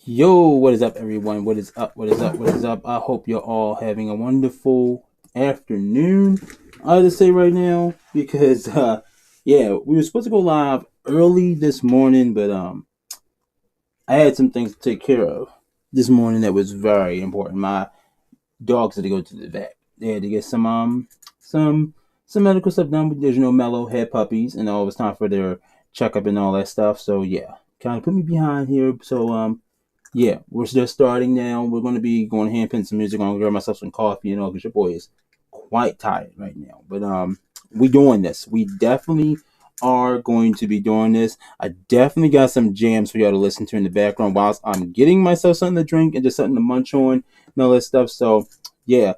Yo, what is up, everyone? What is up? What is up? What is up? I hope you're all having a wonderful afternoon. I just say right now because, yeah, we were supposed to go live early this morning, but I had some things to take care of this morning that was very important. My dogs had to go to the vet. They had to get some medical stuff done. Because, Mello had puppies, and all it was time for their checkup and all that stuff. So yeah, kind of put me behind here. So yeah, we're just starting now. We're going to be going hand pin some music. I'm going to grab myself some coffee, because your boy is quite tired right now. But we doing this. We definitely are going to be doing this. I definitely got some jams for y'all to listen to in the background whilst I'm getting myself something to drink and just something to munch on and all that stuff. So yeah,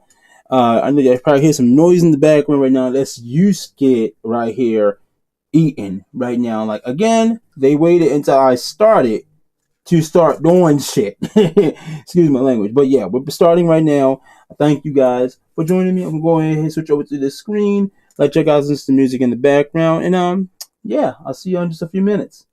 I know you probably hear some noise in the background right now. That's you skit right here eating right now. Like, again, they waited until I started to start doing shit. Excuse my language. But yeah, we're starting right now. Thank you guys for joining me. I'm going to go ahead and switch over to the screen. Let you guys listen to music in the background. And yeah, I'll see you in just a few minutes.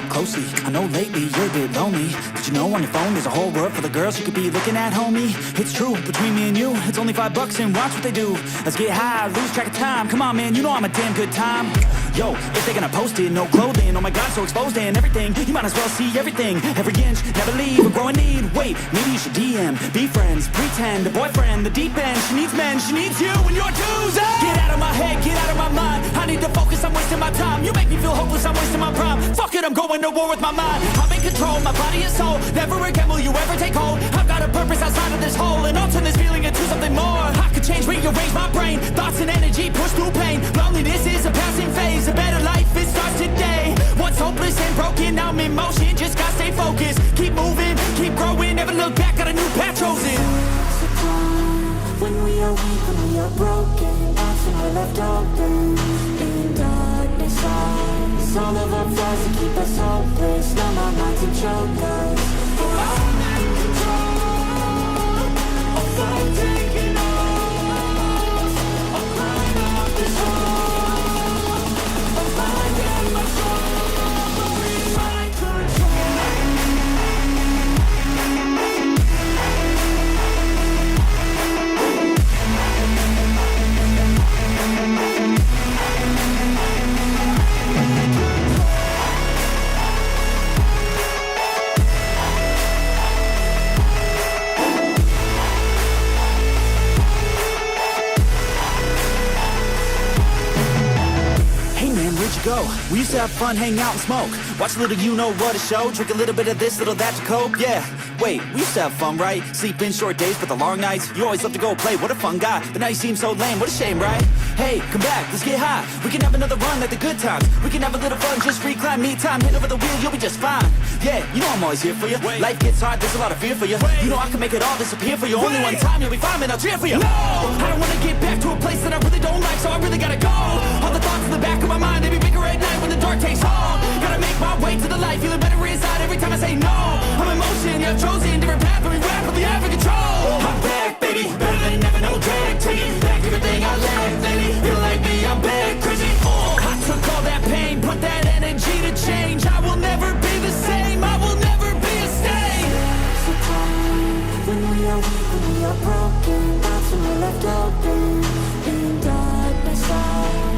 Closely. I know lately you're a bit lonely. Did you know on your phone there's a whole world full of girls you could be looking at, homie? It's true, between me and you, it's only $5 and watch what they do. Let's get high, lose track of time. Come on, man, you know I'm a damn good time. Yo, if they're gonna post it, no clothing, oh my god, so exposed and everything. You might as well see everything, every inch, never leave, a growing need. Wait, maybe you should DM, be friends, pretend, a boyfriend, the deep end. She needs men, she needs you and your twos. Get out of my head, get out of my mind. I need to focus, I'm wasting my time. You make me feel hopeless, I'm wasting my prime. Fuck it, I'm going to war with my mind. I'm in control, my body and soul. Never again will you ever take hold. I've got a purpose outside of this hole, and I'll turn this feeling into something more. I could change, rearrange my brain. Thoughts and energy push through pain. Loneliness is a passing phase. A better life, it starts today. Once hopeless and broken, now I'm in motion. Just gotta stay focused. Keep moving, keep growing. Never look back, got a new path chosen. When we are weak, when we are broken, that's when we're left open. In darkness, it's all of our flaws that keep us hopeless. Numb our minds and choke us. I'm in control of I'm taking off. I'm crying out this hole. I'm finding my soul in my control. Go. We used to have fun, hang out and smoke. Watch a little you know what a show. Drink a little bit of this, little that to cope. Yeah, wait, we used to have fun, right? Sleep in short days, but the long nights. You always love to go play, what a fun guy. But now you seem so lame, what a shame, right? Hey, come back, let's get high. We can have another run like the good times. We can have a little fun, just recline, me time. Hit over the wheel, you'll be just fine. Yeah, you know I'm always here for you. Life gets hard, there's a lot of fear for you. You know I can make it all disappear for you. Only one time, you'll be fine, man, I'll cheer for you. No, I don't wanna get back to a place that I really don't like, so I really gotta go. All the thoughts in the back of my mind, they be bigger at night when the dark takes hold. Gotta make my way to the light, feeling better inside every time I say no. I'm in motion, yeah, I've chosen different path, but we rapidly have control. I'm back, baby, better than ever, no drag. Taking back everything I lacked lately. Feel like me, I'm back, crazy. I took all that pain, put that energy to change. I will never be the same, I will never be a stain. There's a time when we are weak, when we are broken. That's when we're left open. In darkness,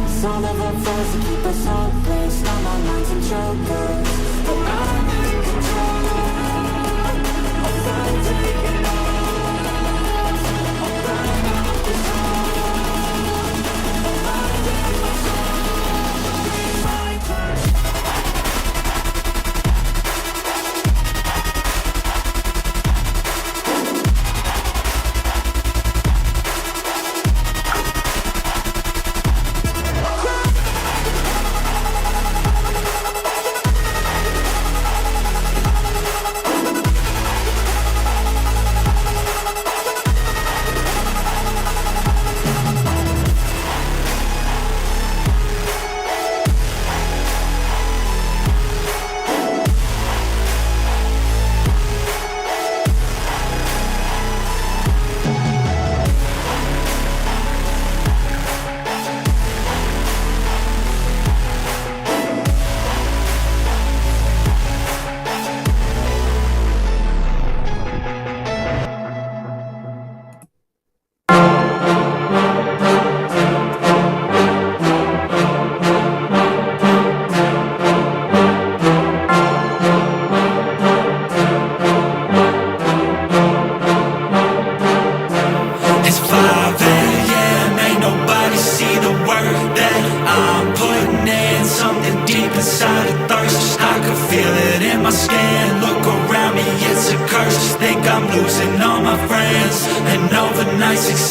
it's all of our flaws that keep us hopeless. Numb our minds and choke us. But I'm in control of I'm taking off. I'm crying out this hole. I'm finding my soul in my control.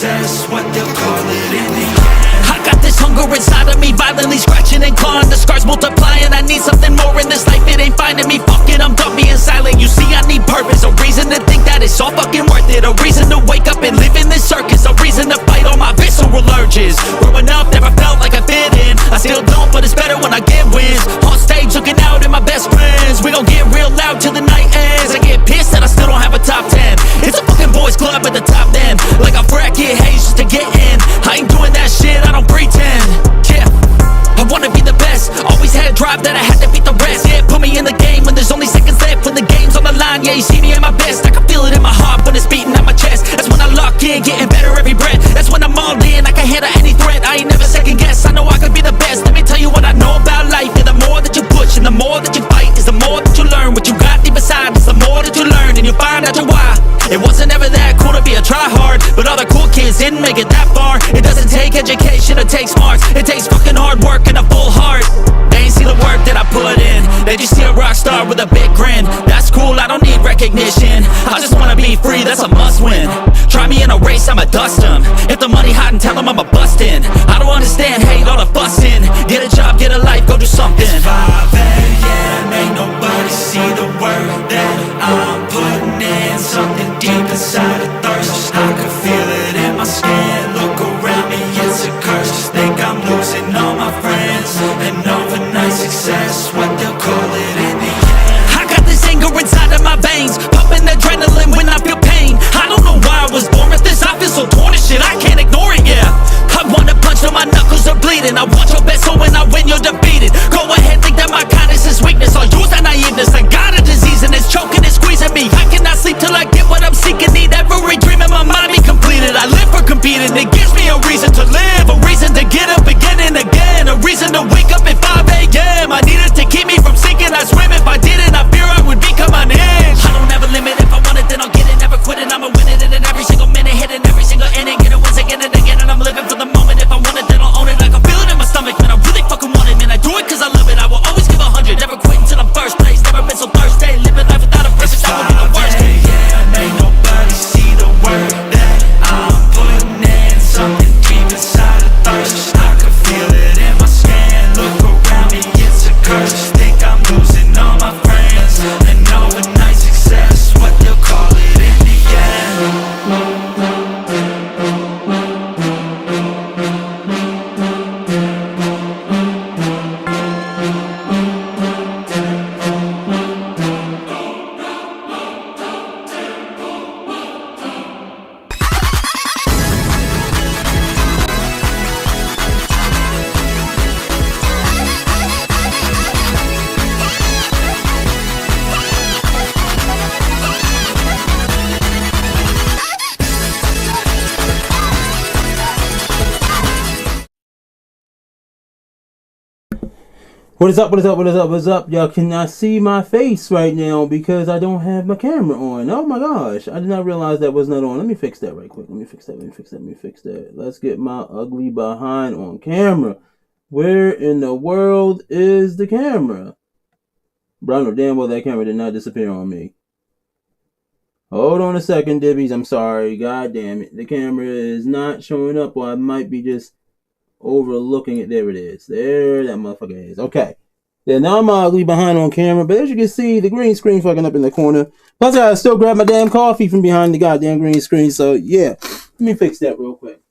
success, what they'll call it in the end. I got this hunger inside of me, violently scratching and clawing. The scars multiplying, I need something more in this life. It ain't finding me, fuck it, I'm done being silent. You see, I need purpose, a reason to think that it's all fucking worth it. A reason to wake up and live in this circus. A reason to fight all my visceral urges. Growing up, never felt like I fit in. I still don't, but it's better when I get wins. On stage, looking out at my best friends. We gon' get real loud till the night ends. I get pissed that I still don't have a top 10. It's a fucking boys club at the top then. Like a frat kid haze just to get in. I ain't doing that shit, I don't pretend. Yeah, I wanna be the best. Always had drive that I had to beat the rest. Yeah, put me in the game when there's only seconds left. When the game's on the line, yeah, you see me at my best. I can feel it in my heart when it's beating at my chest. That's when I lock in, getting better every breath. That's when I'm all in, I can handle any threat. I ain't never second guess, I know I could be the best. Let me tell you what I know about life. Yeah, the more that you push and the more that you fight is the more that you learn. What you got deep inside is the more that you learn, and you find out your why. It wasn't ever that cool to be a try-hard, but all the cool kids didn't make it that far. It doesn't take education, it takes smarts. It takes fucking hard work and a full heart. They ain't see the work that I put in. They just see a rock star with a big grin. That's cool, I don't need recognition. I just wanna be free, that's a must win. Try me in a race, I'ma dust them. If the money hot and tell them I'ma bust in. I don't understand, hate all the fussing. Get a job, get a life, go do something. It's 5 a.m., ain't nobody see the work that I'm putting in. Something deep inside a thirst, I can feel it in my skin. Look around me, it's a curse. Just think I'm losing all my friends. And overnight success, what they'll call it in the end. I got this anger inside of my veins, pumping adrenaline when I feel pain. I don't know why I was born with this, I feel so torn and shit, I can't ignore it, yeah. I wanna punch till my knuckles are bleeding. I want your best, so when I win, you're defeated. Go ahead, think that my kindness is weakness. I'll use that naiveness. I got a disease and it's choking and squeezing me. I cannot sleep till I get what I'm seeking. Need every dream in my mind be completed. I live for competing. It gives me a reason to live, a reason to get up again and again, a reason to wake up at 5 a.m. I need it to keep me from sinking. I swim if I didn't. I fear I would become an inch. I don't ever limit. If I want it, then I'll get it. Never quit it. I'ma win it. And in every single minute, hitting every single inning, get it once again and again. And I'm living for the moment. If I want it, then I'll own it. I can feel it in my stomach, man. I really fucking want it, man. I do it cause I love it. I will always give 100. Never quit until I'm first place. Never been so thirsty. Living life without a purpose, that would be the worst. Yeah, ain't nobody see the work that I'm putting in. Something deep inside a thirst, I can feel it in my skin. Look around me, it's a curse. Think I'm losing all my friends. And overnight success, what they'll call it in the end. What is up, what is up, what is up, what is up? Y'all cannot see my face right now because I don't have my camera on. Oh my gosh, I did not realize that was not on. Let me fix that right quick. Let me fix that. Let's get my ugly behind on camera. Where in the world is the camera? Bro, I know damn well that camera did not disappear on me. Hold on a second, Dibbies. I'm sorry. God damn it. The camera is not showing up, or I might be just overlooking it. There it is. There that motherfucker is. Okay. Yeah, now I'm ugly behind on camera, but as you can see, the green screen fucking up in the corner. Plus, I gotta still grab my damn coffee from behind the goddamn green screen. So, yeah. Let me fix that real quick.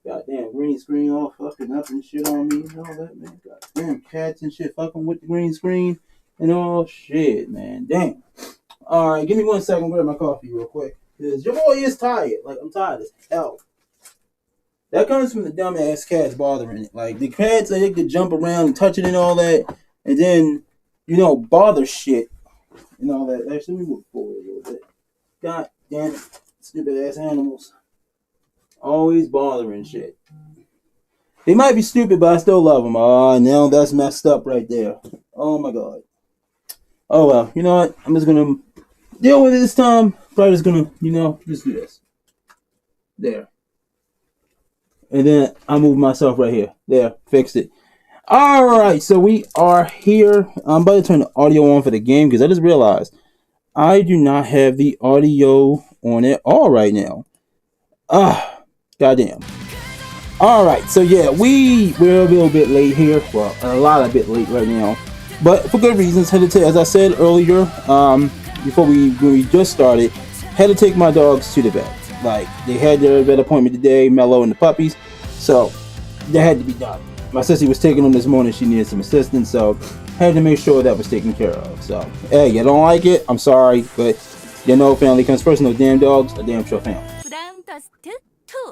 Goddamn green screen all fucking up and shit on me and all that, man. Goddamn cats and shit fucking with the green screen and all shit, man. Damn. Alright, give me 1 second. Grab my coffee real quick. Because your boy is tired. Like, I'm tired as hell. That comes from the dumbass cats bothering it. Like, the cats, they could jump around and touch it and all that. And then, you know, bother shit and all that. Actually, let me move forward a little bit. God damn it. Stupid ass animals. Always bothering shit. They might be stupid, but I still love them. Oh, now that's messed up right there. Oh, my God. Oh, well. You know what? I'm just going to deal with it this time. Probably just going to, you know, just do this. There. And then I move myself right here. There. Fixed it. Alright. So we are here. I'm about to turn the audio on for the game because I just realized I do not have the audio on at all right now. Goddamn. Alright, so yeah, we're a little bit late here. Well, a lot of bit late right now. But for good reasons. Had to take, as I said earlier, before we just started, had to take my dogs to the vet. Like, they had their vet appointment today, Mello and the puppies. So, that had to be done. My sissy was taking them this morning. She needed some assistance, so had to make sure that was taken care of. So, hey, you don't like it? I'm sorry, but you know, family comes first. No damn dogs, a damn sure family.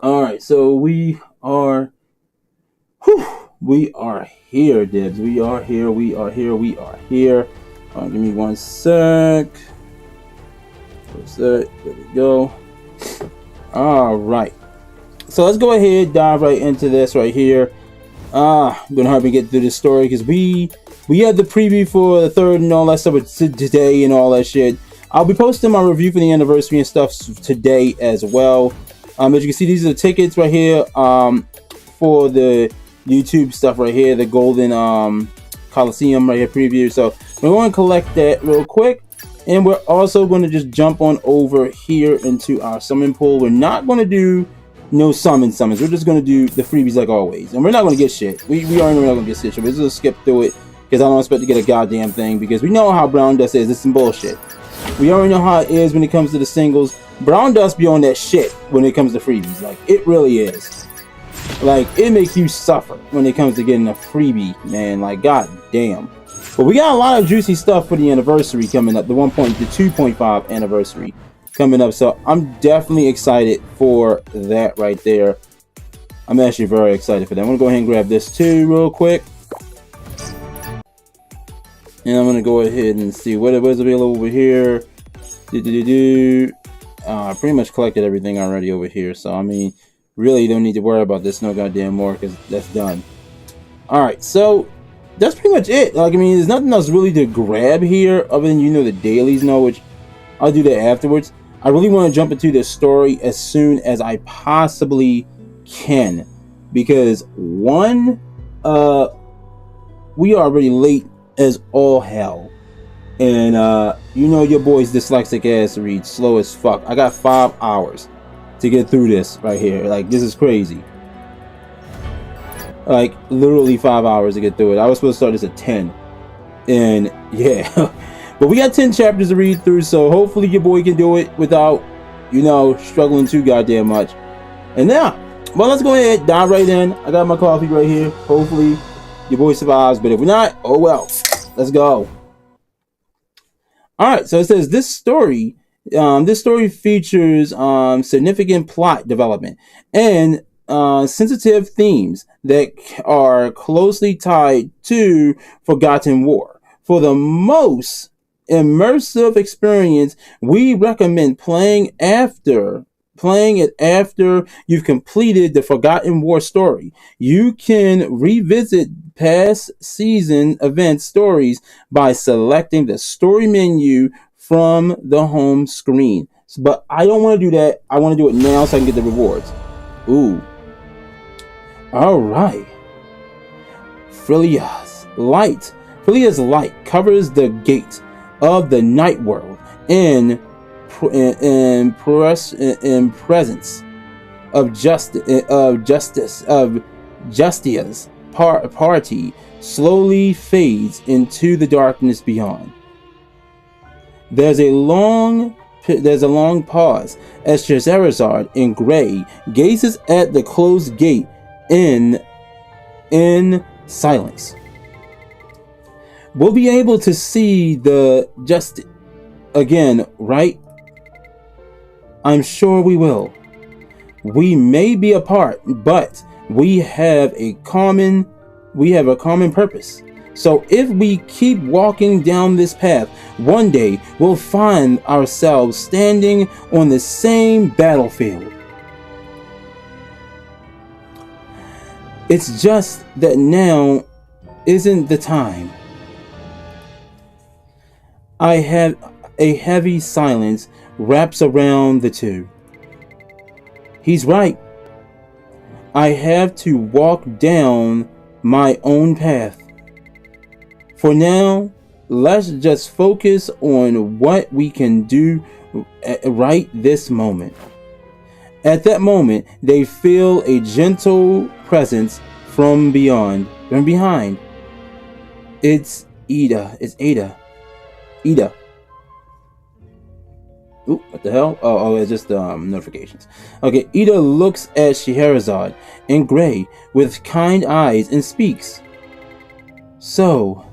Alright, so we are here, Dibs. We are here. Give me one sec. There we go. Alright. So let's go ahead, dive right into this right here. I'm gonna hurry and get through this story because we had the preview for the third and all that stuff today and all that shit. I'll be posting my review for the anniversary and stuff today as well. As you can see, these are the tickets right here for the YouTube stuff right here, the Golden Coliseum right here preview. So we're going to collect that real quick, and we're also going to just jump on over here into our summon pool. We're not going to do no summons. We're just going to do the freebies like always, and we're not going to get shit. We already know we're not going to get shit. So we're just going to skip through it because I don't expect to get a goddamn thing, because we know how Brown Dust is. It's some bullshit. We already know how it is when it comes to the singles. Brown Dust be on that shit when it comes to freebies. Like, it really is. Like, it makes you suffer when it comes to getting a freebie, man. Like, god damn. But we got a lot of juicy stuff for the anniversary coming up. The 2.5 anniversary coming up. So I'm definitely excited for that right there. I'm actually very excited for that. I'm going to go ahead and grab this too real quick. And I'm going to go ahead and see what is available over here. I pretty much collected everything already over here. So, I mean, really don't need to worry about this no goddamn more, because that's done. Alright, so that's pretty much it. Like, I mean, there's nothing else really to grab here other than, you know, the dailies, which I'll do that afterwards. I really want to jump into this story as soon as I possibly can, because one, we are already late as all hell, and you know your boy's dyslexic ass reads slow as fuck. I got 5 hours to get through this right here. Like, this is crazy. Like, literally 5 hours to get through it. I was supposed to start this at 10, and yeah. But we got 10 chapters to read through, so hopefully your boy can do it without, you know, struggling too goddamn much. And now, well, let's go ahead, dive right in. I got my coffee right here. Hopefully your boy survives, but if not, oh well. Let's go. Alright, so it says this story features significant plot development and sensitive themes that are closely tied to Forgotten War. For the most immersive experience, we recommend playing it after you've completed the Forgotten War story. You can revisit past season event stories by selecting the story menu from the home screen. But I don't want to do that. I want to do it now so I can get the rewards. Ooh. Alright. Freya's light covers the gate of the night world in presence of Justia's party slowly fades into the darkness beyond. There's a long pause as Scheherazade in gray gazes at the closed gate in silence. We'll be able to see the Justice again, right? I'm sure we will. We may be apart, but we have a common purpose. So if we keep walking down this path, one day we'll find ourselves standing on the same battlefield. It's just that now isn't the time. A heavy silence wraps around the two. He's right. I have to walk down my own path. For now, let's just focus on what we can do right this moment. At that moment, they feel a gentle presence from behind. It's Ida. It's Ada. Ida. Ooh, what the hell? Oh, it's just notifications. Okay, Ida looks at Scheherazade in gray with kind eyes and speaks. So,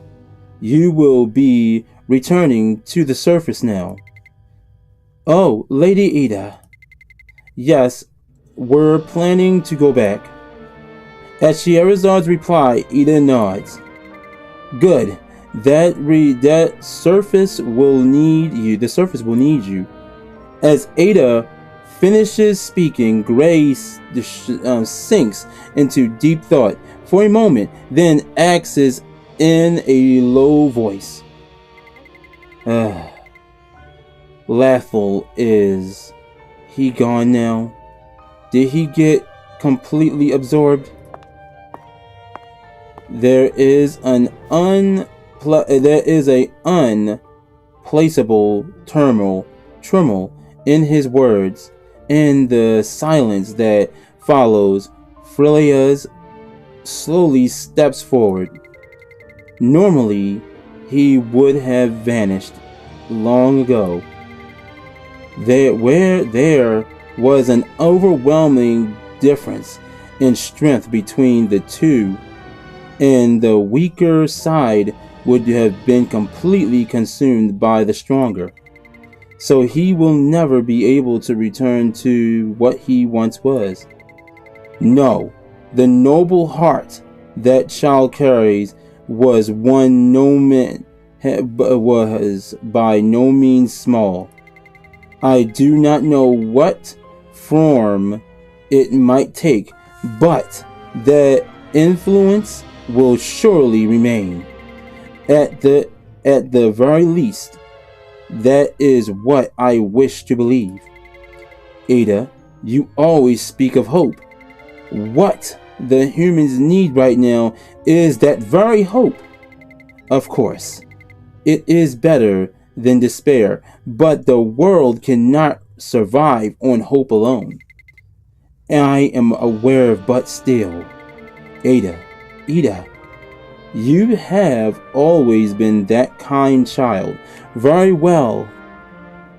you will be returning to the surface now. Oh, Lady Ida. Yes, we're planning to go back. At Scheherazade's reply, Ida nods. Good. That surface will need you. The surface will need you. As Ada finishes speaking, Grace sinks into deep thought for a moment, then asks in a low voice. Lathel, is he gone now? Did he get completely absorbed? There is a unplaceable tremor in his words. In the silence that follows, Freya slowly steps forward. Normally, he would have vanished long ago. There was an overwhelming difference in strength between the two, and the weaker side would have been completely consumed by the stronger. So he will never be able to return to what he once was. No, the noble heart that child carries was by no means small. I do not know what form it might take, but the influence will surely remain. At the very least, that is what I wish to believe. Ada, you always speak of hope. What the humans need right now is that very hope. Of course, it is better than despair, but the world cannot survive on hope alone. I am aware, but still. Ada, you have always been that kind child. Very well.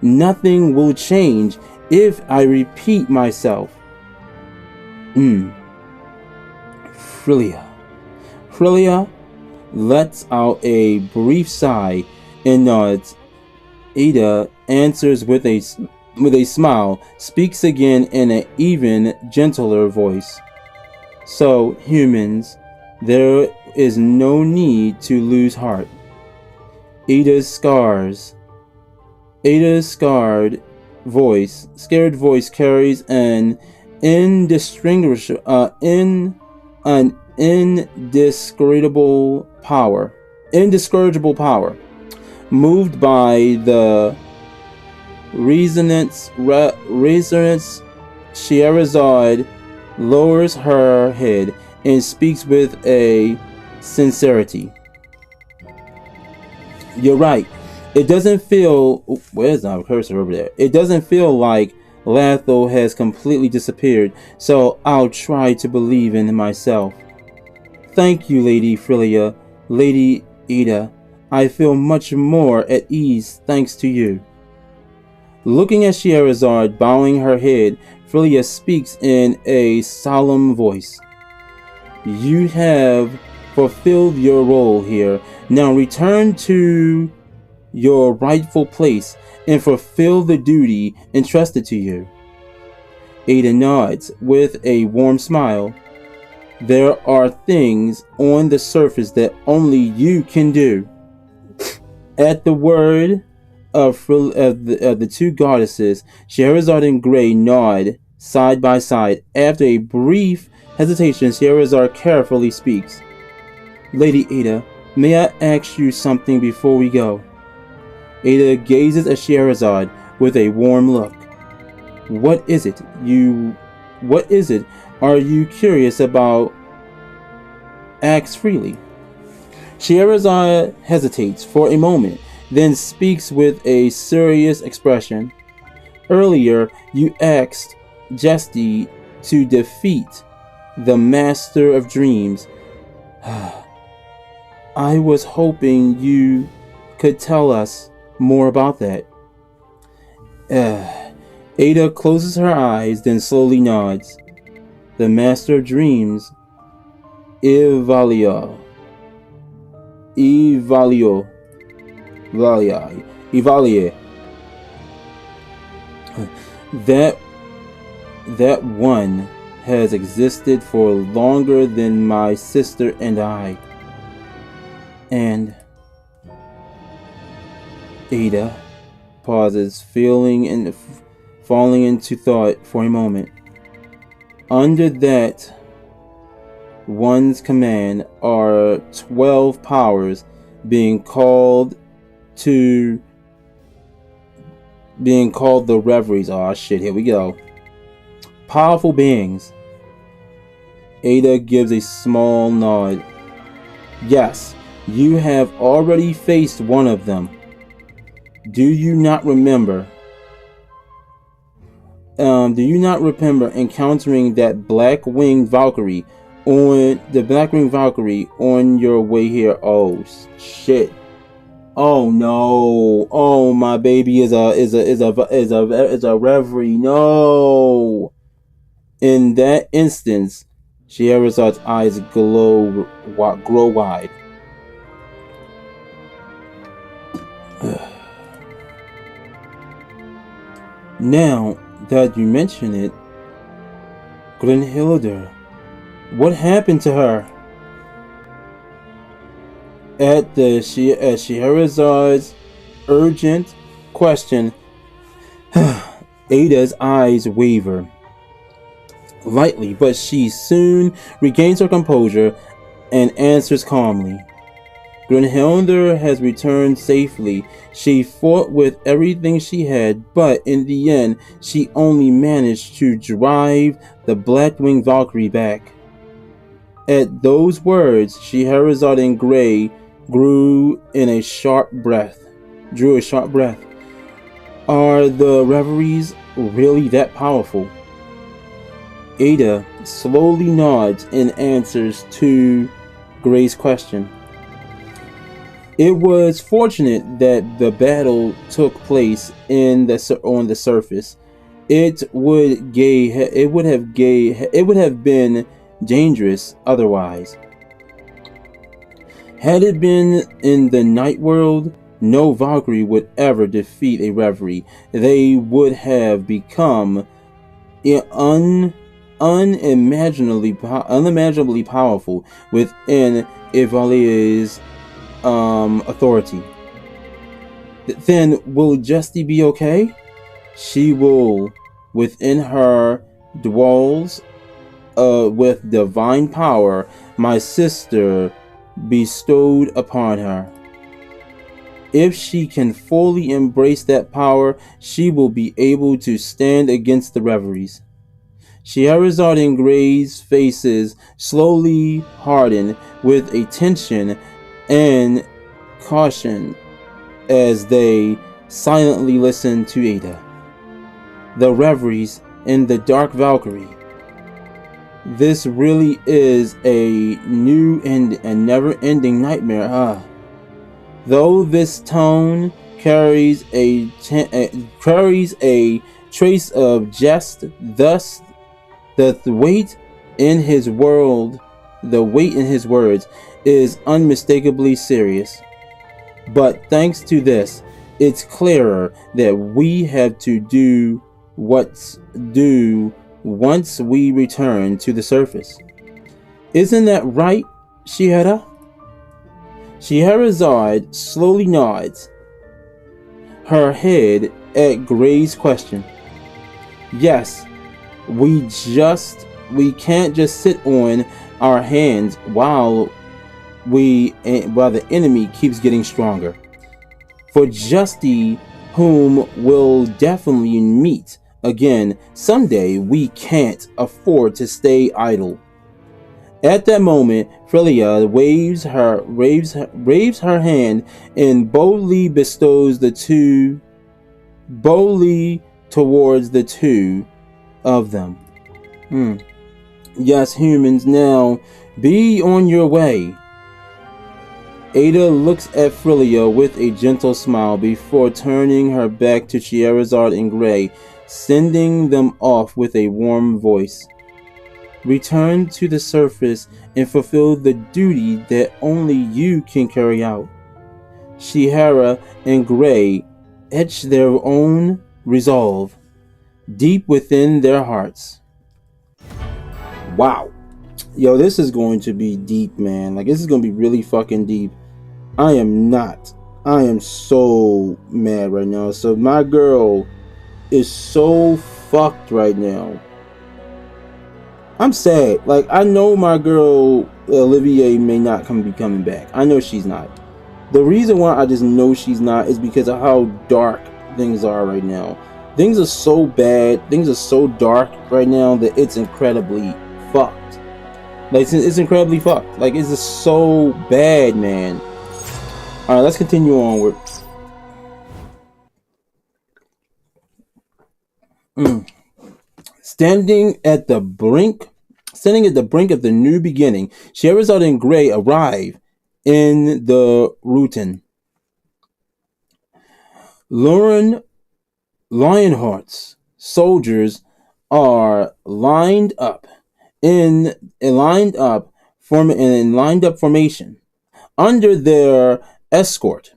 Nothing will change if I repeat myself. Freya lets out a brief sigh and nods. Ada answers with a smile, speaks again in an even gentler voice. So, humans, there is no need to lose heart. Ada's scared voice carries an indescribable power. Moved by the resonance, Scheherazade lowers her head and speaks with a sincerity. You're right. It doesn't feel... where's our cursor over there? It doesn't feel like Lathel has completely disappeared, so I'll try to believe in myself. Thank you, Lady Freya. Lady Ada, I feel much more at ease thanks to you. Looking at Scheherazade, bowing her head, Freya speaks in a solemn voice. You have fulfilled your role here. Now return to your rightful place and fulfill the duty entrusted to you. Ada nods with a warm smile. There are things on the surface that only you can do. At the word of the two goddesses, Scheherazade and Grey nod side by side. After a brief hesitation, Scheherazade carefully speaks. Lady Ada, may I ask you something before we go? Ada gazes at Scheherazade with a warm look. What is it are you curious about? Ask freely. Scheherazade hesitates for a moment, then speaks with a serious expression. Earlier, you asked Jesty to defeat the Master of Dreams. I was hoping you could tell us more about that. Ada closes her eyes, then slowly nods. The Master of Dreams, Evalier. That one has existed for longer than my sister and I. And Ada pauses, falling into thought for a moment. Under that one's command are 12 powers being called the Reveries. Oh shit, here we go. Powerful beings. Ada gives a small nod. Yes, you have already faced one of them. Do you not remember encountering that black-winged Valkyrie on your way here? Oh shit. Oh no. Oh, my baby is a Reverie. No. In that instance, Scheherazad's eyes grow wide. Now that you mention it, Grenhilder, what happened to her? At Scheherazad's urgent question, Ada's eyes waver lightly, but she soon regains her composure and answers calmly. Grenhilder has returned safely. She fought with everything she had, but in the end, she only managed to drive the Blackwing Valkyrie back. At those words, Scheherazade in Grey drew a sharp breath. Are the Reveries really that powerful? Ada slowly nods in answers to Grey's question. It was fortunate that the battle took place on the surface. It would have been dangerous otherwise. Had it been in the night world, no Valkyrie would ever defeat a Reverie. They would have become unimaginably powerful within Evalier's authority. Then will Justy be okay? She will, within her dwells with divine power my sister bestowed upon her. If she can fully embrace that power, she will be able to stand against the Reveries. Scheherazade and Grey's faces slowly harden with a tension and caution as they silently listen to Ada. The Reveries and the Dark Valkyrie. This really is a new and never-ending nightmare, Though this tone carries a trace of jest, thus the weight in his words is unmistakably serious. But thanks to this, it's clearer that we have to do what's due once we return to the surface. Isn't that right, Scheherazade? Scheherazade slowly nods her head at Grey's question. Yes, we can't just sit on our hands while the enemy keeps getting stronger. For Justy, whom we'll definitely meet again someday, we can't afford to stay idle. At that moment, Frelia waves her hand and boldly towards the two of them. Yes, humans, now be on your way. Ada looks at Frillia with a gentle smile before turning her back to Scheherazade and Gray, sending them off with a warm voice. Return to the surface and fulfill the duty that only you can carry out. Scheherazade and Gray etch their own resolve deep within their hearts. Wow. Yo, this is going to be deep, man. Like, this is going to be really fucking deep. I am so mad right now. So my girl is so fucked right now. I'm sad. Like, I know my girl Olivier may not be coming back. I know she's not. The reason why I just know she's not is because of how dark things are right now. Things are so bad. Things are so dark right now that it's incredibly fucked. Like, it's incredibly fucked. Like, it's just so bad, man. Alright, let's continue onward. Standing at the brink of the new beginning, Scheherazade and Gray arrive in the Rutan. Lionheart's soldiers are lined up formation. Under their escort,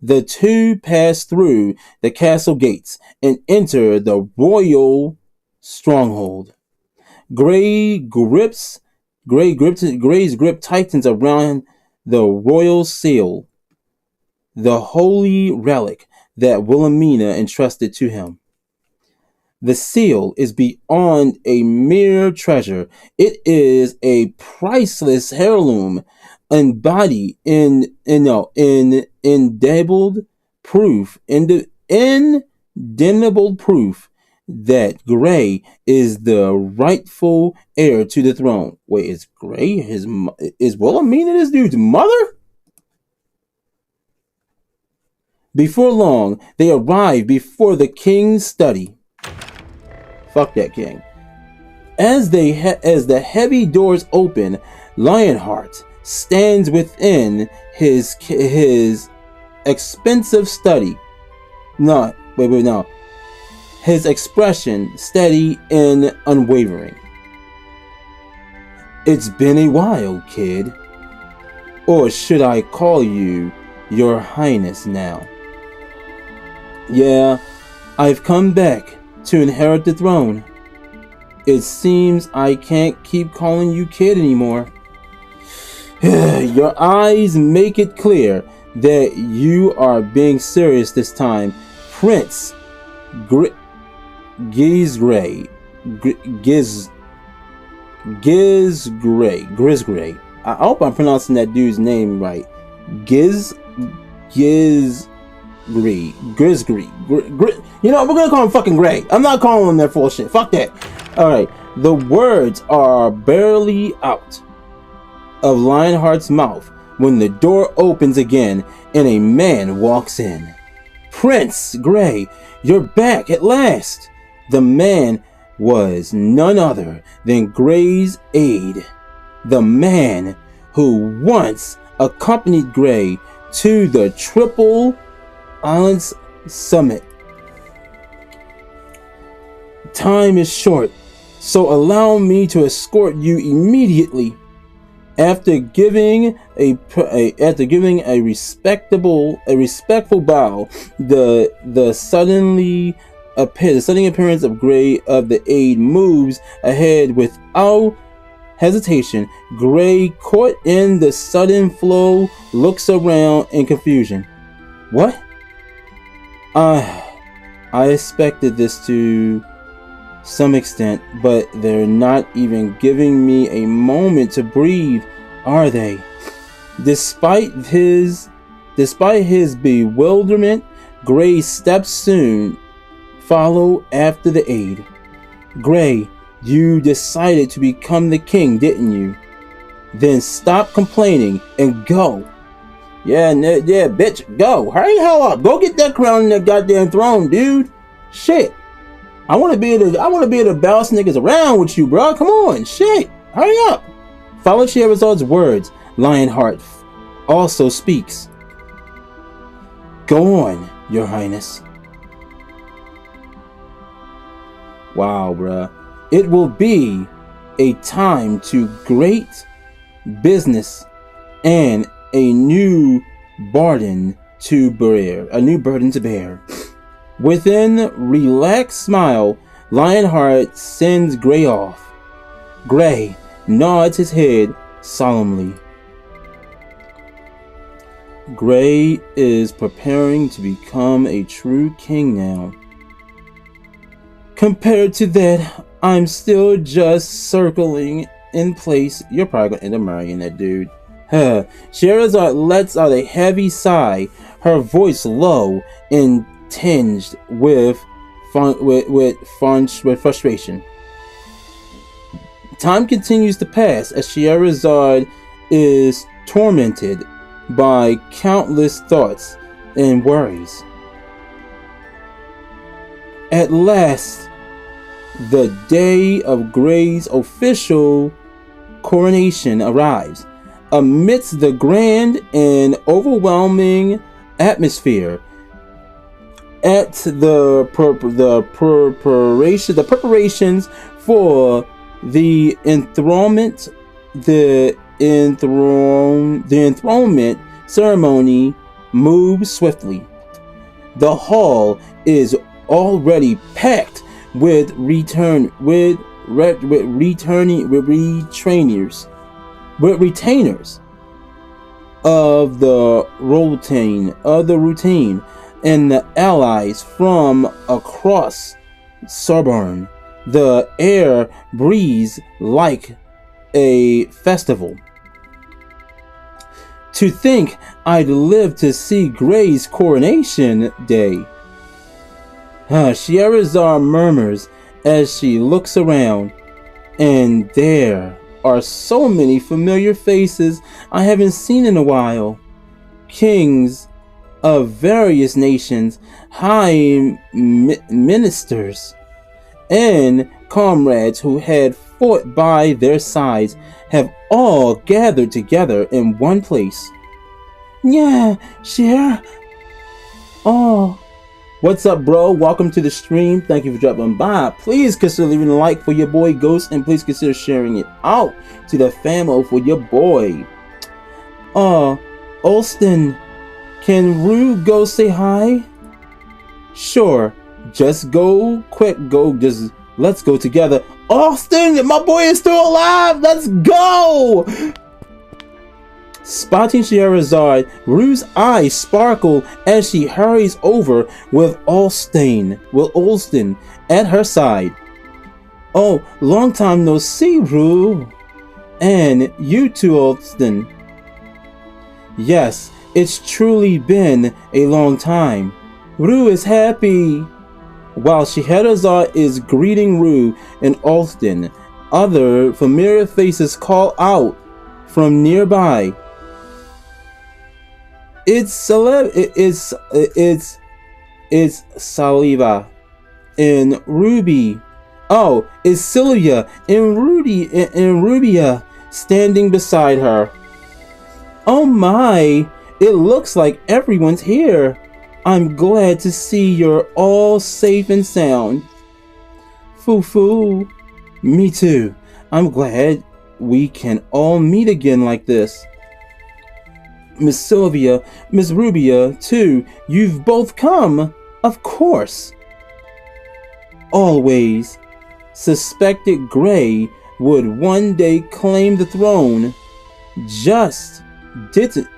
the two pass through the castle gates and enter the royal stronghold. Gray's grip tightens around the royal seal, the holy relic that Wilhelmina entrusted to him. The seal is beyond a mere treasure. It is a priceless heirloom, embodied in indelible proof that Gray is the rightful heir to the throne. Wait, is Gray is Wilhelmina this dude's mother? Before long, they arrive before the king's study. Fuck that king. As the heavy doors open, Lionheart stands within his expensive study. No. His expression steady and unwavering. It's been a while, kid. Or should I call you Your Highness now? Yeah, I've come back to inherit the throne. It seems I can't keep calling you kid anymore. Your eyes make it clear that you are being serious this time. Prince Grisgray. I hope I'm pronouncing that dude's name right. Grisgray. You know, we're gonna call him fucking Gray. I'm not calling him that full shit. Fuck that. Alright. The words are barely out of Lionheart's mouth when the door opens again and a man walks in. Prince Gray, you're back at last. The man was none other than Gray's aide. The man who once accompanied Gray to the Triple Islands Summit. Time is short, so allow me to escort you immediately. After giving a respectful bow, the sudden appearance of Gray of the aide moves ahead without hesitation. Gray, caught in the sudden flow, looks around in confusion. What? I expected this to some extent, but they're not even giving me a moment to breathe, are they? Despite his bewilderment, Gray's steps soon follow after the aide. Gray, you decided to become the king, didn't you? Then stop complaining and go. Yeah, bitch, go. Hurry the hell up. Go get that crown and that goddamn throne, dude. Shit. I want to be able to bounce niggas around with you, bro. Come on, shit. Hurry up. Follow Scheherazad's words. Lionheart also speaks. Go on, Your Highness. Wow, bruh. It will be a time to great business and a new burden to bear. Within relaxed smile, Lionheart sends Gray off. Gray nods his head solemnly. Gray is preparing to become a true king now. Compared to that, I'm still just circling in place. You're probably gonna end up marrying that dude. Scheherazade lets out a heavy sigh, her voice low and tinged with frustration. Time continues to pass as Scheherazade is tormented by countless thoughts and worries. At last, the day of Gray's official coronation arrives. Amidst the grand and overwhelming atmosphere, at the preparations for the enthronement ceremony moves swiftly. The hall is already packed with retainers of the routine and the allies from across Sorbonne. The air breathes like a festival. To think I'd live to see Gray's coronation day. Scheherazade murmurs as she looks around, and there are so many familiar faces I haven't seen in a while. Kings of various nations, high ministers, and comrades who had fought by their sides have all gathered together in one place. Yeah, Cher. Oh. What's up, bro? Welcome to the stream. Thank you for dropping by. Please consider leaving a like for your boy Ghost, and please consider sharing it out to the famo for your boy. Olston, can Rue go say hi? Sure. Just go quick. Let's go together. Austin, my boy is still alive. Let's go. Spotting Scheherazade, Rue's eyes sparkle as she hurries over with Olston at her side. Oh, long time no see, Rue. And you too, Olston. Yes, it's truly been a long time. Rue is happy. While Scheherazade is greeting Rue and Olston, other familiar faces call out from nearby. It's Saliva and Ruby. Oh, it's Sylvia and Rubia standing beside her. Oh my, it looks like everyone's here. I'm glad to see you're all safe and sound. Foo. Me too. I'm glad we can all meet again like this. Miss Sylvia, Miss Rubia, too. You've both come, of course. Always suspected Gray would one day claim the throne. Just didn't.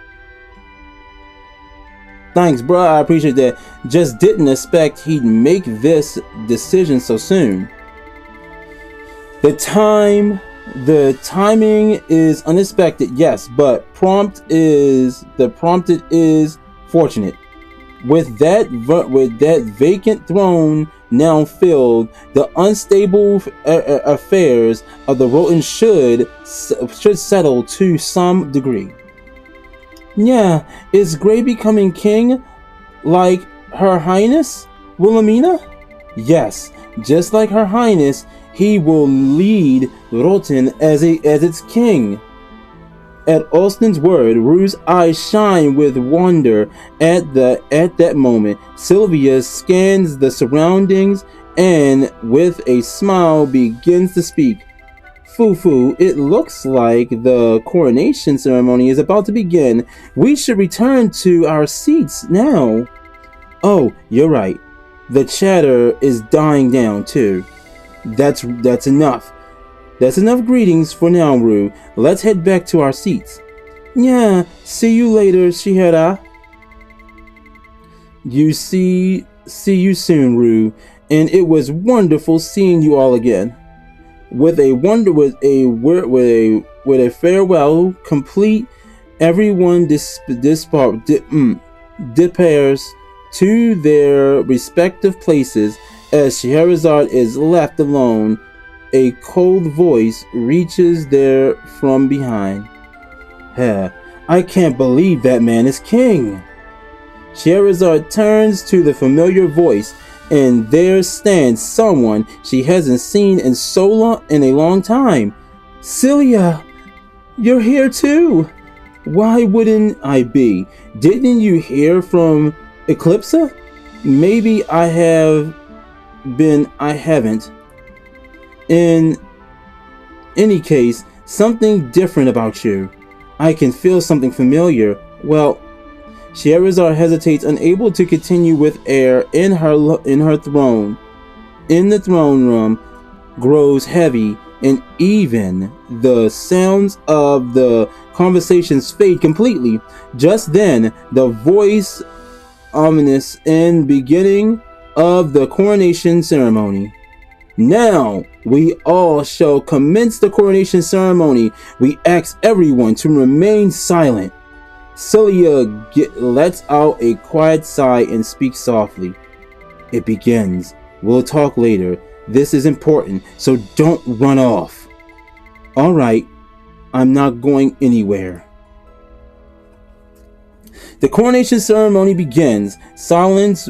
Thanks, bro. I appreciate that. Just didn't expect he'd make this decision so soon. The timing is unexpected, yes, but prompted is fortunate. With that vacant throne now filled, the unstable affairs of the Roten should settle to some degree. Yeah, is Gray becoming king like Her Highness Wilhelmina? Yes, Just like Her Highness, he will lead Roten as its king. At Austin's word, Rue's eyes shine with wonder at that moment. Sylvia scans the surroundings and with a smile begins to speak. Fufu, it looks like the coronation ceremony is about to begin. We should return to our seats now. Oh, you're right. The chatter is dying down too. That's enough. That's enough greetings for now, Rue. Let's head back to our seats. Yeah, see you later, Shihara. See you soon, Rue. And it was wonderful seeing you all again. With a farewell complete, everyone departs to their respective places as Scheherazade is left alone. A cold voice reaches there from behind. I can't believe that man is king. Scheherazade turns to the familiar voice, and there stands someone she hasn't seen in a long time. Celia, you're here too. Why wouldn't I be? Didn't you hear from Eclipsa? Maybe I haven't. In any case, something different about you. I can feel something familiar. Well, Scheherazade hesitates, unable to continue with air in her throne. In the throne room grows heavy, and even the sounds of the conversations fade completely. Just then, the voice ominous in beginning of the coronation ceremony. Now we all shall commence the coronation ceremony. We ask everyone to remain silent. Celia lets out a quiet sigh and speaks softly. It begins. We'll talk later. This is important, so don't run off. All right, I'm not going anywhere. The coronation ceremony begins. Silence,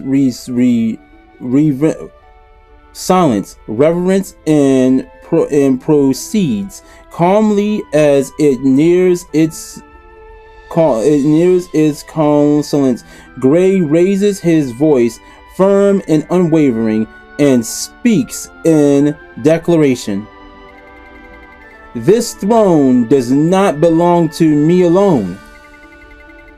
reverence, and proceeds calmly as it nears its consonance. Gray raises his voice, firm and unwavering, and speaks in declaration. This throne does not belong to me alone.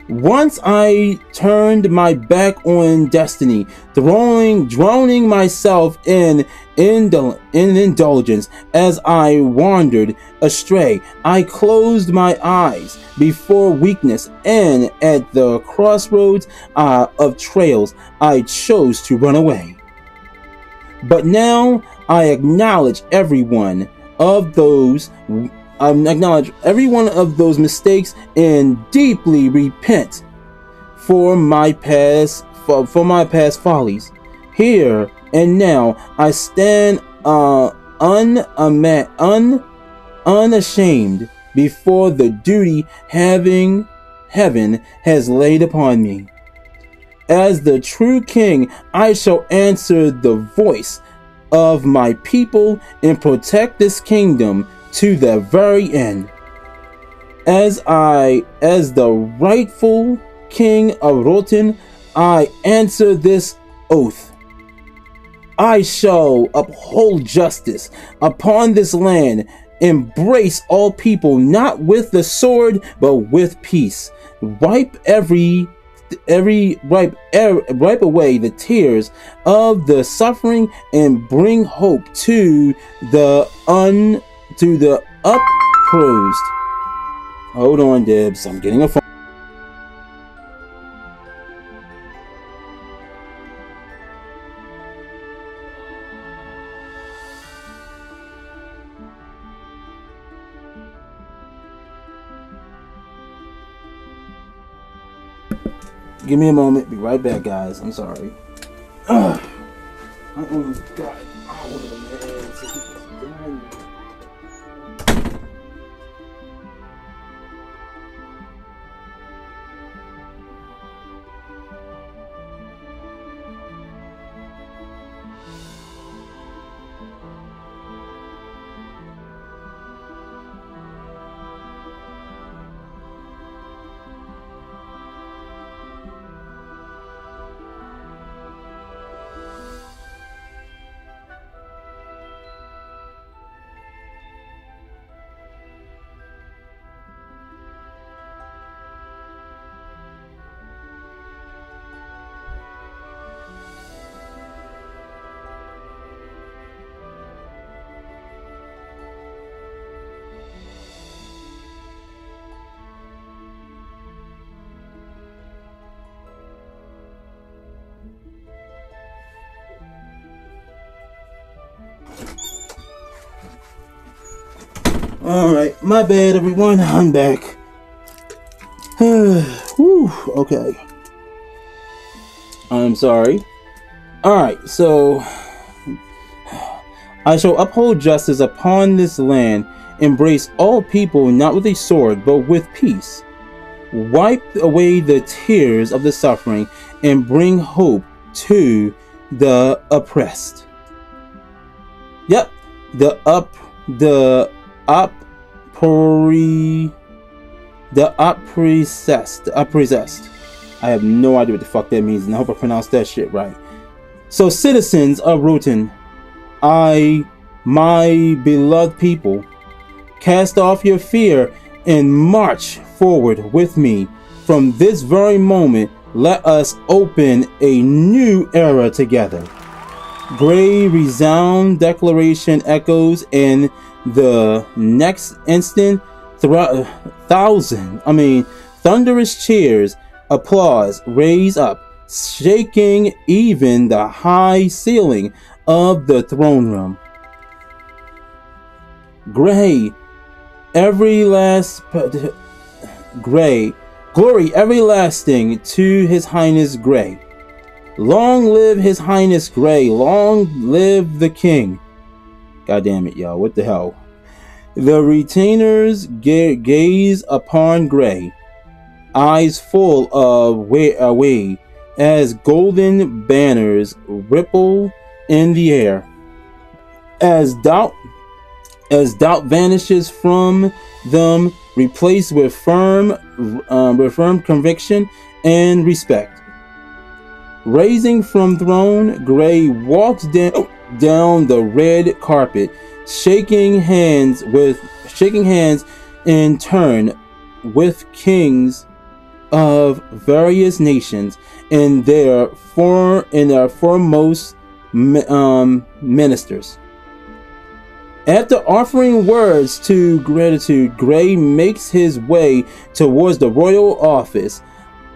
Once I turned my back on destiny, drowning myself in indulgence as I wandered astray. I closed my eyes before weakness, and at the crossroads of trails, I chose to run away. But now I acknowledge every one of those mistakes and deeply repent for my past follies. Here and now I stand unashamed before the duty heaven has laid upon me. As the true king, I shall answer the voice of my people and protect this kingdom to the very end. As the rightful king of Roten, I answer this oath. I shall uphold justice upon this land, embrace all people, not with the sword, but with peace. Wipe away the tears of the suffering and bring hope to the upraised. Hold on, Dibs. I'm getting a phone. Give me a moment. Be right back, guys. I'm sorry. I almost got out of the man. Alright, my bad everyone, I'm back. Whew, okay. I'm sorry. Alright, so I shall uphold justice upon this land, embrace all people not with a sword but with peace, wipe away the tears of the suffering, and bring hope to the oppressed. Yep, the oppressed. I have no idea what the fuck that means, and I hope I pronounced that shit right. So, citizens of Roten, my beloved people, cast off your fear and march forward with me. From this very moment, let us open a new era together. Gray resound declaration echoes, and the next instant, thunderous cheers, applause raise up, shaking even the high ceiling of the throne room. Glory everlasting to His Highness Gray. Long live His Highness Gray. Long live the King. God damn it, y'all. What the hell? The retainers gaze upon Gray, eyes full of away as golden banners ripple in the air. As doubt vanishes from them, replaced with firm conviction and respect. Raising from throne, Gray walks down the red carpet, shaking hands in turn with kings of various nations and their foremost ministers. After offering words to gratitude, Gray makes his way towards the royal office,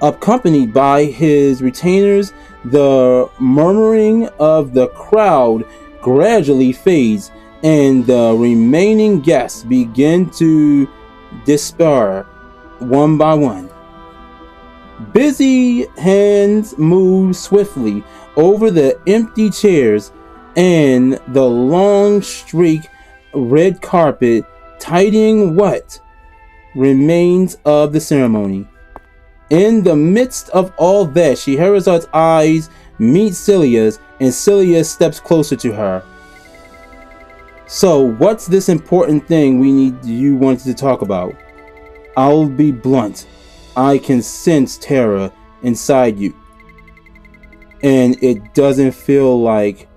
accompanied by his retainers. The murmuring of the crowd gradually fades, and the remaining guests begin to disperse one by one. Busy hands move swiftly over the empty chairs and the long streak red carpet, tidying what remains of the ceremony. In the midst of all that, Scheherazad's eyes meet Celia's, and Celia steps closer to her. So, what's this important thing you wanted to talk about? I'll be blunt. I can sense terror inside you, and it doesn't feel like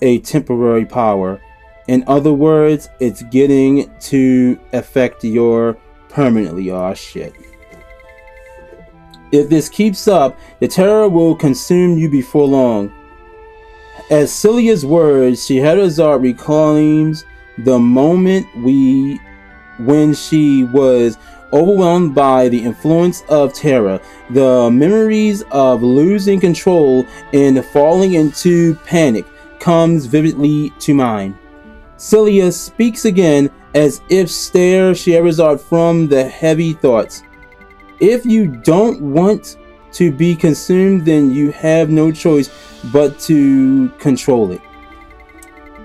a temporary power. In other words, it's getting to affect your permanently. Oh shit. If this keeps up, the terror will consume you before long. As Celia's words, Scheherazade reclaims the moment when she was overwhelmed by the influence of terror. The memories of losing control and falling into panic comes vividly to mind. Celia speaks again, as if stare Scheherazade from the heavy thoughts. If you don't want to be consumed, then you have no choice but to control it.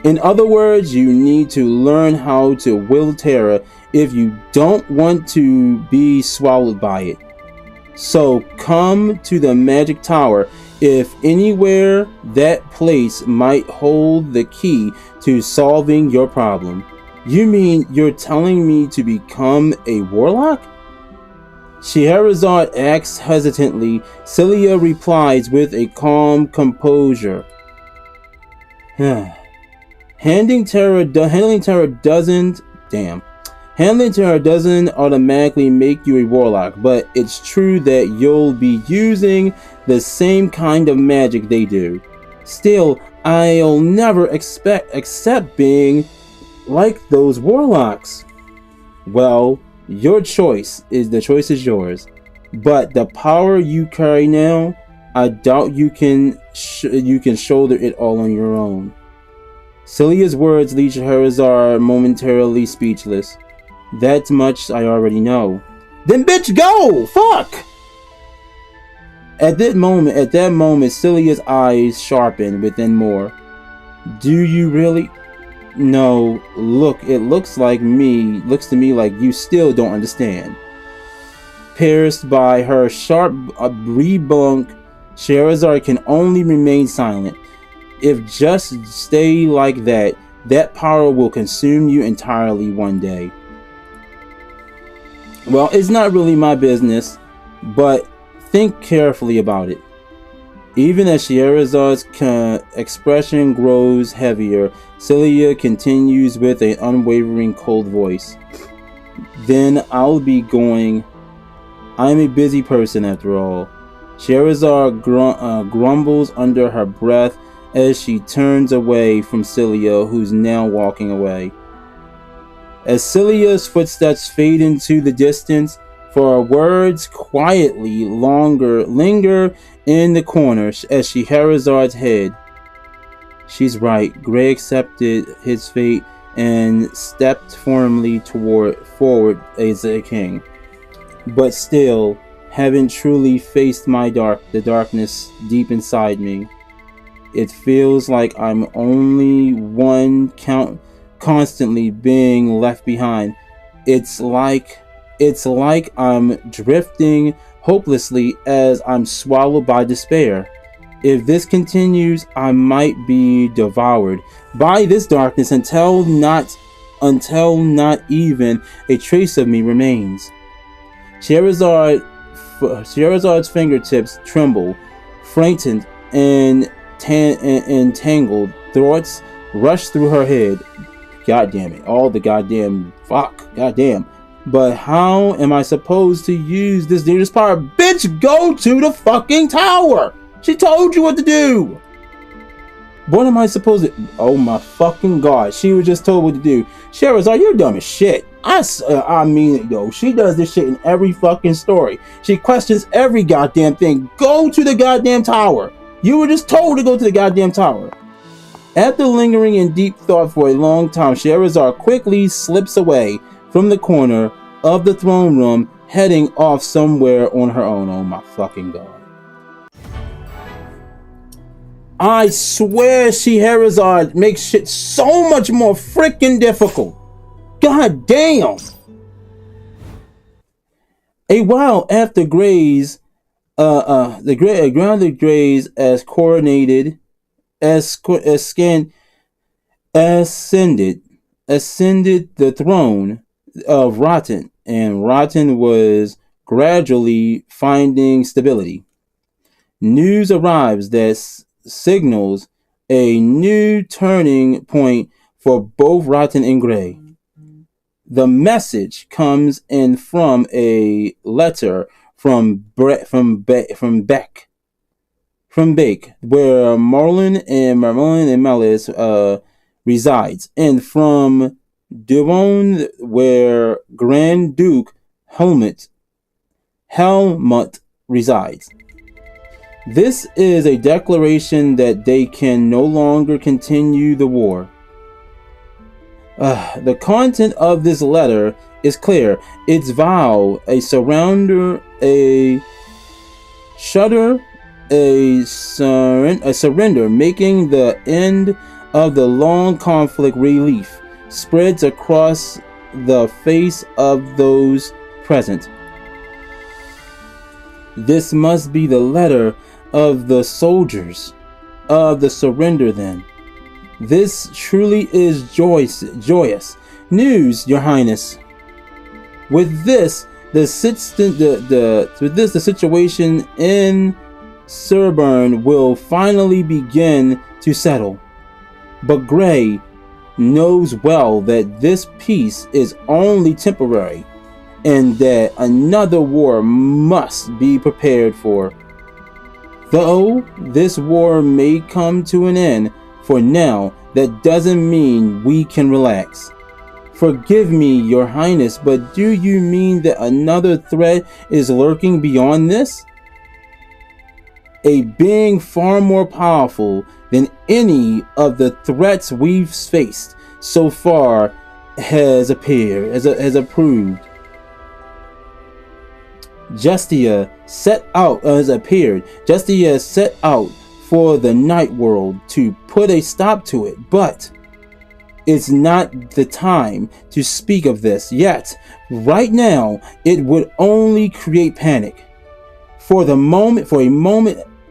In other words, you need to learn how to will terror if you don't want to be swallowed by it. So come to the magic tower. If anywhere, that place might hold the key to solving your problem. You mean you're telling me to become a warlock? Scheherazade asks hesitantly. Celia replies with a calm composure. Handling terror doesn't automatically make you a warlock, but it's true that you'll be using the same kind of magic they do. Still, I'll never accept being like those warlocks. Well, your choice is yours. But the power you carry now, I doubt you can shoulder it all on your own. Celia's words leave Scheherazade momentarily speechless. That much I already know. Then bitch go! Fuck! At that moment, Celia's eyes sharpened within more. Do you really? No, look, it looks to me like you still don't understand. Pierced by her sharp rebuke, Scheherazade can only remain silent. If just stay like that, that power will consume you entirely one day. Well, it's not really my business, but think carefully about it. Even as Scheherazade's expression grows heavier, Celia continues with an unwavering cold voice. Then I'll be going. I'm a busy person after all. Scheherazade grumbles under her breath as she turns away from Celia, who's now walking away. As Celia's footsteps fade into the distance, for her words quietly linger in the corner as Scheherazade's head. She's right. Gray accepted his fate and stepped firmly forward as a king. But still, haven't truly faced the darkness deep inside me. It feels like I'm only one constantly being left behind. It's like I'm drifting hopelessly as I'm swallowed by despair. If this continues, I might be devoured by this darkness until not even a trace of me remains. Scheherazade's fingertips tremble, frightened and entangled thoughts rush through her head. God damn it. All the goddamn fuck. Goddamn. But how am I supposed to use this dangerous power? Bitch, go to the fucking tower! She told you what to do! What am I supposed to... Oh my fucking god. She was just told what to do. Scheherazade, you're dumb as shit. I mean it though. She does this shit in every fucking story. She questions every goddamn thing. Go to the goddamn tower. You were just told to go to the goddamn tower. After lingering in deep thought for a long time, Scheherazade quickly slips away from the corner of the throne room, heading off somewhere on her own. Oh my fucking god. I swear Scheherazade makes shit so much more freaking difficult. God damn. A while after Gray's the grounded Grays ascended the throne of Rotten, and Rotten was gradually finding stability. News arrives that signals a new turning point for both Rotten and Gray. The message comes in from a letter from Bake, where Merlin and Melis resides, and from Devon, where Grand Duke Helmut resides. This is a declaration that they can no longer continue the war. The content of this letter is clear. It's vow, a surrender, making the end of the long conflict relief spreads across the face of those present. This must be the letter of the soldiers of the surrender then. This truly is joyous news, Your Highness. With this, the situation in Surburn will finally begin to settle. But Gray knows well that this peace is only temporary, and that another war must be prepared for. Though this war may come to an end for now, that doesn't mean we can relax. Forgive me, Your Highness, but do you mean that another threat is lurking beyond this? A being far more powerful than any of the threats we've faced so far has appeared, has approved. Justia set out has appeared. Justia set out for the night world to put a stop to it, but it's not the time to speak of this yet. Right now, it would only create panic. For a moment,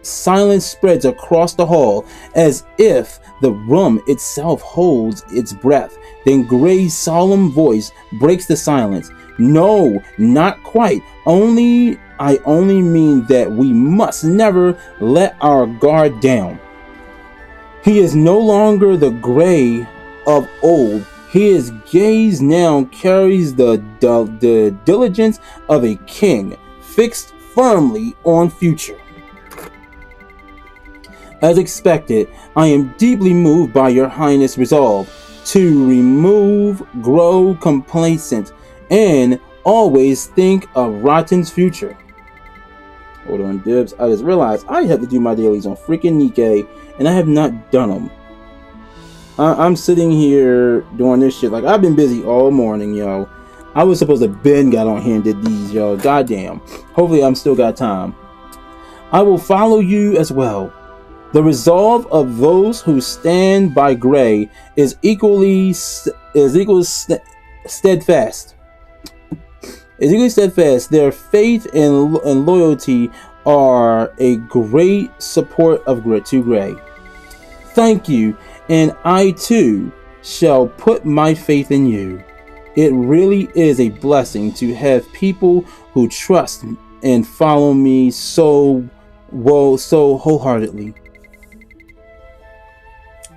silence spreads across the hall as if the room itself holds its breath. Then Gray's solemn voice breaks the silence. No, not quite. I only mean that we must never let our guard down. He is no longer the Gray of old. His gaze now carries the diligence of a king, fixed firmly on future. As expected, I am deeply moved by your highness' resolve to grow complacent, and always think of Rotten's future. Hold on, Dibs. I just realized I have to do my dailies on freaking Nikkei, and I have not done them. I'm sitting here doing this shit. Like, I've been busy all morning, yo. I was supposed to got on here and did these, yo. Goddamn. Hopefully, I'm still got time. I will follow you as well. The resolve of those who stand by Gray is equally steadfast. Their faith and loyalty are a great support to Gray. Thank you, and I too shall put my faith in you. It really is a blessing to have people who trust and follow me so wholeheartedly.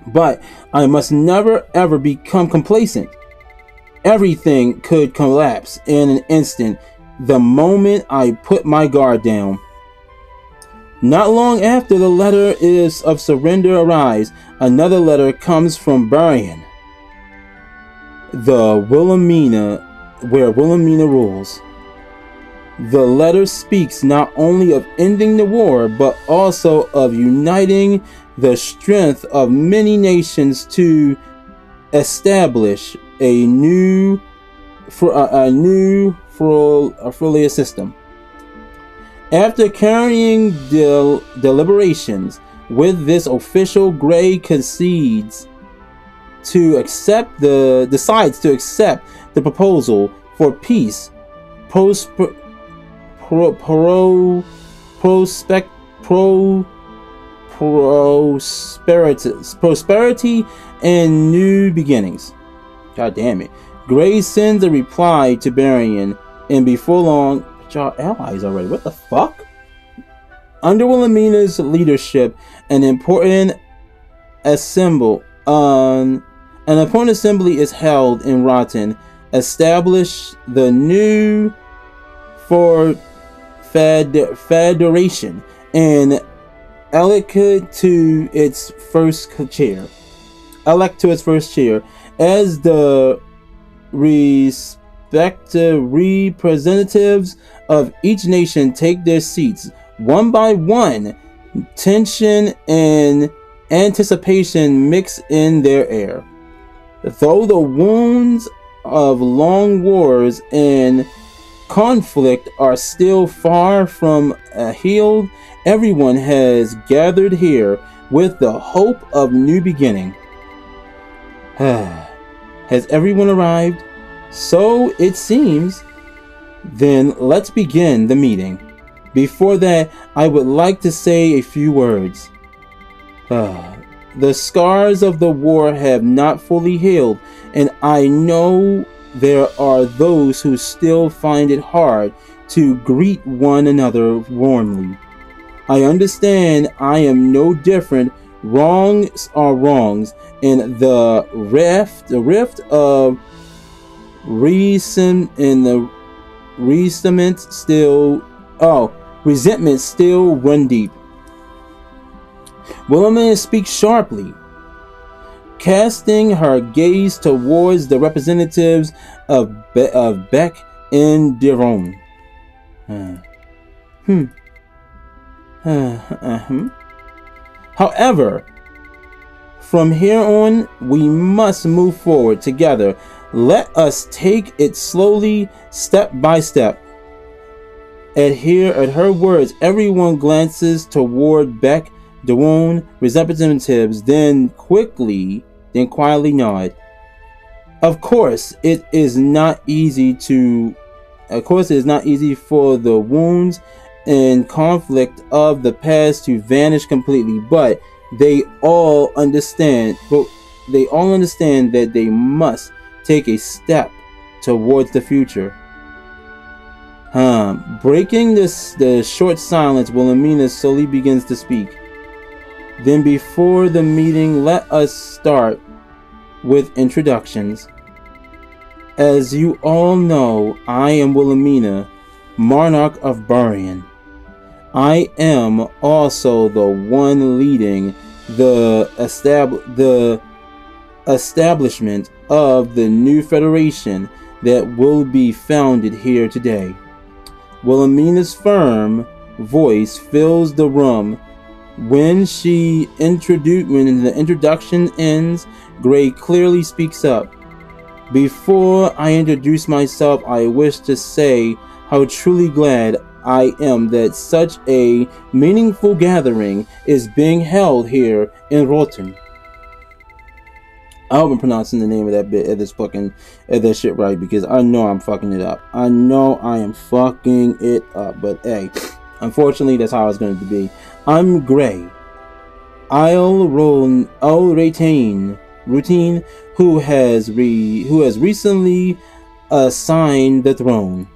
But I must never ever become complacent. Everything could collapse in an instant the moment I put my guard down. Not long after the letter of surrender arrives, another letter comes from Barian, where Wilhelmina rules. The letter speaks not only of ending the war, but also of uniting the strength of many nations to establish a new Frulia system. After carrying deliberations with this official, Gray decides to accept the proposal for peace, prosperity and new beginnings. God damn it. Gray sends a reply to Barian, and before long, y'all allies already. What the fuck? Under Wilhelmina's leadership, an important assembly is held in Rotten. Establish the new Federation and elect to its first chair as the respective representatives of each nation take their seats one by one. Tension and anticipation mix in their air. Though the wounds of long wars and conflict are still far from healed, everyone has gathered here with the hope of new beginning. Has everyone arrived? So it seems. Then let's begin the meeting. Before that, I would like to say a few words. The scars of the war have not fully healed, and I know there are those who still find it hard to greet one another warmly. I understand I am no different. Wrongs are wrongs, and the rift of resentment still run deep. Wilhelmina speaks sharply, casting her gaze towards the representatives of Beck and Deron. However, from here on, we must move forward together Let us take it slowly, step by step. At her words, everyone glances toward Beck, Dewon, representatives, then quietly nod. Of course, it is not easy for the wounds and conflict of the past to vanish completely, but they all understand that they must take a step towards the future. Breaking the short silence, Wilhelmina slowly begins to speak. Then before the meeting, let us start with introductions. As you all know, I am Wilhelmina, monarch of Burian. I am also the one leading the establishment of the new federation that will be founded here today. Wilhelmina's firm voice fills the room. When the introduction ends, Gray clearly speaks up. Before I introduce myself, I wish to say how truly glad I am that such a meaningful gathering is being held here in Rotten. I hope I'm pronouncing the name of that bit of that shit right, because I know I'm fucking it up. I know I am fucking it up, but hey, unfortunately that's how it's going to be. I'm Gray. I'll retain routine who has recently assigned the throne.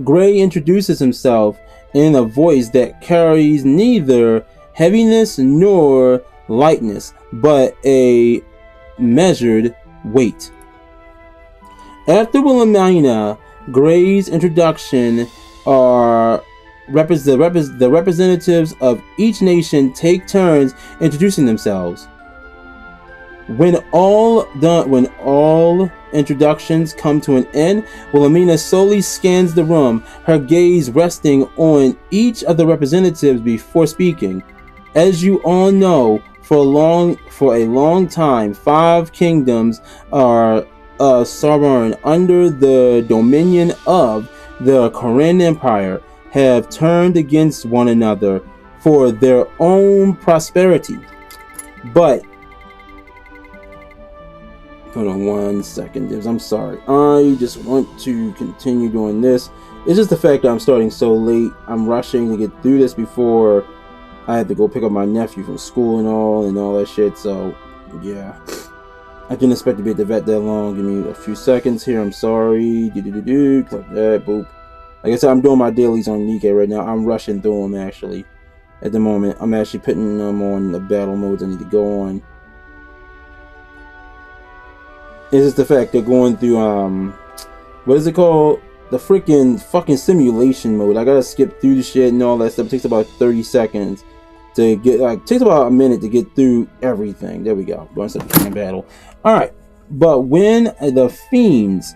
Gray introduces himself in a voice that carries neither heaviness nor lightness, but a measured weight. After Wilhelmina, Gray's introduction the representatives of each nation take turns introducing themselves. When all introductions come to an end, Wilhelmina slowly scans the room, her gaze resting on each of the representatives before speaking. As you all know, for a long time, 5 kingdoms are sovereign under the dominion of the Korean Empire, have turned against one another for their own prosperity. But hold on 1 second, Dibs. I'm sorry. I just want to continue doing this. It's just the fact that I'm starting so late. I'm rushing to get through this before I had to go pick up my nephew from school and all that shit. So yeah, I didn't expect to be at the vet that long. Give me a few seconds here. I'm sorry. Click that. Boop. Like I said, I'm doing my dailies on Nikkei right now. I'm rushing through them actually. At the moment, I'm actually putting them on the battle modes I need to go on. It's just the fact they're going through what is it called? The fucking simulation mode. I gotta skip through the shit and all that stuff. It takes about 30 seconds to get, takes about a minute to get through everything. There we go. Going to the fucking battle. Alright. But when the fiends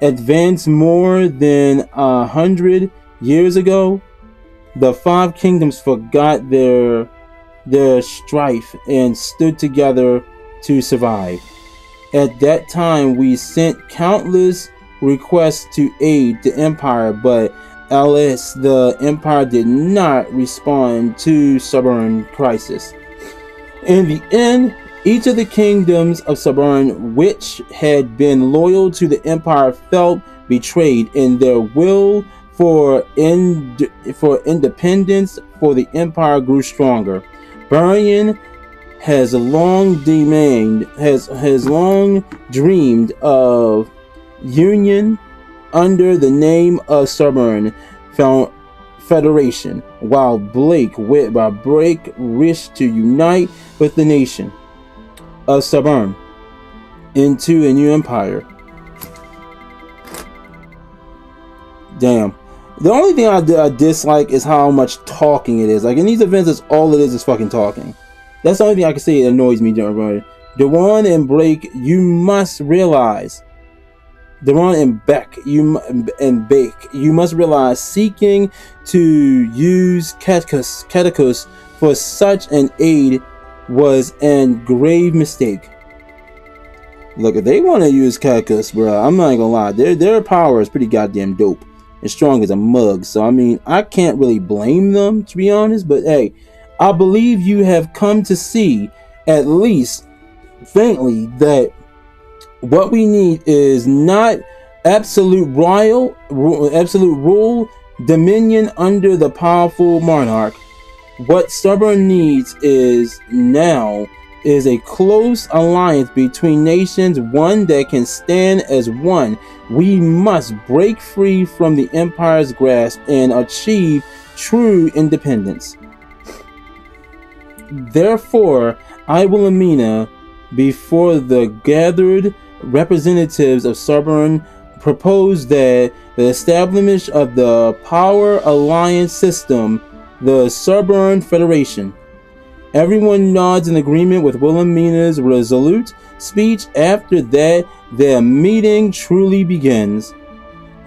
advanced more than 100 years ago, the 5 kingdoms forgot their strife and stood together to survive. At that time, we sent countless requests to aid the Empire, but alas, the Empire did not respond to Sovereign crisis. In the end, each of the kingdoms of Sovereign which had been loyal to the Empire felt betrayed in their will for independence, for the Empire grew stronger. Burian has long dreamed of union under the name of Sovereign Federation, while Blake wished to unite with the nation of Sovereign into a new empire. Damn. The only thing I dislike is how much talking it is. Like in these events, it's all it is fucking talking. That's the only thing I can say that annoys me during running. Dewon and Blake, you must realize. Dewon and Beck, you must realize seeking to use Catechus for such an aid was a grave mistake. Look, if they want to use Cactus, bro, I'm not gonna lie. Their power is pretty goddamn dope and strong as a mug. So I mean, I can't really blame them, to be honest. But hey, I believe you have come to see, at least faintly, that what we need is not absolute rule, dominion under the powerful monarch. What Stubborn needs is now is a close alliance between nations, one that can stand as one. We must break free from the Empire's grasp and achieve true independence. Therefore, I will Amina, before the gathered representatives of Stubborn, propose that the establishment of the Power Alliance system, the Stubborn Federation. Everyone nods in agreement with Wilhelmina's resolute speech. After that, their meeting truly begins.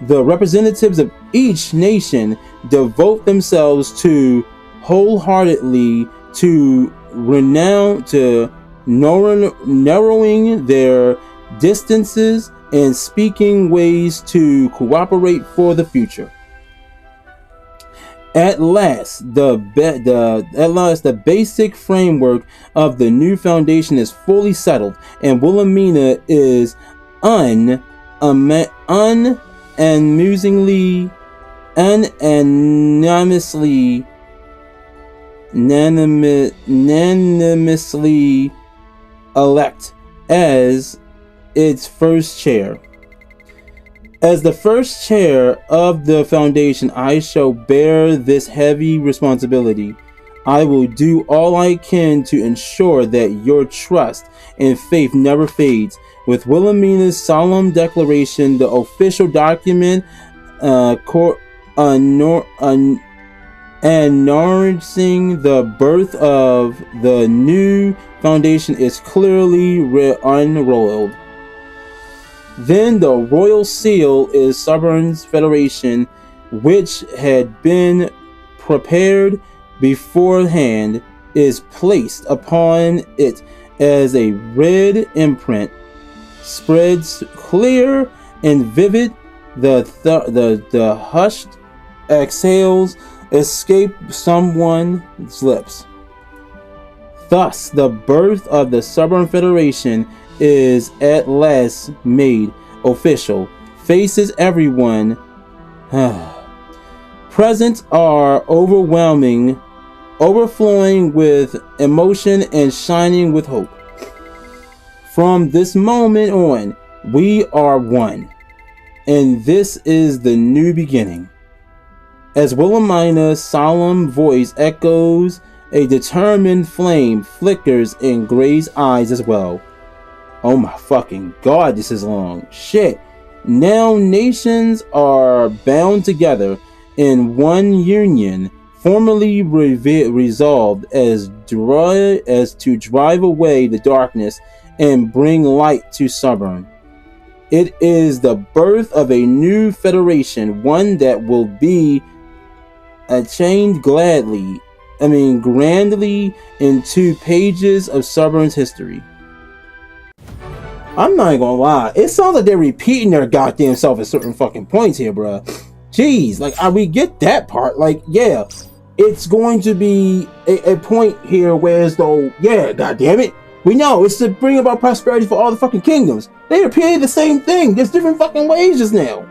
The representatives of each nation devote themselves to wholeheartedly to narrowing their distances and speaking ways to cooperate for the future. At last, the basic framework of the new foundation is fully settled, and Wilhelmina is unanimously elect as its first chair. As the first chair of the foundation, I shall bear this heavy responsibility. I will do all I can to ensure that your trust and faith never fades. With Wilhelmina's solemn declaration, the official document announcing the birth of the new foundation is clearly unrolled. Then the royal seal is Stubborn's Federation, which had been prepared beforehand, is placed upon it as a red imprint, spreads clear and vivid. The hushed exhales escape someone's lips. Thus, the birth of the Stubborn Federation is at last made official. Faces everyone present are overflowing with emotion and shining with hope. From this moment on, we are one, and this is the new beginning. As Wilhelmina's solemn voice echoes, a determined flame flickers in Gray's eyes as well. Oh my fucking god, this is long. Shit. Now nations are bound together in one union, formally resolved as to drive away the darkness and bring light to Stubborn. It is the birth of a new federation, one that will be chained grandly into pages of Stubborn's history. I'm not gonna lie, it sounds like they're repeating their goddamn self at certain fucking points here, bruh. Jeez, like, we get that part. Like, yeah, it's going to be a point here where as though, yeah, goddamn it, we know it's to bring about prosperity for all the fucking kingdoms. They repeated the same thing, just different fucking ways just now.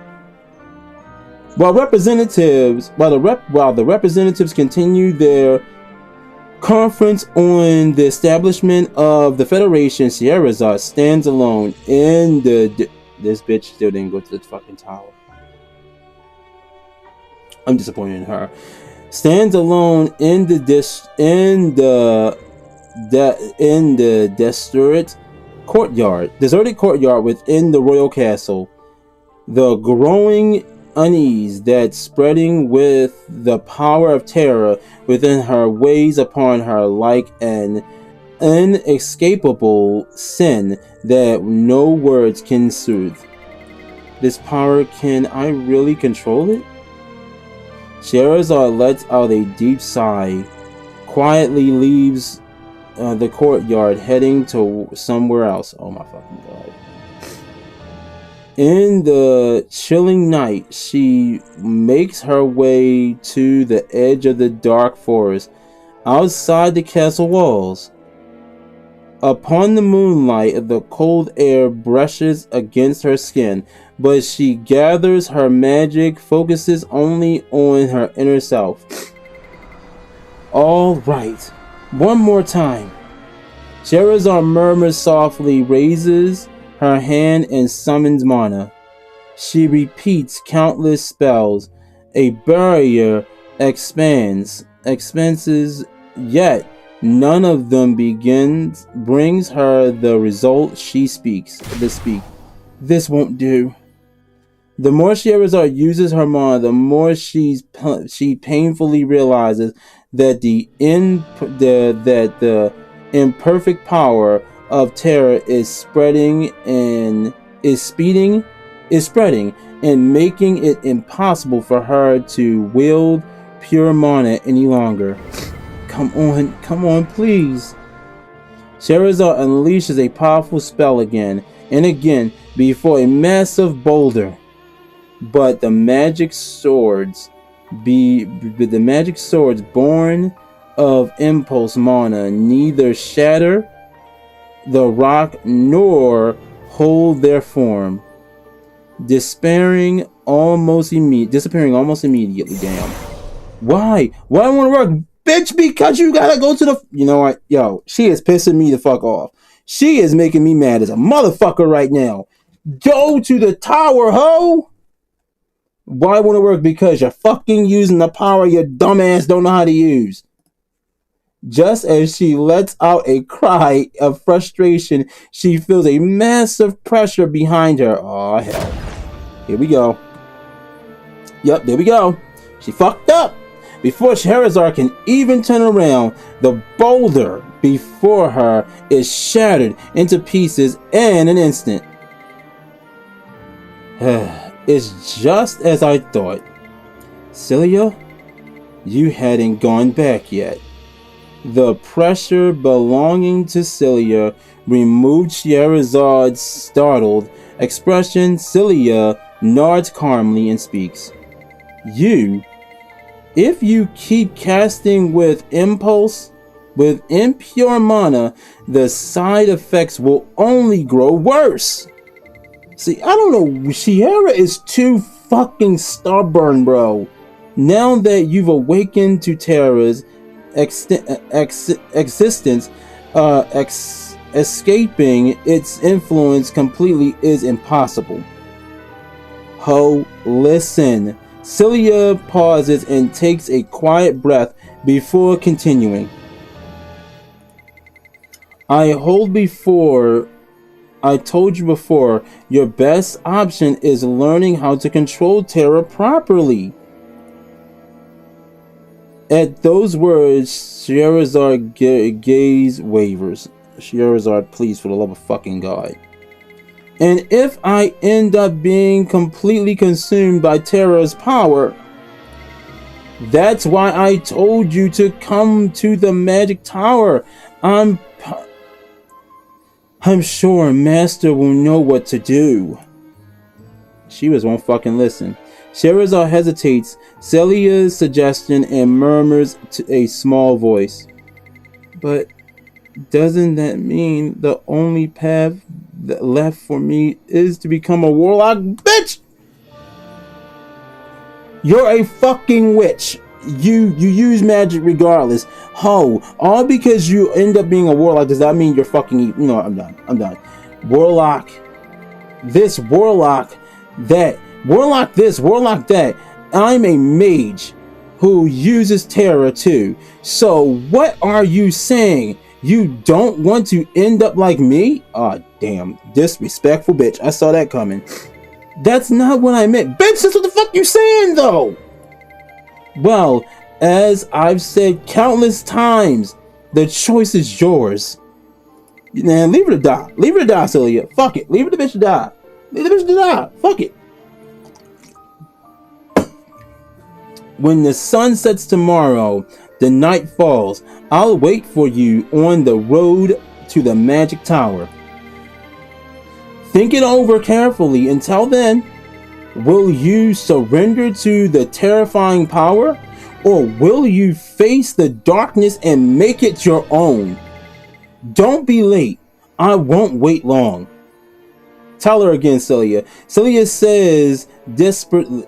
While the representatives continue their conference on the establishment of the Federation, Scheherazade stands alone in the... This bitch still didn't go to the fucking tower. I'm disappointed in her. Stands alone in the deserted courtyard within the royal castle. The growing unease that's spreading with the power of terror within her weighs upon her like an inescapable sin that no words can soothe. This power, can I really control it? Scheherazade lets out a deep sigh, quietly leaves the courtyard, heading to somewhere else. Oh my fucking god. In the chilling night, she makes her way to the edge of the dark forest outside the castle walls. Upon the moonlight, the cold air brushes against her skin, but she gathers her magic, focuses only on her inner self. All right, one more time. Sherazade murmurs softly, raises her hand and summons mana. She repeats countless spells. A barrier expands, yet none of them brings her the result she speaks. This won't do. The more Sherazade uses her mana, the more she painfully realizes that the imperfect power of terror is spreading and making it impossible for her to wield pure mana any longer. Come on, please. Sherazade unleashes a powerful spell again and again before a massive boulder. But the magic swords born of impulse mana neither shatter the rock nor hold their form, disappearing almost immediately. Damn. Why won't it work? Bitch, because you gotta go to the... You know what? Yo, she is pissing me the fuck off. She is making me mad as a motherfucker right now. Go to the tower, ho! Why won't it work? Because you're fucking using the power your dumbass don't know how to use. Just as she lets out a cry of frustration, she feels a massive pressure behind her. Oh, hell. Here we go. Yep, there we go. She fucked up. Before Sherazade can even turn around, the boulder before her is shattered into pieces in an instant. It's just as I thought. Celia, you hadn't gone back yet. The pressure belonging to Celia removed Sherazade's startled expression. Celia nods calmly and speaks. If you keep casting with impulse, with impure mana, the side effects will only grow worse. See, I don't know, Sierra is too fucking stubborn, bro. Now that you've awakened to Terra's existence, escaping its influence completely is impossible. Ho, listen. Celia pauses and takes a quiet breath before continuing. I told you before, your best option is learning how to control terror properly. At those words, Sherazade gaze wavers. Sherazade, please, for the love of fucking God. And if I end up being completely consumed by terror's power, that's why I told you to come to the magic tower. I'm sure Master will know what to do. She won't fucking listen. Sherazade hesitates Celia's suggestion and murmurs to a small voice. But doesn't that mean the only path left for me is to become a warlock? Bitch! You're a fucking witch. You use magic regardless. Ho, all because you end up being a warlock, does that mean you're fucking... You know what, I'm done. Warlock this, warlock that. Warlock this, warlock that. I'm a mage who uses terror too. So what are you saying? You don't want to end up like me? Aw, damn. Disrespectful bitch. I saw that coming. That's not what I meant. Bitch, that's what the fuck you saying though? Well, as I've said countless times, the choice is yours. Man, leave her to die. Leave her to die, Celia. Fuck it. Leave her to bitch to die. Leave the bitch to die. Fuck it. When the sun sets tomorrow, the night falls. I'll wait for you on the road to the magic tower. Think it over carefully. Until then, will you surrender to the terrifying power? Or will you face the darkness and make it your own? Don't be late. I won't wait long. Tell her again, Celia. Celia says dispassionately,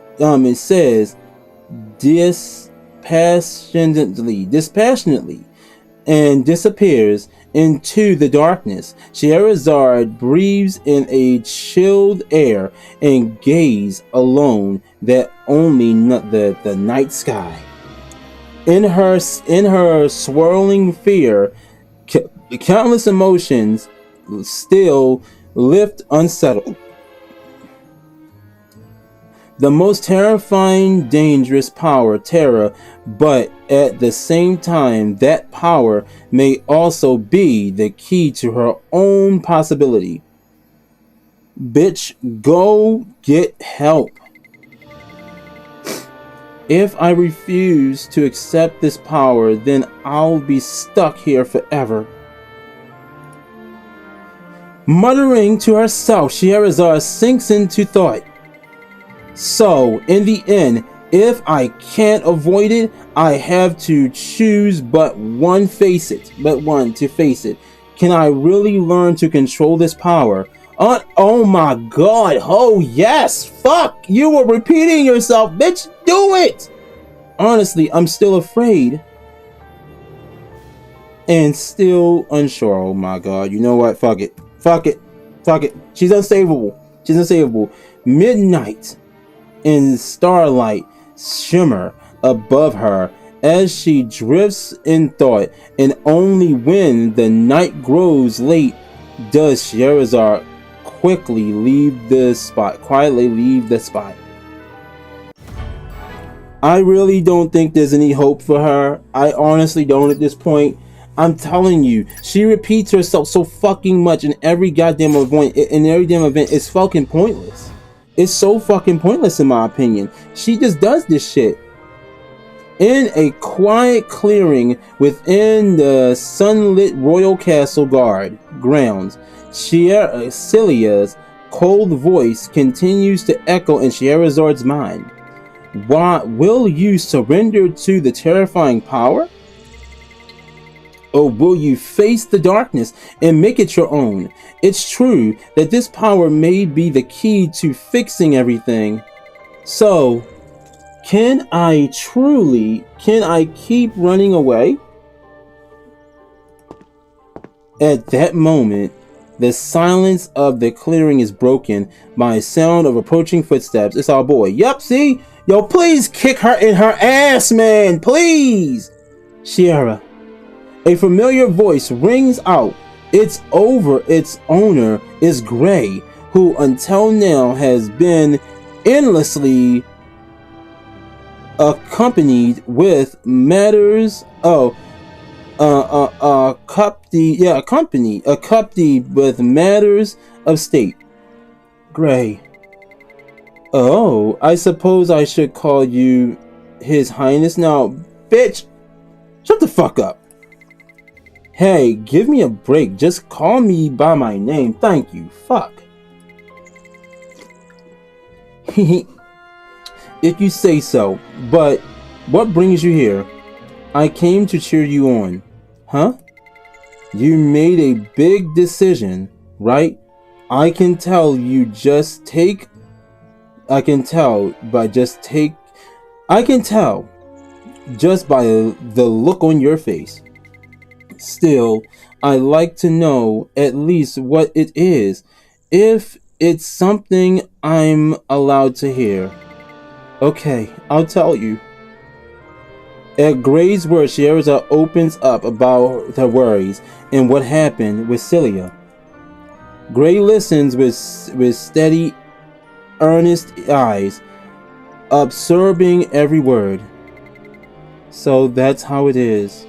and disappears into the darkness. Scheherazade breathes in a chilled air and gazes alone that only the night sky. In her swirling fear, countless emotions still lift unsettled. The most terrifying, dangerous power, terror, but at the same time, that power may also be the key to her own possibility. Bitch, go get help. If I refuse to accept this power, then I'll be stuck here forever. Muttering to herself, Scheherazade sinks into thought. So, in the end, if I can't avoid it, I have to choose but one to face it. Can I really learn to control this power? Oh my god, oh yes, fuck, you were repeating yourself, bitch, do it! Honestly, I'm still afraid. And still unsure, oh my god, you know what, fuck it. She's unsavable. Midnight and starlight shimmer above her as she drifts in thought, and only when the night grows late does Scheherazade quietly leave the spot. I really don't think there's any hope for her. I honestly don't at this point. I'm telling you, she repeats herself so fucking much in every goddamn event. It's fucking pointless. It's so fucking pointless in my opinion. She just does this shit. In a quiet clearing within the sunlit royal castle grounds, Celia's cold voice continues to echo in Scheherazade's mind. Why will you surrender to the terrifying power? Or will you face the darkness and make it your own? It's true that this power may be the key to fixing everything. So, can I keep running away? At that moment, the silence of the clearing is broken by a sound of approaching footsteps. It's our boy. Yup, see? Yo, please kick her in her ass, man. Please. Sierra. A familiar voice rings out. It's over. Its owner is Gray, who until now has been endlessly accompanied with matters. Accompanied with matters of state. Gray. Oh, I suppose I should call you His Highness now. Bitch, shut the fuck up. Hey, give me a break. Just call me by my name. Thank you. Fuck. If you say so. But what brings you here? I came to cheer you on. Huh? You made a big decision, right? I can tell just by the look on your face. Still, I'd like to know at least what it is, if it's something I'm allowed to hear. Okay, I'll tell you. At Gray's words, Scheherazade opens up about her worries and what happened with Celia. Gray listens with steady, earnest eyes, absorbing every word. So that's how it is.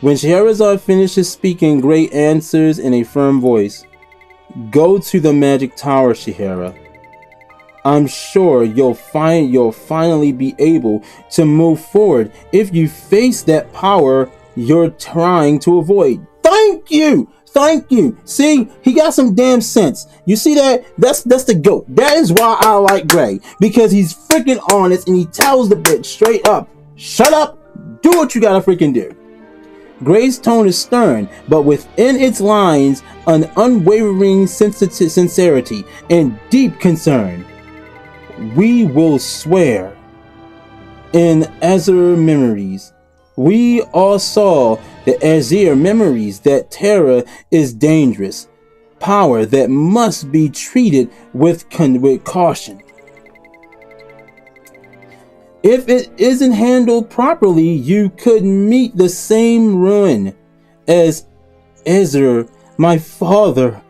When Scheherazade finishes speaking, Gray answers in a firm voice. Go to the magic tower, Scheherazade. I'm sure you'll finally be able to move forward if you face that power you're trying to avoid. Thank you! Thank you. See, he got some damn sense. You see that? That's the GOAT. That is why I like Gray, because he's freaking honest and he tells the bitch straight up, shut up, do what you gotta freaking do. Gray's tone is stern, but within its lines, an unwavering sincerity and deep concern. We will swear. In Azure memories, we all saw the Azure memories that terror is dangerous, power that must be treated with caution. If it isn't handled properly, you could meet the same ruin as Ezra, my father,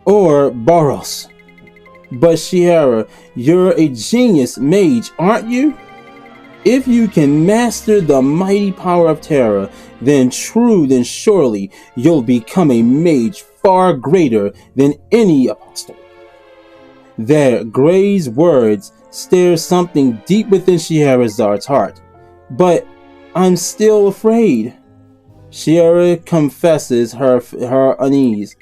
or Boros. But Shiera, you're a genius mage, aren't you? If you can master the mighty power of terror, then surely you'll become a mage far greater than any apostle. There, Gray's words stir something deep within Scheherazad's heart. But I'm still afraid. Shiera confesses her unease.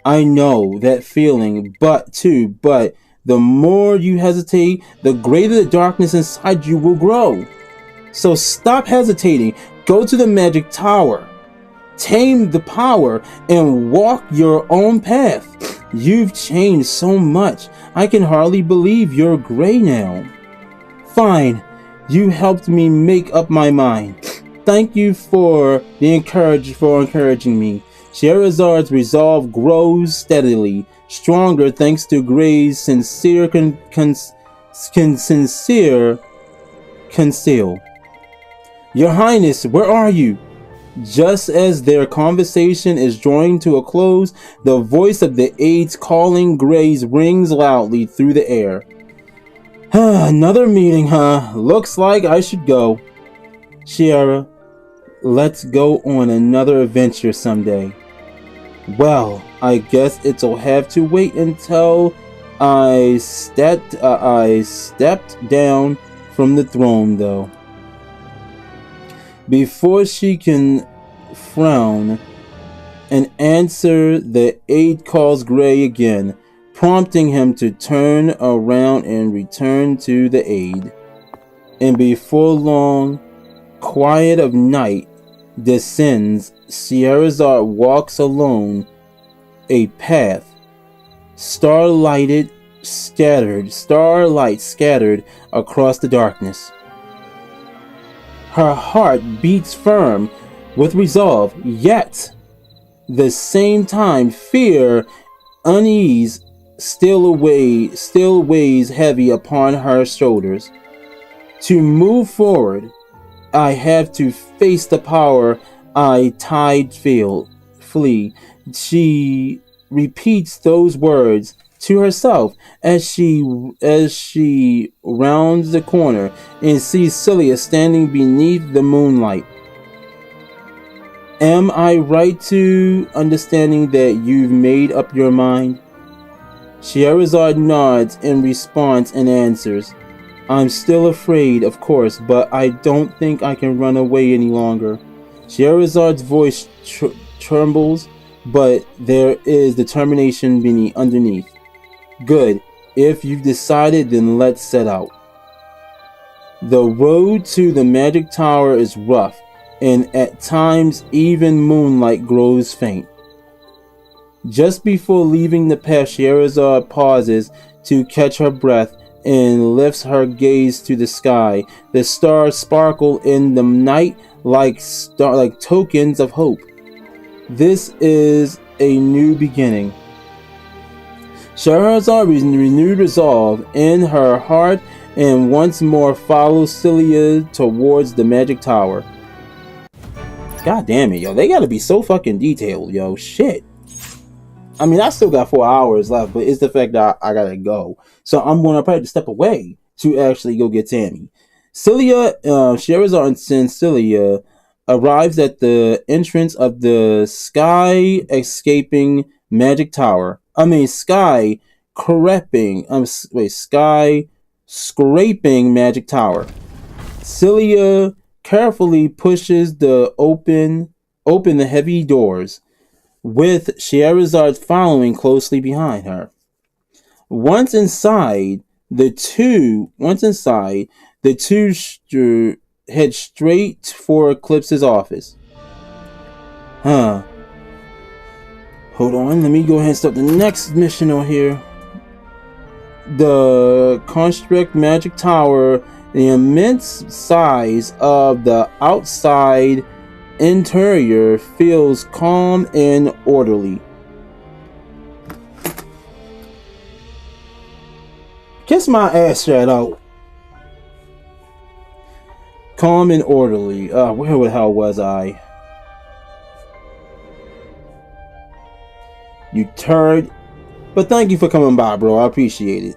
I know that feeling, but the more you hesitate, the greater the darkness inside you will grow. So stop hesitating. Go to the magic tower. Tame the power and walk your own path. You've changed so much. I can hardly believe you're Gray now. Fine. You helped me make up my mind. Thank you for encouraging me. Scheherazad's resolve grows steadily stronger thanks to Gray's sincere conceal. Your Highness, where are you? Just as their conversation is drawing to a close, the voice of the aides calling Gray's rings loudly through the air. Another meeting, huh? Looks like I should go. Shiera, let's go on another adventure someday. Well, I guess it'll have to wait until I stepped down from the throne, though. Before she can frown and answer, the aide calls Gray again, prompting him to turn around and return to the aide. And before long, quiet of night descends. Scheherazade walks alone a path, starlight scattered across the darkness. Her heart beats firm with resolve, yet the same time fear, unease still weighs heavy upon her shoulders. To move forward, I have to face the power I flee. She repeats those words to herself as she rounds the corner and sees Celia standing beneath the moonlight. Am I right to understanding that you've made up your mind? Scheherazade nods in response and answers. I'm still afraid, of course, but I don't think I can run away any longer. Scheherazade's voice trembles, but there is determination underneath. Good. If you've decided, then let's set out. The road to the magic tower is rough, and at times even moonlight grows faint. Just before leaving the path, Scheherazade pauses to catch her breath and lifts her gaze to the sky. The stars sparkle in the night like tokens of hope. This is a new beginning. Scheherazade renewed resolve in her heart and once more follows Celia towards the magic tower. God damn it, yo. They gotta be so fucking detailed, yo. Shit. I mean, I still got 4 hours left, but it's the fact that I gotta go. So I'm gonna probably step away to actually go get Tammy. Scheherazade and Celia arrives at the entrance of the sky scraping magic tower. Celia carefully pushes open the heavy doors. with Scheherazade following closely behind her. Once inside, the two head straight for Eclipse's office. Hold on, let me go ahead and start the next mission on here. The construct magic tower, the immense size of the outside interior feels calm and orderly. Kiss my ass, Shadow. Calm and orderly. Where the hell was I? You turd. But thank you for coming by, bro. I appreciate it.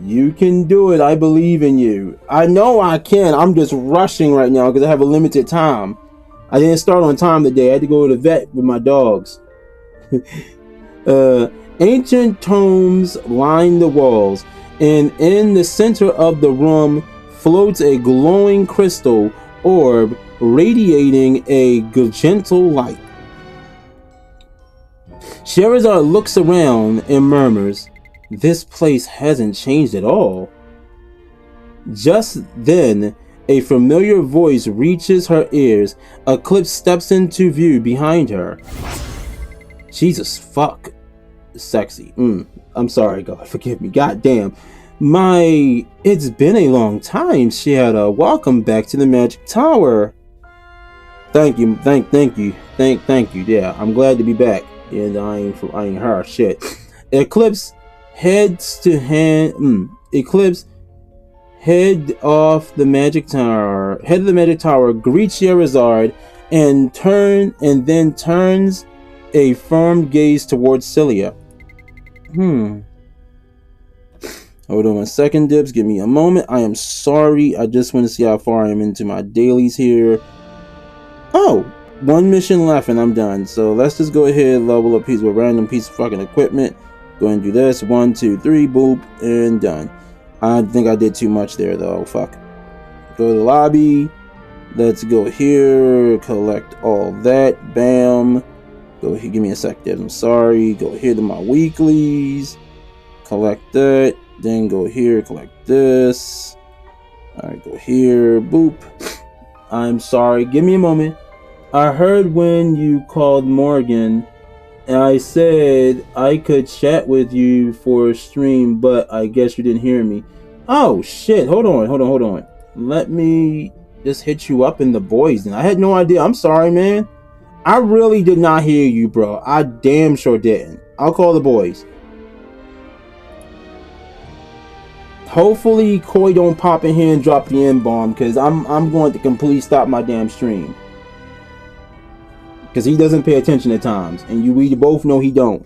You can do it. I believe in you. I know I can. I'm just rushing right now because I have a limited time. I didn't start on time today. I had to go to the vet with my dogs. Ancient tomes line the walls, and in the center of the room floats a glowing crystal orb radiating a gentle light. Scheherazade looks around and murmurs, "This place hasn't changed at all." Just then, a familiar voice reaches her ears. Eclipse steps into view behind her. Jesus fuck. Sexy. I'm sorry, God. Forgive me. God damn. It's been a long time, Shadow. Welcome back to the Magic Tower. Thank you. Thank you. Thank you. Yeah, I'm glad to be back. And I ain't her. Shit. Eclipse heads to hand. Eclipse head off the Magic Tower. Head of the Magic Tower. Greets Scheherazade and then turns a firm gaze towards Celia. Hold on 1 second, Dibs. Give me a moment. I am sorry. I just want to see how far I am into my dailies here. Oh, 1 mission left and I'm done. So let's just go ahead and level up a random piece of fucking equipment. Go ahead and do this. 1, 2, 3, boop, and done. I think I did too much there though. Fuck. Go to the lobby. Let's go here. Collect all that. Bam. Go here. Give me a sec, Dibs. I'm sorry. Go here to my weeklies. Collect that. Then go here. Collect this. Alright, go here. Boop. I'm sorry. Give me a moment. I heard when you called Morgan, and I said I could chat with you for a stream, but I guess you didn't hear me. Oh, shit. Hold on. Let me just hit you up in the boys. And I had no idea. I'm sorry, man. I really did not hear you, bro. I damn sure didn't. I'll call the boys. Hopefully, Koi don't pop in here and drop the N-bomb, because I'm going to completely stop my damn stream. Because he doesn't pay attention at times, and we both know he don't.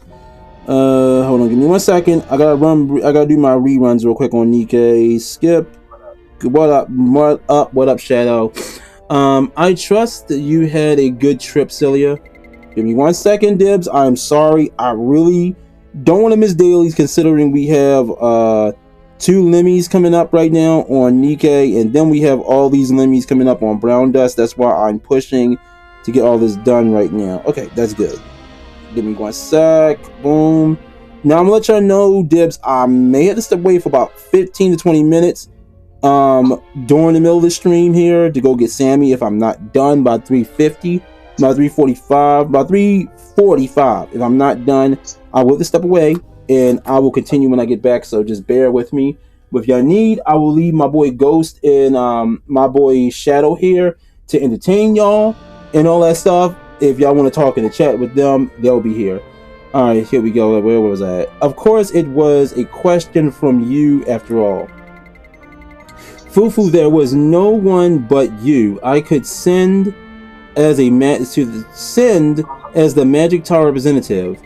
Hold on, give me 1 second. I gotta do my reruns real quick on Nikkei. Skip. What up, Shadow? I trust that you had a good trip, Celia. Give me 1 second, Dibs. I'm sorry. I really don't want to miss dailies, considering we have 2 Lemmies coming up right now on Nikkei, and then we have all these Lemmies coming up on Brown Dust. That's why I'm pushing to get all this done right now. Okay, that's good. Give me 1 sec. Boom. Now I'm gonna let y'all know, Dibs, I may have to step away for about 15 to 20 minutes during the middle of the stream here to go get Sammy if I'm not done by 3:50, by 3:45, by 3:45. If I'm not done, I will have to step away and I will continue when I get back, so just bear with me. But if y'all need, I will leave my boy Ghost and my boy Shadow here to entertain y'all and all that stuff. If y'all want to talk in the chat with them, they'll be here. Alright, here we go. Where was I at? Of course, it was a question from you after all. Fufu, there was no one but you. I could send as the Magic Tower representative.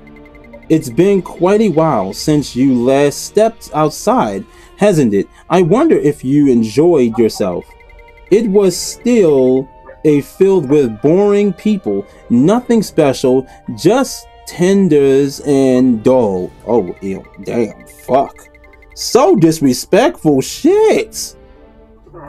It's been quite a while since you last stepped outside, hasn't it? I wonder if you enjoyed yourself. It was still filled with boring people, nothing special, just tenders and dull. Oh, ew, damn, fuck. So disrespectful, shit.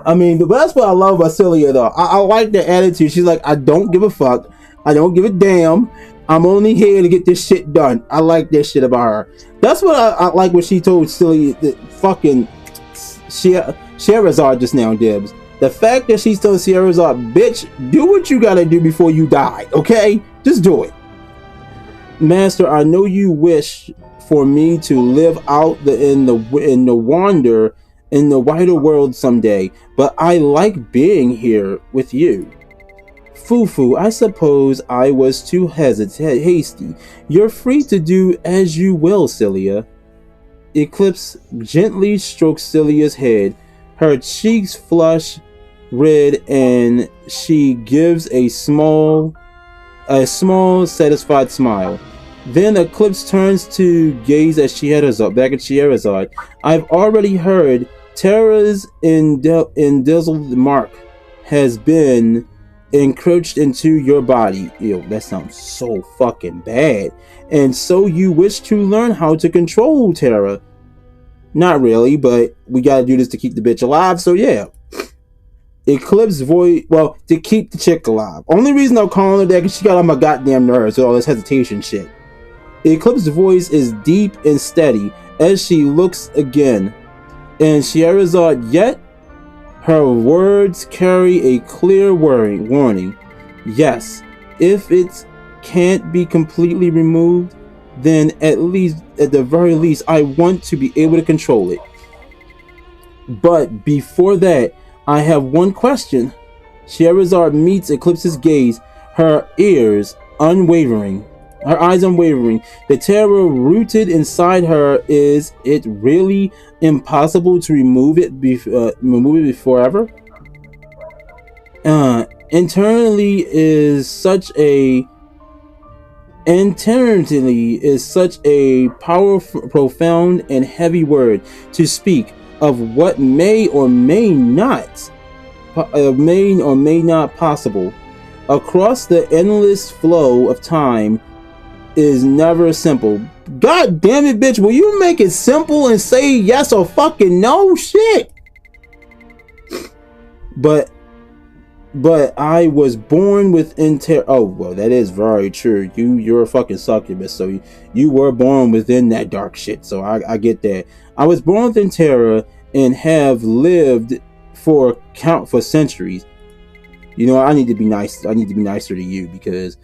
I mean, that's what I love about Celia, though. I like the attitude. She's like, I don't give a fuck. I don't give a damn. I'm only here to get this shit done. I like this shit about her. That's what I like what she told Silly, the fucking Sherazade just now, Dibs. The fact that she's telling Sherazade, bitch, do what you gotta do before you die, okay? Just do it. Master, I know you wish for me to live out in the wander in the wider world someday, but I like being here with you. Fufu, I suppose I was too hasty. You're free to do as you will, Cilia. Eclipse gently strokes Cilia's head. Her cheeks flush red and she gives a small satisfied smile. Then Eclipse turns to gaze at Scheherazade, back at Scheherazade. I've already heard Terra's indelible mark has been encroached into your body. Ew, that sounds so fucking bad. And so you wish to learn how to control Terra. Not really, but we gotta do this to keep the bitch alive, so yeah. Eclipse voice, well, to keep the chick alive. Only reason I'm calling her that because she got on my goddamn nerves with all this hesitation shit. Eclipse's voice is deep and steady as she looks again. And Scheherazade, yet her words carry a clear warning. Yes, if it can't be completely removed, then at the very least, I want to be able to control it. But before that, I have one question. Scheherazade meets Eclipse's gaze, her eyes unwavering. The terror rooted inside her, is it really impossible to remove it forever? Eternity is such a powerful, profound, and heavy word to speak of what may or may not possible across the endless flow of time is never simple. God damn it, bitch, will you make it simple and say yes or fucking no? Shit. But I was born within terror. Oh, well, that is very true. You're a fucking succubus, so you were born within that dark shit. So I get that. I was born within terror and have lived for centuries. You know, I need to be nice. I need to be nicer to you because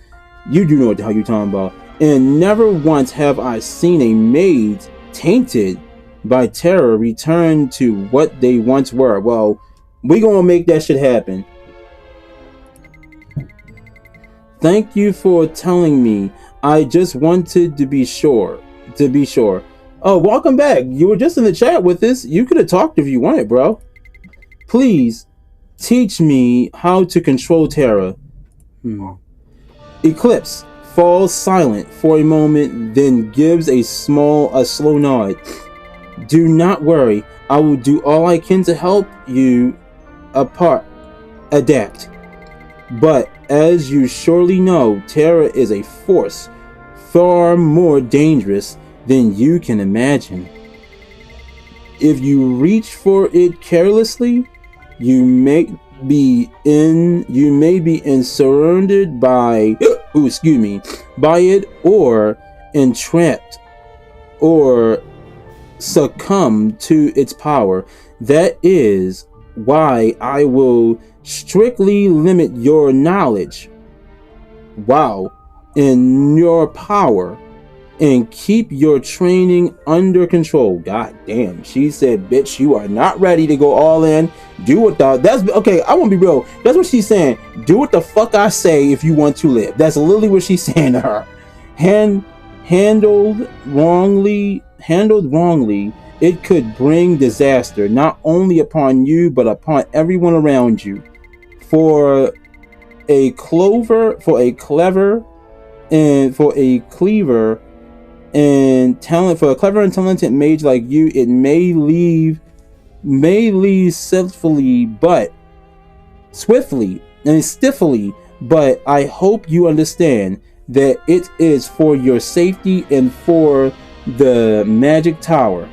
you do know what the hell you're talking about. And never once have I seen a maid tainted by terror return to what they once were. Well, we gonna make that shit happen. Thank you for telling me. I just wanted to be sure. Oh, welcome back. You were just in the chat with us. You could have talked if you wanted, bro. Please teach me how to control terror. Eclipse falls silent for a moment, then gives a slow nod. Do not worry. I will do all I can to help you adapt. But as you surely know, terror is a force far more dangerous than you can imagine. If you reach for it carelessly, you may be surrounded by it, or entrapped, or succumb to its power. That is why I will strictly limit your knowledge, in your power, and keep your training under control. God damn, she said, bitch, you are not ready to go all in. Do what that's okay. I won't be real. That's what she's saying. Do what the fuck I say if you want to live. That's literally what she's saying to her. Handled wrongly, it could bring disaster not only upon you but upon everyone around you. For a clever and talented mage like you, it may leave swiftly and stiffly, but I hope you understand that it is for your safety and for the magic tower.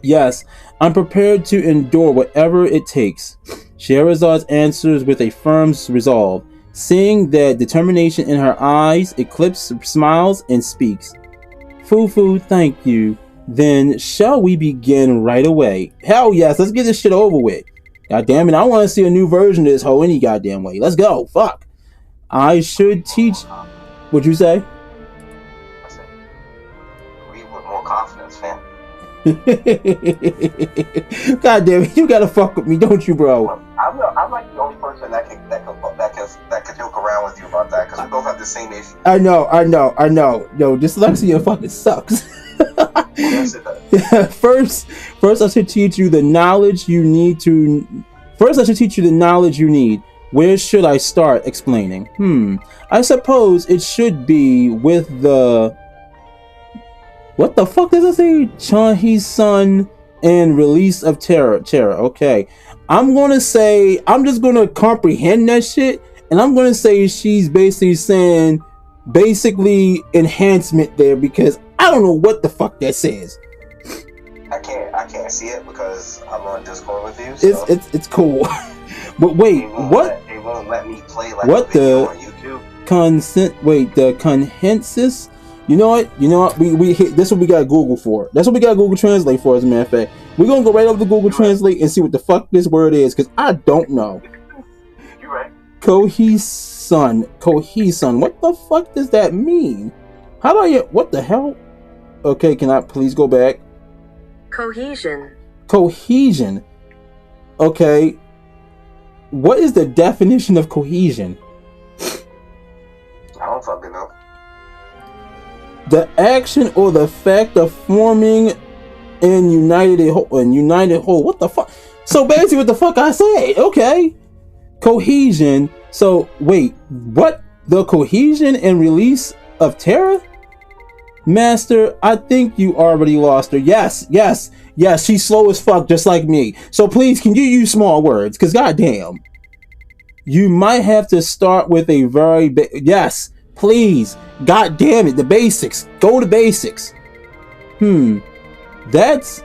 Yes, I'm prepared to endure whatever it takes. Scheherazade answers with a firm resolve. Seeing that determination in her eyes, Eclipse smiles and speaks. Fufu, thank you. Then shall we begin right away? Hell yes, let's get this shit over with. God damn it, I want to see a new version of this hoe any goddamn way. Let's go. Fuck. I should teach. What'd you say? I said, read with more confidence, fam. God damn it, you gotta fuck with me, don't you, bro? I'm like the only person that can joke around with you about that, because we both have the same issue. I know. Yo, dyslexia fucking sucks. Yes, it does. First, I should teach you the knowledge you need to. First, I should teach you the knowledge you need. Where should I start explaining? I suppose it should be with the. What the fuck does it say? Chanhe's son and release of terror. Okay. I'm just gonna comprehend that shit, and I'm gonna say she's basically saying enhancement there, because I don't know what the fuck that says. I can't see it because I'm on Discord with you. So it's cool. But wait, what? They won't let me play like what a video the on YouTube. the consensus? You know what? We hit this. What we got Google for? That's what we got Google Translate for. As a matter of fact, we're gonna go right over to Google Translate and see what the fuck this word is, because I don't know. You're right. Cohesion. What the fuck does that mean? How do I? What the hell? Okay, can I please go back? Cohesion. Okay. What is the definition of cohesion? I don't fucking know. The action or the fact of forming in united whole. What the fuck? So basically, what the fuck I say? Okay, cohesion. So wait, what? The cohesion and release of Terra? Master, I think you already lost her. Yes. She's slow as fuck, just like me. So please, can you use small words? Cause goddamn, you might have to start with a very yes. Please, god damn it, the basics. Go to basics. That's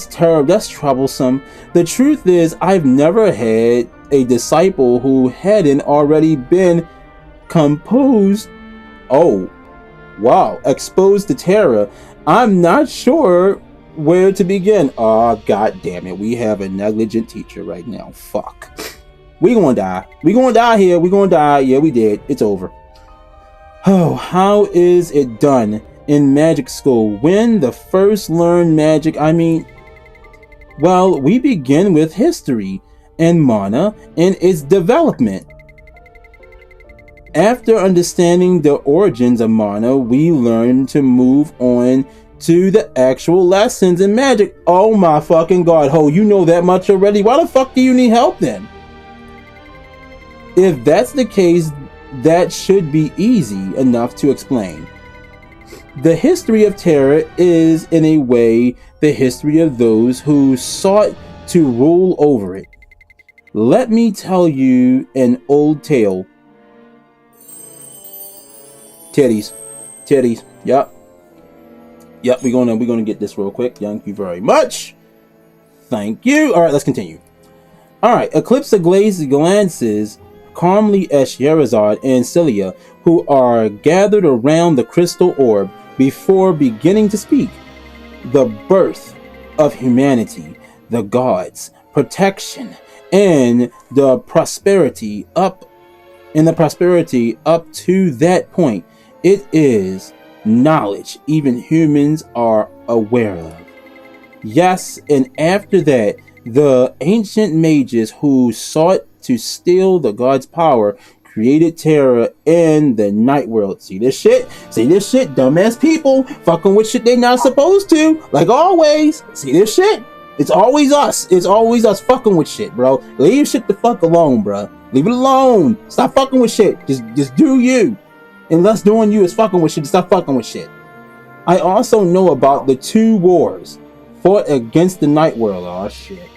terrible. That's troublesome. The truth is, I've never had a disciple who hadn't already been composed. Oh, wow, exposed to terror. I'm not sure where to begin. Oh, god damn it. We have a negligent teacher right now. Fuck. We gonna die. We gonna die here. We gonna die. Yeah, we did. It's over. Oh, how is it done in magic school? When the first learn magic, well, we begin with history and mana and its development. After understanding the origins of mana, we learn to move on to the actual lessons in magic. Oh my fucking god, ho, you know that much already. Why the fuck do you need help then? If that's the case, that should be easy enough to explain. The history of terror is, in a way, the history of those who sought to rule over it. Let me tell you an old tale. Titties. Yep, we're gonna get this real quick. Thank you very much. Thank you. Alright, let's continue. Alright, Eclipse glances calmly at Sherazade and Celia, who are gathered around the crystal orb, before beginning to speak. The birth of humanity, the gods, protection, and the prosperity up to that point. It is knowledge even humans are aware of. Yes, and after that, the ancient mages who sought to steal the god's power created terror in the night world. See this shit, dumbass people fucking with shit they not supposed to, like always. See this shit, it's always us fucking with shit, bro. Leave shit the fuck alone, bro. Leave it alone. Stop fucking with shit. Just do you. Unless doing you is fucking with shit, stop fucking with shit. I also know about the 2 wars fought against the night world. Oh shit,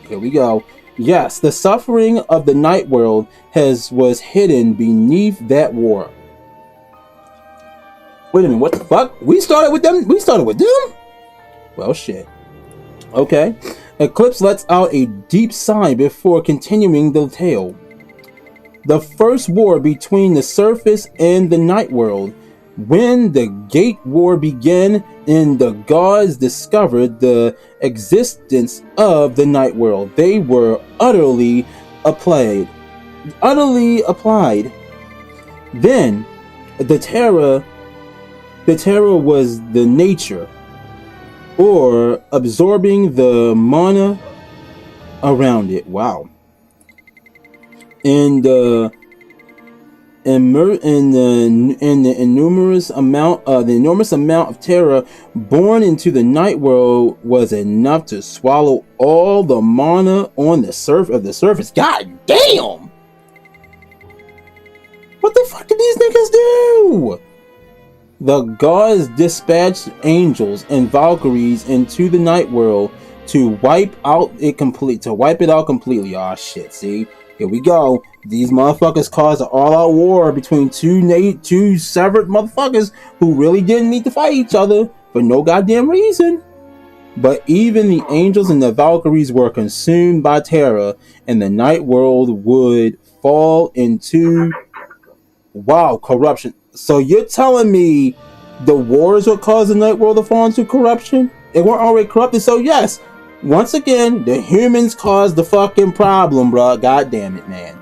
here we go. Yes, the suffering of the night world was hidden beneath that war. Wait a minute, what the fuck? We started with them? Well, shit. Okay. Eclipse lets out a deep sigh before continuing the tale. the first war between the surface and the night world. When the Gate War began and the gods discovered the existence of the night world, they were utterly applied. Then the Terra was the nature, or absorbing the mana around it. Wow. And the enormous amount of terror born into the night world was enough to swallow all the mana on the surface. God damn! What the fuck did these niggas do? The gods dispatched angels and Valkyries into the night world to wipe it out completely. Aw, shit, see? Here we go. These motherfuckers caused an all-out war between two severed motherfuckers who really didn't need to fight each other for no goddamn reason. But even the angels and the Valkyries were consumed by terror, and the night world would fall into corruption. So you're telling me the wars would cause the night world to fall into corruption? They weren't already corrupted, so yes. Once again, the humans caused the fucking problem, bro. God damn it, man.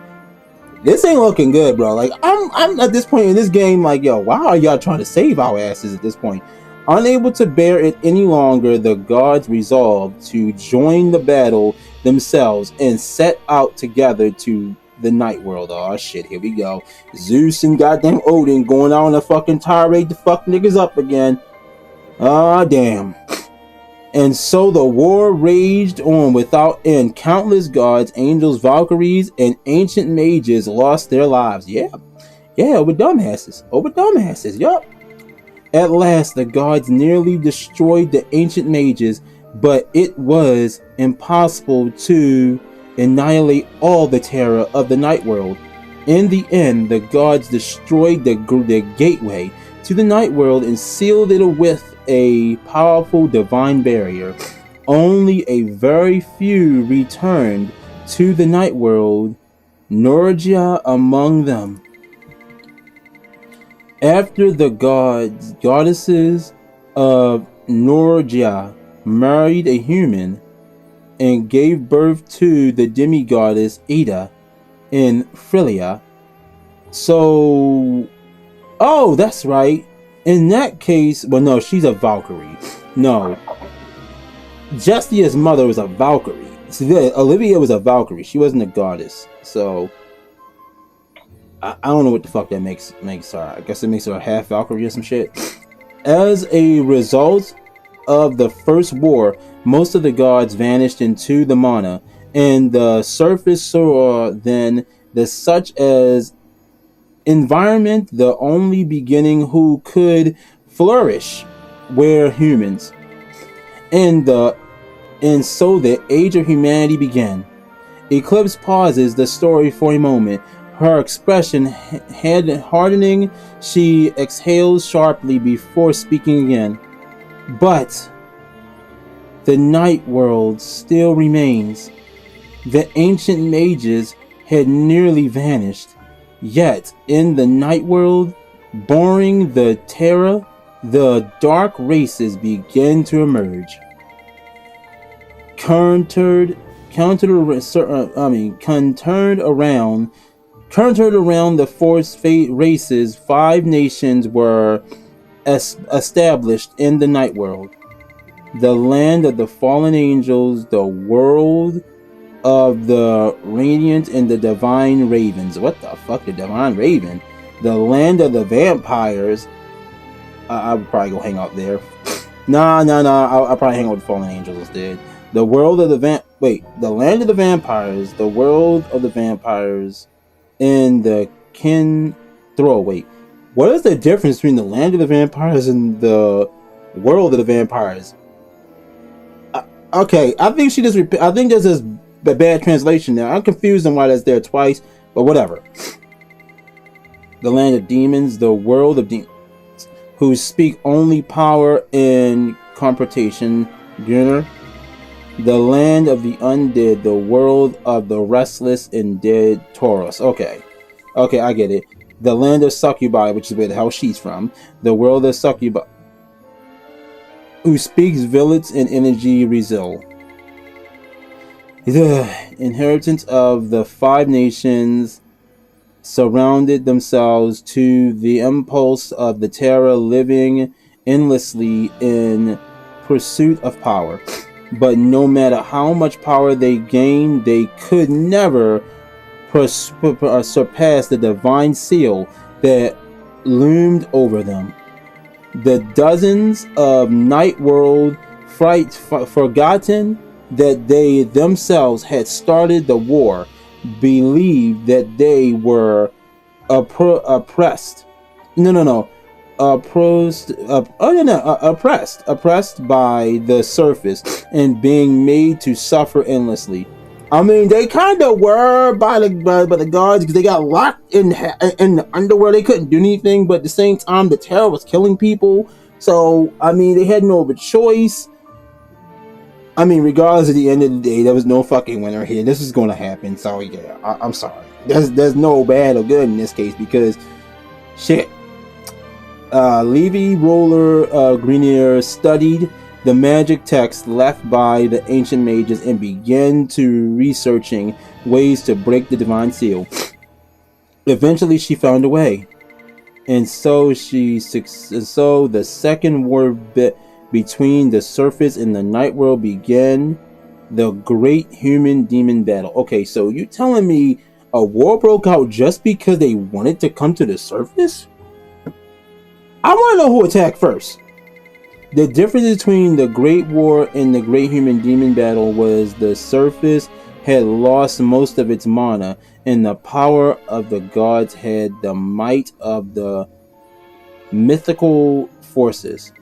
This ain't looking good, bro. Like, I'm at this point in this game, like, yo, why are y'all trying to save our asses at this point? Unable to bear it any longer, the gods resolved to join the battle themselves and set out together to the night world. Oh shit, here we go. Zeus and goddamn Odin going out on a fucking tirade to fuck niggas up again. Ah, damn. And so the war raged on without end. Countless gods, angels, Valkyries, and ancient mages lost their lives. Yeah, over dumbasses. Yup. At last, the gods nearly destroyed the ancient mages, but it was impossible to annihilate all the terror of the night world. In the end, the gods destroyed the gateway to the night world and sealed it with a powerful divine barrier. Only a very few returned to the night world, Norgia among them. After the goddesses of Norgia married a human and gave birth to the demigoddess Ida in Phrygia. So, oh, that's right. In that case, well, no, she's a Valkyrie. No, Justia's mother was a Valkyrie. See, Olivia was a Valkyrie. She wasn't a goddess. So, I don't know what the fuck that makes her. I guess it makes her a half Valkyrie or some shit. As a result of the first war, most of the gods vanished into the mana, and the surface saw then the such as environment, the only beginning who could flourish were humans. And so the age of humanity began. Eclipse pauses the story for a moment. Her expression hardening, she exhales sharply before speaking again. But the night world still remains. The ancient mages had nearly vanished. Yet, in the night world, boring the terror, the dark races begin to emerge. Countered around the forced races, 5 nations were established in the night world. The land of the fallen angels, the world of the radiant and the divine ravens. What the fuck, the divine raven? The land of the vampires. I would probably go hang out there. Nah. I'll probably hang out with the fallen angels instead. The world of the the land of the vampires, the world of the vampires, and the Wait, what is the difference between the land of the vampires and the world of the vampires? Okay, I think I think there's this bad translation there. I'm confused on why that's there twice, but whatever. The land of demons, the world of demons, who speak only power and confrontation. The land of the undead, the world of the restless and dead Taurus. Okay. Okay, I get it. The land of succubi, which is where the hell she's from. The world of succubi. Who speaks village and energy resil. The inheritance of the 5 nations surrounded themselves to the impulse of the Terra, living endlessly in pursuit of power. But no matter how much power they gained, they could never surpass the divine seal that loomed over them. The dozens of night world forgotten that they themselves had started the war, believed that they were oppressed by the surface and being made to suffer endlessly. I mean, they kind of were by the guards because they got locked in the underworld. They couldn't do anything, but at the same time, the Terror was killing people. So, I mean, they had no other choice. I mean, regardless, at the end of the day, there was no fucking winner here. This is going to happen. So, yeah, I'm sorry. There's no bad or good in this case because, shit. Levi Roller Grenier studied the magic text left by the ancient mages and began to researching ways to break the divine seal. Eventually, she found a way, and so the second war between the surface and the night world began. The great human demon battle. Okay, so you telling me a war broke out just because they wanted to come to the surface? I want to know who attacked first. The difference between the Great War and the Great Human Demon Battle was the surface had lost most of its mana, and the power of the gods had the might of the mythical forces.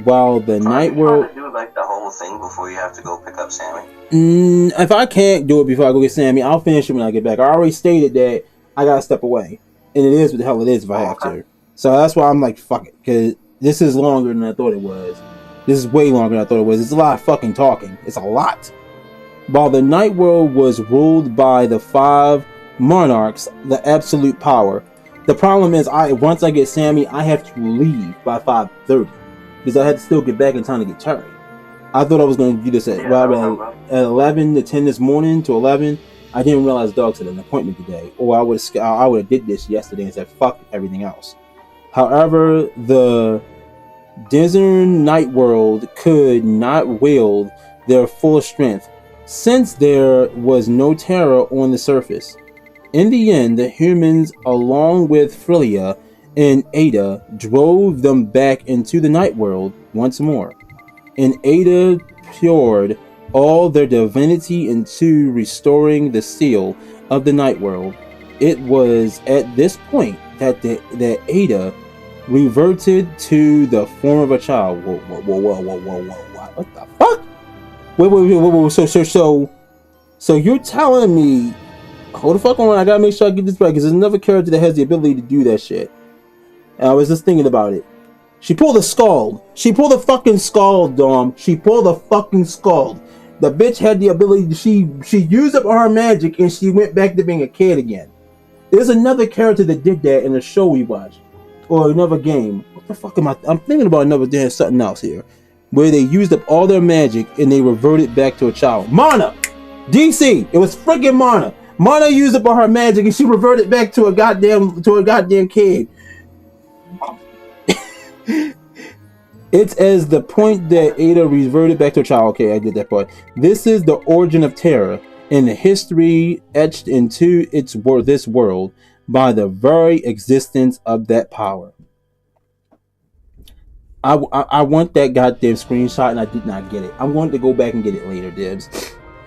While the night world... Do like the whole thing before you have to go pick up Sammy? If I can't do it before I go get Sammy, I'll finish it when I get back. I already stated that I gotta step away, and it is what the hell it is if I have to. So that's why I'm like, fuck it, because this is longer than I thought it was. This is way longer than I thought it was. It's a lot of fucking talking. It's a lot. While the night world was ruled by the 5 monarchs, the absolute power. The problem is, once I get Sammy, I have to leave by 5:30 because I had to still get back in time to get Terry. I thought I was going to do this at 11 to 10 this morning to 11. I didn't realize dogs had an appointment today, or I would have did this yesterday and said fuck everything else. However, the Discern Night World could not wield their full strength, since there was no terror on the surface. In the end, the humans, along with Frilia and Ada, drove them back into the Night World once more, and Ada poured all their divinity into restoring the seal of the Night World. It was at this point that Ada reverted to the form of a child. Whoa, what the fuck? Wait. So you're telling me, hold the fuck on, I gotta make sure I get this right, because there's another character that has the ability to do that shit. And I was just thinking about it. She pulled a scald. She pulled a fucking scald, Dom. She pulled a fucking scald. The bitch had the ability, she used up her magic and she went back to being a kid again. There's another character that did that in a show we watched. Or another game. What the fuck am I'm thinking about another damn something else here. Where they used up all their magic and they reverted back to a child. Mana! DC! It was freaking Mana. Mana used up all her magic and she reverted back to a goddamn kid. It's as the point that Ada reverted back to a child. Okay, I did that part. This is the origin of terror and the history etched into this world by the very existence of that power. I want that goddamn screenshot and I did not get it. I'm going to go back and get it later, Dibs.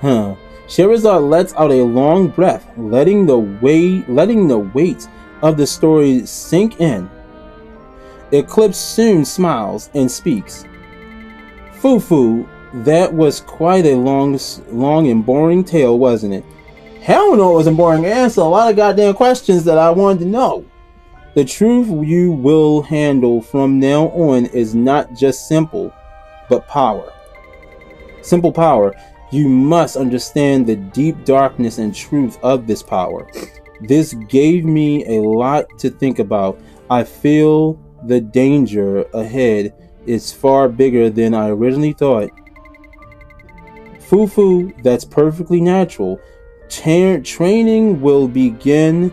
Sherazade lets out a long breath, letting the weight of the story sink in. Eclipse soon smiles and speaks. Fufu, that was quite a long and boring tale, wasn't it? Hell no, it wasn't boring. I answered a lot of goddamn questions that I wanted to know. The truth you will handle from now on is not just simple, but power. Simple power. You must understand the deep darkness and truth of this power. This gave me a lot to think about. I feel the danger ahead is far bigger than I originally thought. Fufu, that's perfectly natural. Training will begin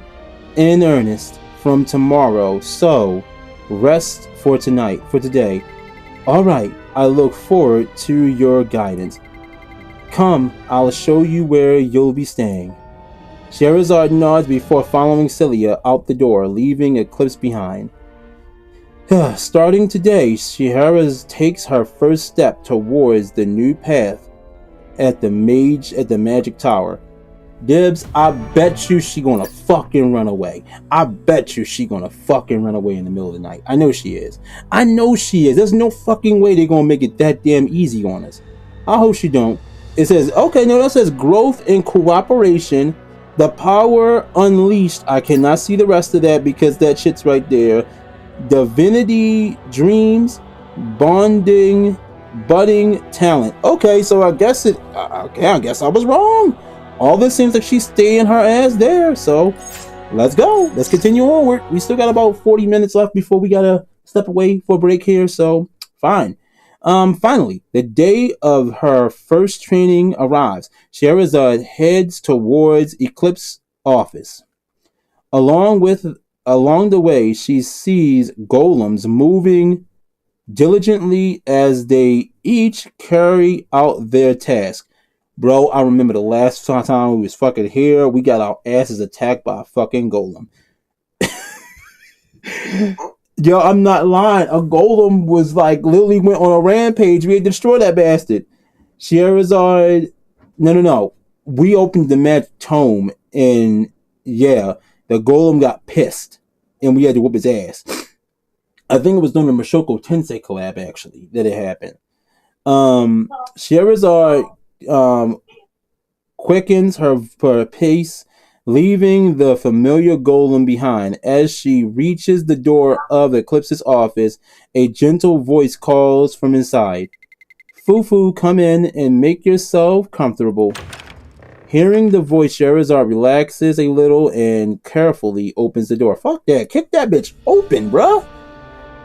in earnest from tomorrow, so rest for today. Alright, I look forward to your guidance. Come, I'll show you where you'll be staying. Scheherazade nods before following Celia out the door, leaving Eclipse behind. Starting today, Scheherazade takes her first step towards the new path at the magic tower. Dibs, I bet you she gonna fucking run away. I bet you she gonna fucking run away in the middle of the night. I know she is. There's no fucking way they're gonna make it that damn easy on us. I hope she don't. It says, okay, no, that says growth and cooperation. The power unleashed. I cannot see the rest of that because that shit's right there. Divinity dreams, budding talent. Okay, so I guess I was wrong. All this seems like she's staying her ass there. So let's go. Let's continue onward. We still got about 40 minutes left before we gotta step away for a break here. So fine. Finally, the day of her first training arrives. Scheherazade heads towards Eclipse's office. Along the way, she sees golems moving diligently as they each carry out their task. Bro, I remember the last time we was fucking here, we got our asses attacked by a fucking golem. Yo, I'm not lying. A golem was like literally went on a rampage. We had to destroy that bastard. Scheherazade. No. We opened the magic tome and yeah, the golem got pissed and we had to whoop his ass. I think it was during the Mashoko Tensei collab actually that it happened. Scheherazade quickens her pace, leaving the familiar golem behind. As she reaches the door of Eclipse's office, a gentle voice calls from inside. Fufu, come in and make yourself comfortable. Hearing the voice, Scheherazade relaxes a little and carefully opens the door. Fuck that. Kick that bitch open, bruh.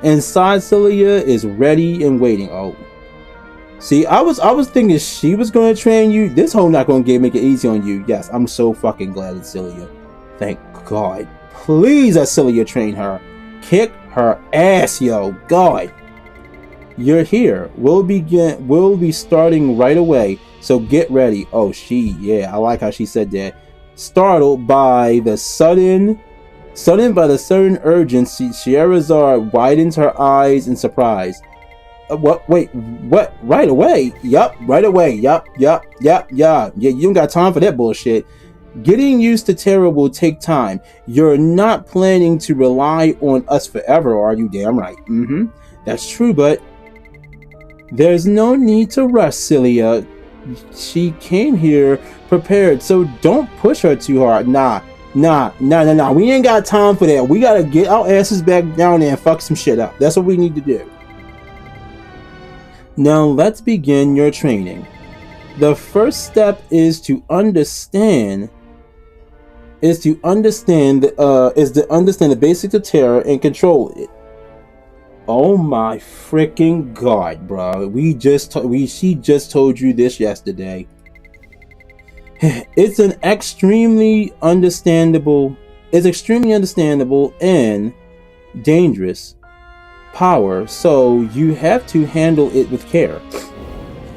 Inside, Celia is ready and waiting. Oh. See, I was thinking she was going to train you. This hoe not going to make it easy on you. Yes, I'm so fucking glad it's Celia. Thank God. Please let Celia train her. Kick her ass, yo. God. You're here. We'll be starting right away. So get ready. Oh, I like how she said that. Startled by the sudden urgency, Scheherazade widens her eyes in surprise. What? Wait, what? Right away? Yup, right away. Yup. Yeah, you don't got time for that bullshit. Getting used to Terra will take time. You're not planning to rely on us forever, are you? Damn right. That's true, but there's no need to rush, Celia. She came here prepared, so don't push her too hard. Nah. We ain't got time for that. We gotta get our asses back down there and fuck some shit up. That's what we need to do. Now let's begin your training. The first step is to understand the basics of Terra and control it. Oh my freaking God, bro! She just told you this yesterday. It's extremely understandable and dangerous power, so you have to handle it with care.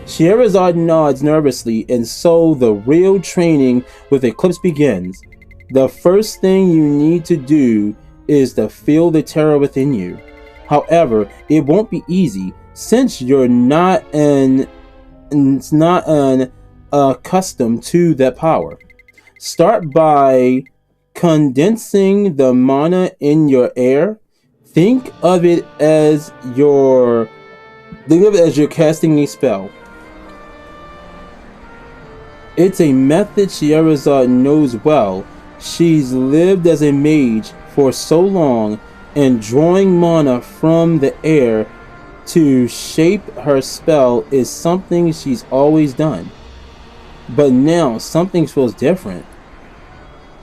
Scheherazade nods nervously, and so the real training with Eclipse begins. The first thing you need to do is to feel the terror within you. However, it won't be easy since you're not accustomed to that power. Start by condensing the mana in your air. Think of it as you're casting a spell. It's a method Scheherazade knows well. She's lived as a mage for so long, and drawing mana from the air to shape her spell is something she's always done. But now something feels different.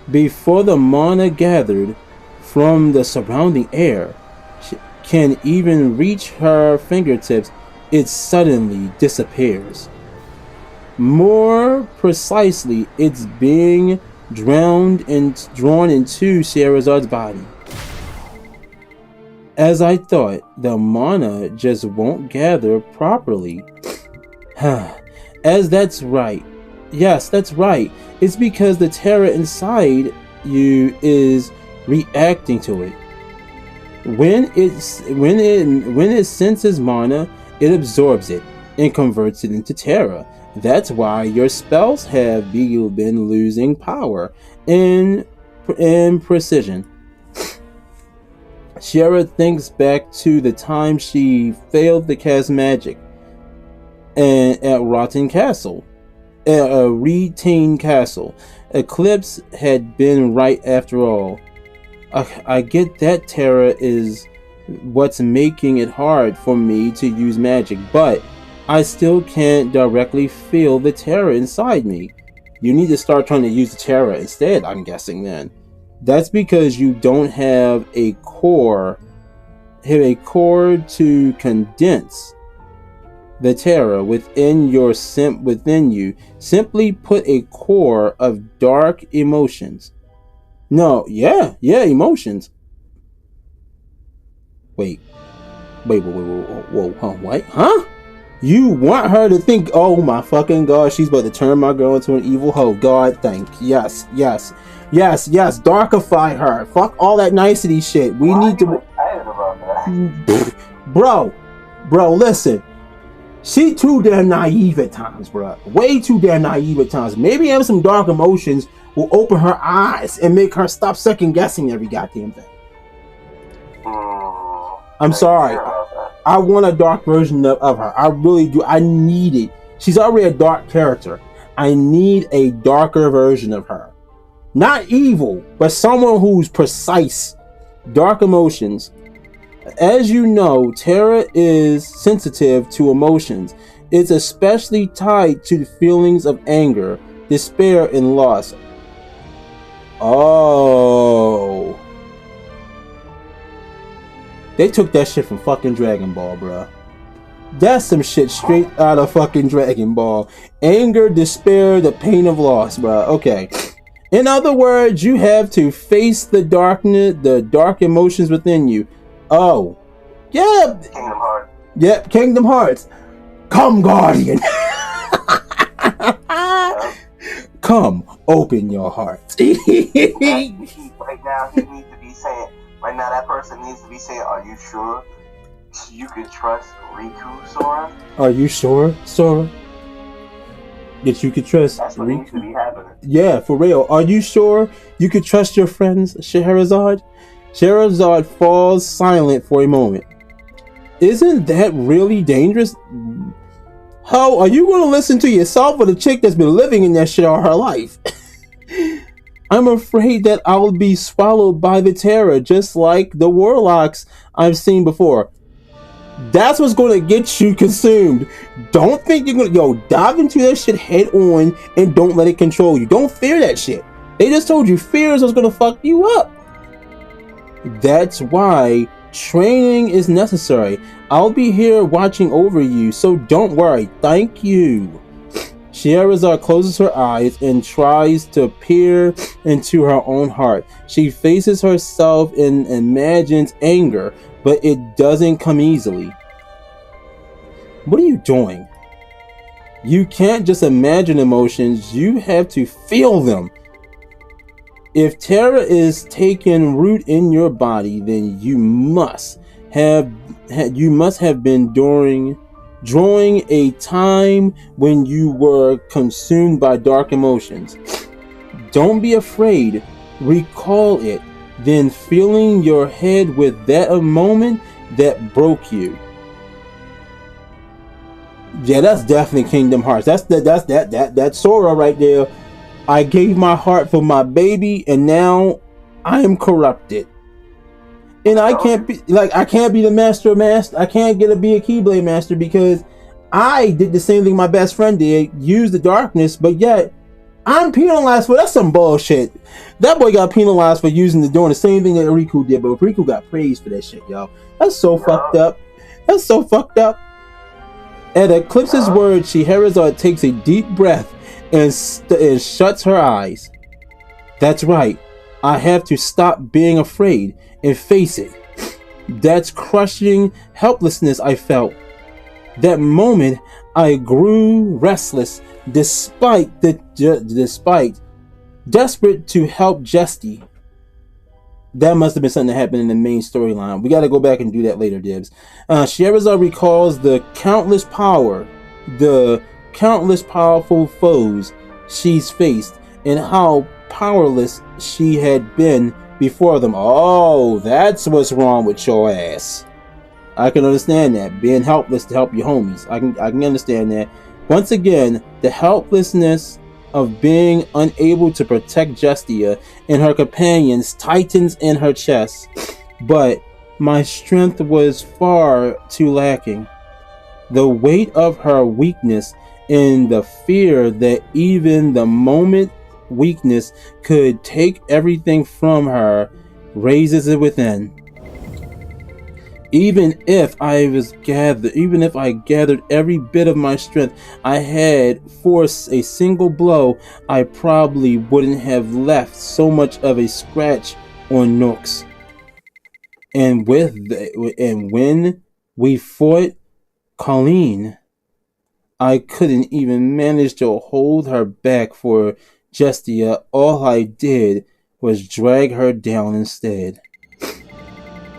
Before the mana gathered from the surrounding air can even reach her fingertips, it suddenly disappears. More precisely, it's being drawn into Scheherazad's body. As I thought, the mana just won't gather properly. As that's right. Yes, that's right. It's because the terror inside you is reacting to it. When it senses mana, it absorbs it and converts it into terror. That's why your spells have been losing power and precision. Shara thinks back to the time she failed to cast magic at Retained Castle. Eclipse had been right after all. I get that terror is what's making it hard for me to use magic, but I still can't directly feel the terror inside me. You need to start trying to use the terror instead, I'm guessing then. That's because you don't have a core to condense the terror within you. Simply put, a core of dark emotions. Emotions. Wait, whoa, what? Huh? You want her to think, oh my fucking god, she's about to turn my girl into an evil hoe. God, yes, darkify her. Fuck all that nicety shit. We need to... Bro, listen. She too damn naive at times, bro. Way too damn naive at times. Maybe having some dark emotions will open her eyes and make her stop second guessing every goddamn thing. I'm sorry. I want a dark version of her. I really do. I need it. She's already a dark character. I need a darker version of her. Not evil, but someone who's precise. Dark emotions. As you know, terror is sensitive to emotions. It's especially tied to the feelings of anger, despair, and loss. Oh. They took that shit from fucking Dragon Ball, bruh. That's some shit straight out of fucking Dragon Ball. Anger, despair, the pain of loss, bruh. Okay. In other words, you have to face the darkness, the dark emotions within you. Oh. Yeah. Kingdom Hearts. Yeah, Kingdom Hearts. Come, Guardian. Come, open your heart. Right now, he needs to be saying... Right now, that person needs to be saying, are you sure you can trust Riku, Sora? Are you sure, Sora? That you could trust That's what Riku? needs to be happening. Yeah, for real. Are you sure you could trust your friends, Scheherazade? Scheherazade falls silent for a moment. Isn't that really dangerous? How are you going to listen to yourself or the chick that's been living in that shit all her life? I'm afraid that I'll be swallowed by the terror, just like the warlocks I've seen before. That's what's going to get you consumed. Don't think you're going to dive into that shit head on and don't let it control you. Don't fear that shit. They just told you fear is what's going to fuck you up. That's why training is necessary. I'll be here watching over you, so don't worry. Thank you. Scheherazade closes her eyes and tries to peer into her own heart. She faces herself and imagines anger, but it doesn't come easily. What are you doing? You can't just imagine emotions, you have to feel them. If terror is taking root in your body, then you must have been drawing a time when you were consumed by dark emotions. Don't be afraid. Recall it. Then filling your head with that moment that broke you. Yeah, that's definitely Kingdom Hearts. That's Sora right there. I gave my heart for my baby, and now I am corrupted. And I can't be the master of master. I can't be a Keyblade master because I did the same thing my best friend did, use the darkness, but yet I'm penalized for that's some bullshit. That boy got penalized for doing the same thing that Riku did, but Riku got praised for that shit, yo. That's so fucked up. That's so fucked up. At Eclipse's words, Scheherazade takes a deep breath and shuts her eyes. That's right. I have to stop being afraid and face it. That's crushing helplessness I felt. That moment, I grew restless, despite desperate to help Jesty. That must have been something that happened in the main storyline. We got to go back and do that later, Dibs. Scheherazade recalls the countless powerful foes she's faced, and how powerless she had been before them. Oh, that's what's wrong with your ass. I can understand that. Being helpless to help your homies. I can understand that. Once again, the helplessness of being unable to protect Justia and her companions tightens in her chest. But my strength was far too lacking. The weight of her weakness and the fear that even the moment weakness could take everything from her raises it within. Even if I gathered every bit of my strength I had for a single blow, I probably wouldn't have left so much of a scratch on Nooks. And when we fought Colleen, I couldn't even manage to hold her back for Justia. All I did was drag her down instead.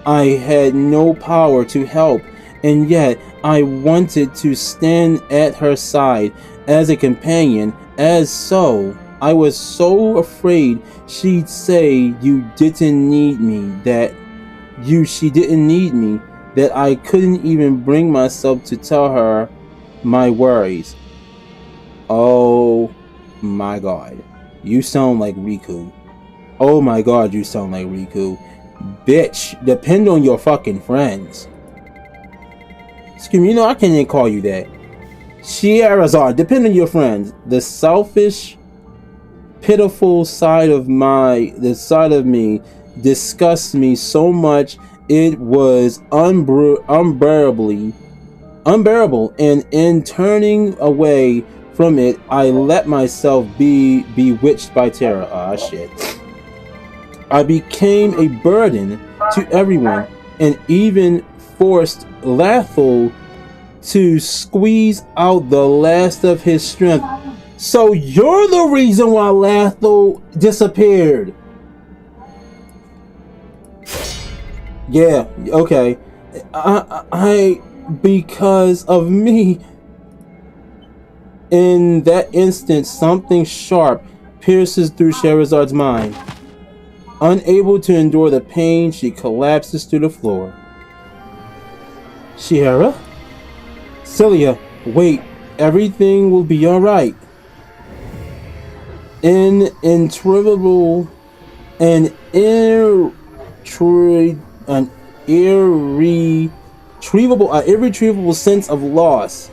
I had no power to help, and yet I wanted to stand at her side as a companion. I was so afraid she'd say she didn't need me, that I couldn't even bring myself to tell her my worries. Oh my god, you sound like Riku. Oh my god, you sound like Riku. Bitch, depend on your fucking friends. Excuse me, I can't even call you that. Scheherazade, depend on your friends. The selfish, pitiful side of me disgusts me so much it was unbearable, and in turning away from it, I let myself be bewitched by terror. Ah, shit. I became a burden to everyone, and even forced Lathel to squeeze out the last of his strength. So you're the reason why Lathel disappeared. Yeah, okay. I because of me. In that instant, something sharp pierces through Shehrazade's mind. Unable to endure the pain, she collapses to the floor. Scheherazade? Celia, wait. Everything will be alright. An irretrievable sense of loss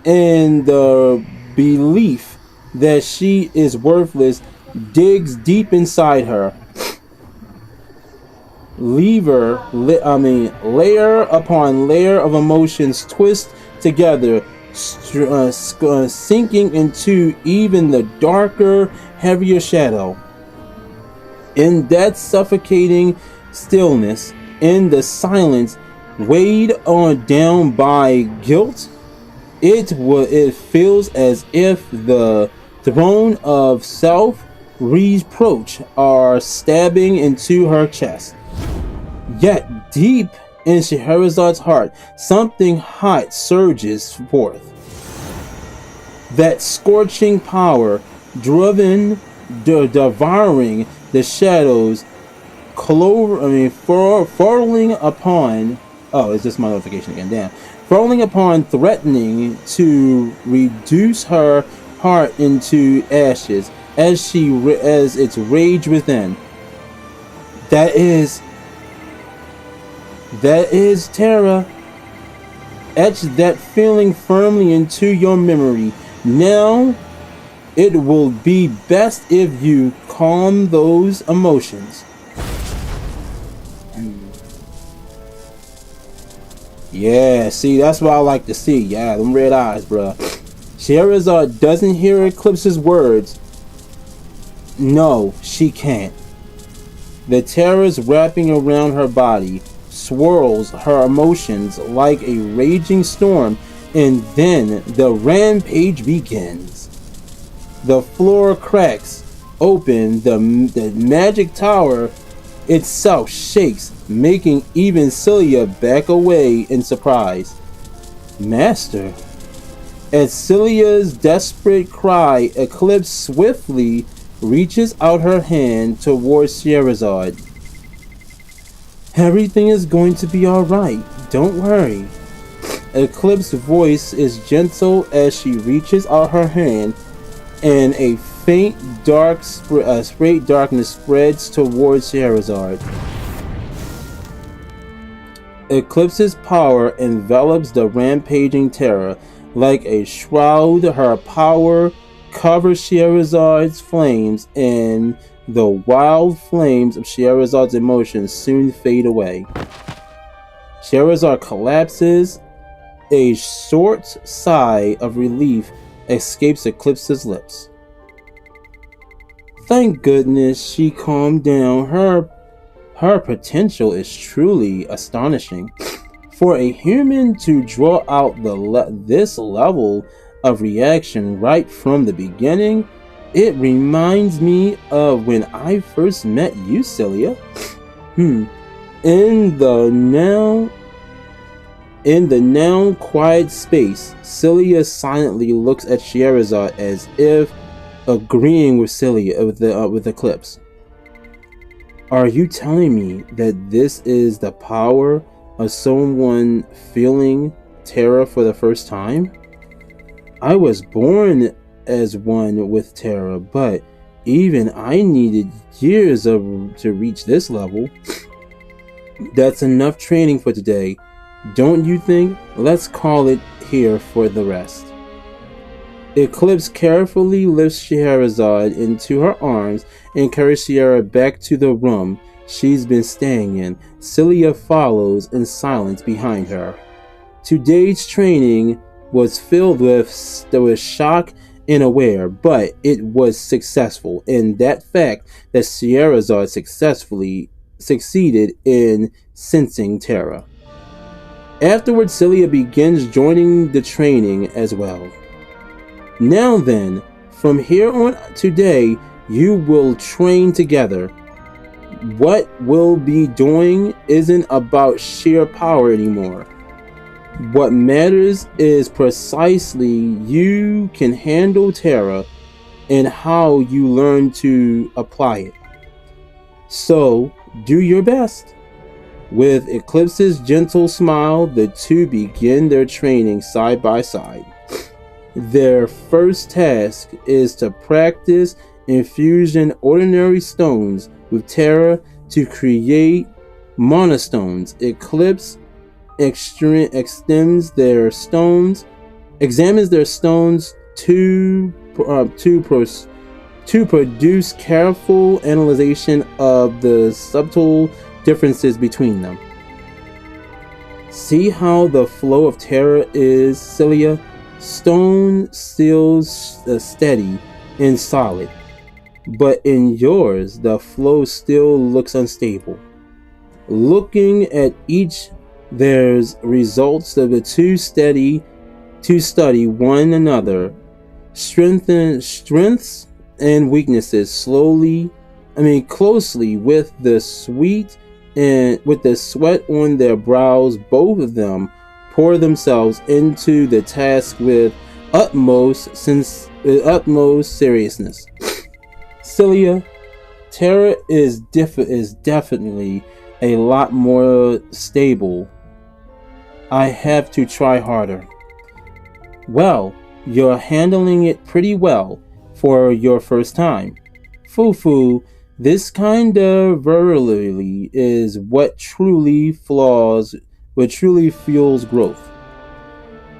and the belief that she is worthless digs deep inside her. Layer upon layer of emotions twist together, sinking into even the darker, heavier shadow. In that suffocating stillness, in the silence, weighed down by guilt, it feels as if the throne of self-reproach are stabbing into her chest. Yet deep in Scheherazade's heart, something hot surges forth. That scorching power, devouring the shadows, falling upon. Oh, it's just my notification again. Damn. Falling upon, threatening to reduce her heart into ashes as its rage within. That is Terra. Etch that feeling firmly into your memory. Now It will be best if you calm those emotions. Yeah, see, that's what I like to see. Yeah, them red eyes, bruh. Scheherazade doesn't hear Eclipse's words. No, she can't. The terrors wrapping around her body swirls her emotions like a raging storm, and then the rampage begins. The floor cracks open, the magic tower itself shakes, making even Celia back away in surprise. Master. At Celia's desperate cry, Eclipse swiftly reaches out her hand towards Scheherazade. Everything is going to be alright, don't worry. Eclipse's voice is gentle as she reaches out her hand, and a faint straight darkness spreads towards Scheherazade. Eclipse's power envelops the rampaging terror like a shroud. Her power covers Scheherazade's flames, and the wild flames of Scheherazade's emotions soon fade away. Scheherazade collapses. A short sigh of relief escapes Eclipse's lips. Thank goodness she calmed down. Her potential is truly astonishing. For a human to draw out this level of reaction right from the beginning, it reminds me of when I first met you, Celia. In the now quiet space, Celia silently looks at Scheherazade as if agreeing with Celia with Eclipse. Are you telling me that this is the power of someone feeling terror for the first time? I was born as one with terror, but even I needed years to reach this level. That's enough training for today, don't you think? Let's call it here for the rest. Eclipse carefully lifts Scheherazade into her arms and carries Sierra back to the room she's been staying in. Celia follows in silence behind her. Today's training was filled with shock and aware, but it was successful in that fact that Scheherazade successfully succeeded in sensing terror. Afterwards, Celia begins joining the training as well. Now then, from here on today, you will train together. What we'll be doing isn't about sheer power anymore. What matters is precisely you can handle terror and how you learn to apply it. So, do your best. With Eclipse's gentle smile, the two begin their training side by side. Their first task is to practice infusing ordinary stones with terror to create monostones. Eclipse examines their stones to produce careful analysis of the subtle differences between them. See how the flow of terror is, Celia? Stone still steady and solid, but in yours the flow still looks unstable. Looking at each, there's results of the two study one another, strengths and weaknesses closely with the sweat on their brows. Both of them pour themselves into the task with utmost seriousness. Celia, terror is definitely a lot more stable. I have to try harder. Well, you're handling it pretty well for your first time. Fufu, this kind of virility is what truly fuels growth.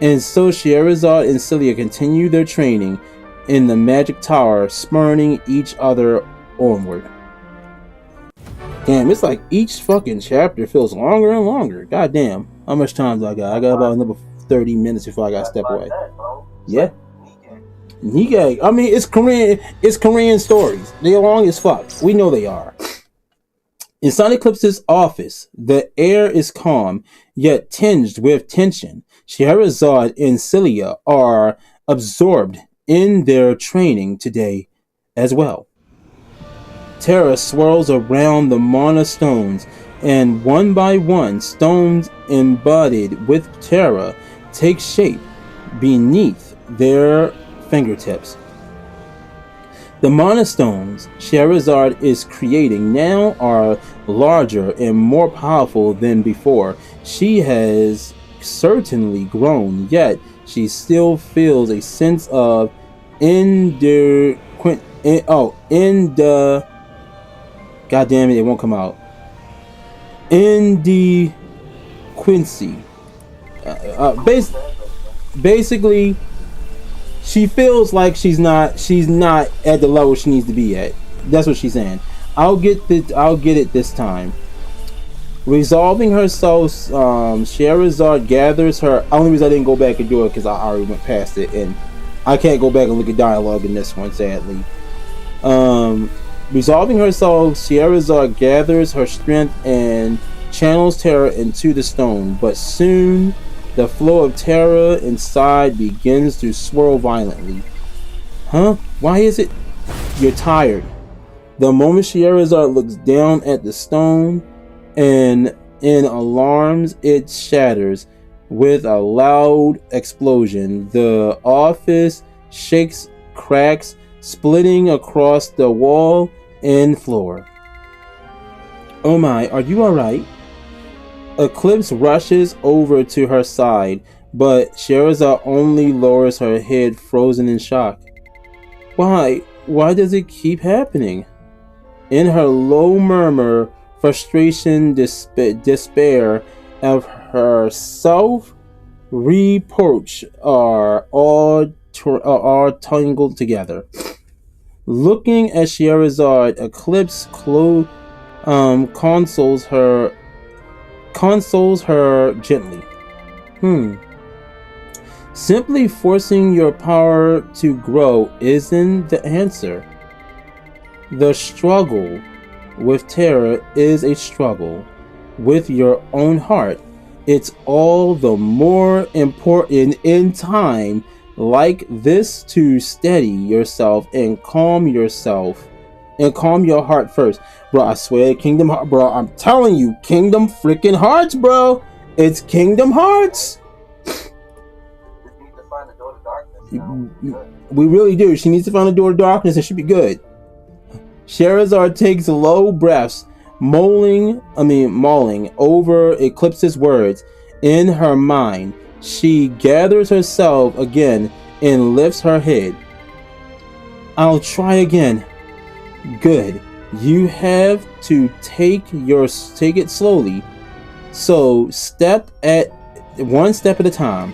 And so Scheherazade and Celia continue their training. in the magic tower, spurning each other onward. Damn, it's like each fucking chapter feels longer and longer. God damn. How much time do I got? I got about another 30 minutes before I gotta step away. Yeah. Nikkei. I mean, it's Korean stories. They're long as fuck. We know they are. In Sun Eclipse's office, the air is calm, yet tinged with tension. Scheherazade and Celia are absorbed in their training today as well. Terra swirls around the mana stones, and one by one, stones embodied with Terra take shape beneath their fingertips. The mana stones Scheherazade is creating now are larger and more powerful than before. She has certainly grown, yet she still feels a sense of God damn it, it won't come out. Inadequacy. Basically, she feels like she's not at the level she needs to be at. That's what she's saying. I'll get it this time. Resolving herself, Scheherazade gathers her. Only reason I didn't go back and do it because I already went past it, and I can't go back and look at dialogue in this one, sadly. Resolving herself, Scheherazade gathers her strength and channels Terra into the stone, but soon the flow of Terra inside begins to swirl violently. Huh? Why is it? You're tired. The moment Scheherazade looks down at the stone, and in alarms, it shatters with a loud explosion. The office shakes, cracks, splitting across the wall and floor. Oh my, are you alright? Eclipse rushes over to her side, but Scheherazade only lowers her head, frozen in shock. Why does it keep happening? In her low murmur, frustration, despair of herself, reproach are all tangled together. Looking at Scheherazade, Eclipse consoles her gently. Simply forcing your power to grow isn't the answer. The struggle with Terra is a struggle with your own heart. It's all the more important in time like this to steady yourself and calm your heart first. Bro, I swear, Kingdom Hearts, bro, I'm telling you, Kingdom freaking Hearts, bro. It's Kingdom Hearts. We really do. She needs to find the door to darkness and she'll be good. Scheherazade takes low breaths, mulling over Eclipse's words in her mind. She gathers herself again and lifts her head. I'll try again. Good. You have to take it slowly. So one step at a time.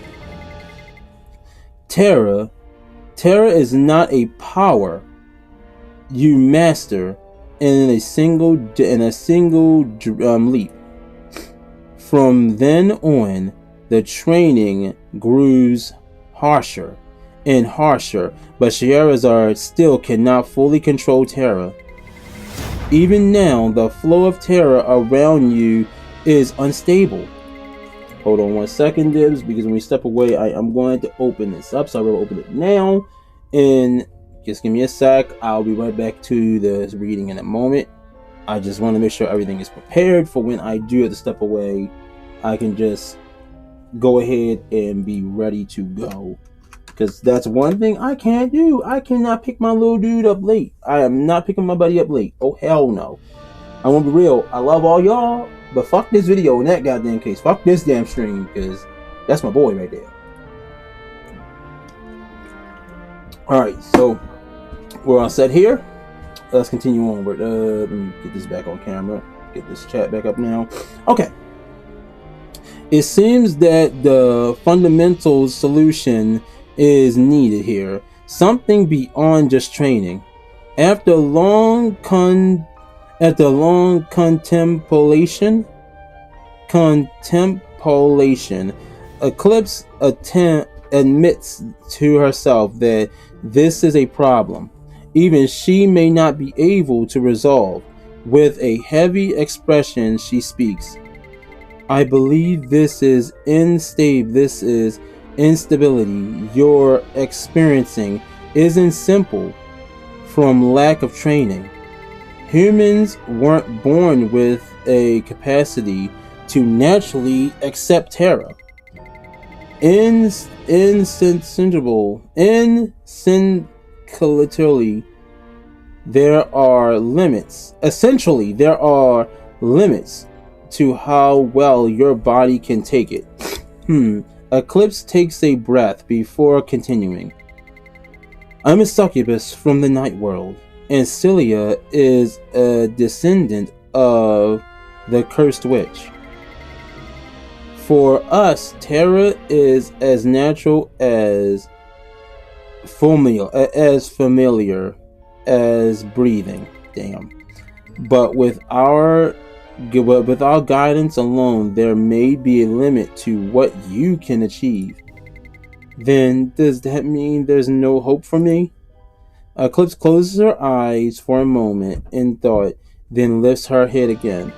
Terra is not a power you master in a single leap. From then on, the training grows harsher and harsher, but Scheherazade still cannot fully control Terra. Even now, the flow of Terra around you is unstable. Hold on 1 second, Dibs, because when we step away, I'm going to open this up, so I will open it now. And just give me a sec. I'll be right back to the reading in a moment. I just want to make sure everything is prepared for when I do have to step away. I can just go ahead and be ready to go. Because that's one thing I can't do. I cannot pick my little dude up late. I am not picking my buddy up late. Oh, hell no. I want to be real. I love all y'all, but fuck this video in that goddamn case. Fuck this damn stream, because that's my boy right there. Alright, so we're all set here. Let's continue onward. Let me get this back on camera. Get this chat back up now. Okay. It seems that the fundamental solution is needed here. something beyond just training. After long contemplation, Eclipse admits to herself that this is a problem even she may not be able to resolve. With a heavy expression she speaks. I believe this is instability you're experiencing isn't simple from lack of training. Humans weren't born with a capacity to naturally accept terror. Essentially, there are limits to how well your body can take it. Eclipse takes a breath before continuing. I'm a succubus from the night world, and Celia is a descendant of the cursed witch. For us, terror is as natural as familiar as breathing. Damn. But with our guidance alone, there may be a limit to what you can achieve. Then does that mean there's no hope for me? Eclipse closes her eyes for a moment in thought, then lifts her head again.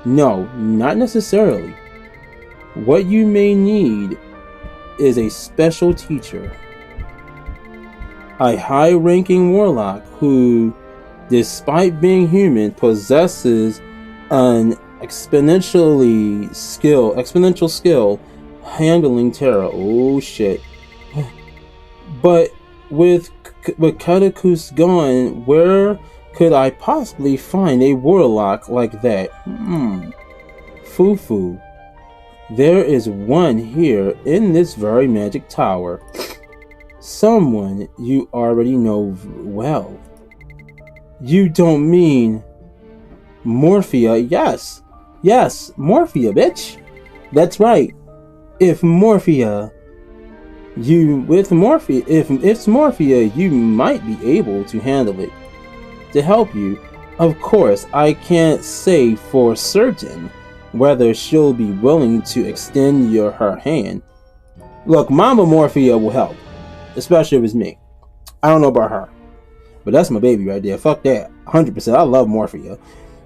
No, not necessarily. What you may need is a special teacher. A high-ranking warlock who, despite being human, possesses an exponential skill handling terror. Oh shit. But with Katakus gone, where could I possibly find a warlock like that? Fufu. There is one here in this very magic tower. Someone you already know well. You don't mean Morphia? Yes, Morphia, bitch. That's right. If it's Morphia, you might be able to handle it. To help you, of course, I can't say for certain whether she'll be willing to extend her hand. Look, Mama Morphia will help, especially if it's me. I don't know about her, but that's my baby right there. Fuck that. 100%. I love Morphia.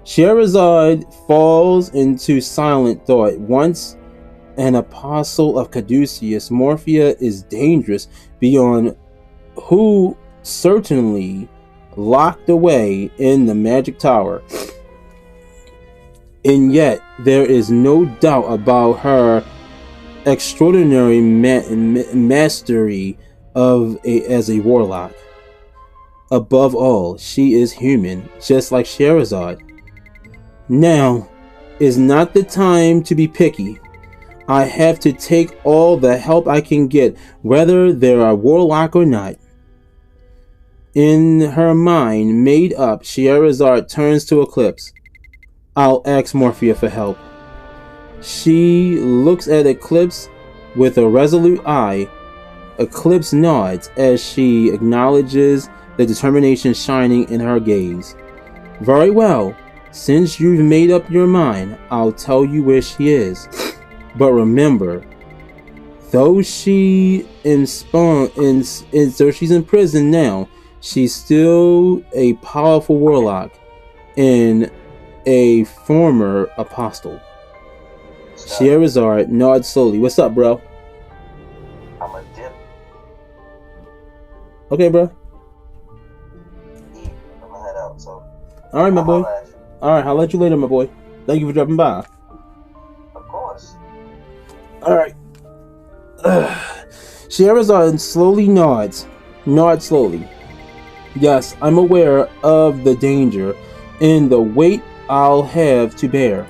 Scheherazade falls into silent thought. Once an apostle of Caduceus, Morphia is dangerous beyond who certainly locked away in the magic tower. And yet, there is no doubt about her extraordinary mastery as a warlock. Above all, she is human, just like Scheherazade. Now is not the time to be picky. I have to take all the help I can get, whether they're a warlock or not. In her mind made up, Scheherazade turns to Eclipse. I'll ask Morphia for help. She looks at Eclipse with a resolute eye. Eclipse nods as she acknowledges the determination shining in her gaze. Very well. Since you've made up your mind, I'll tell you where she is. But remember, though she's in prison now, she's still a powerful warlock and a former apostle. Scheherazade nods slowly. What's up, bro? I'm a dip. Okay, bro. I'm gonna head out, so. Alright, my boy. Alright, I'll let you later, my boy. Thank you for dropping by. Of course. Alright. Scheherazade slowly nods. Nods slowly. Yes, I'm aware of the danger and the weight I'll have to bear.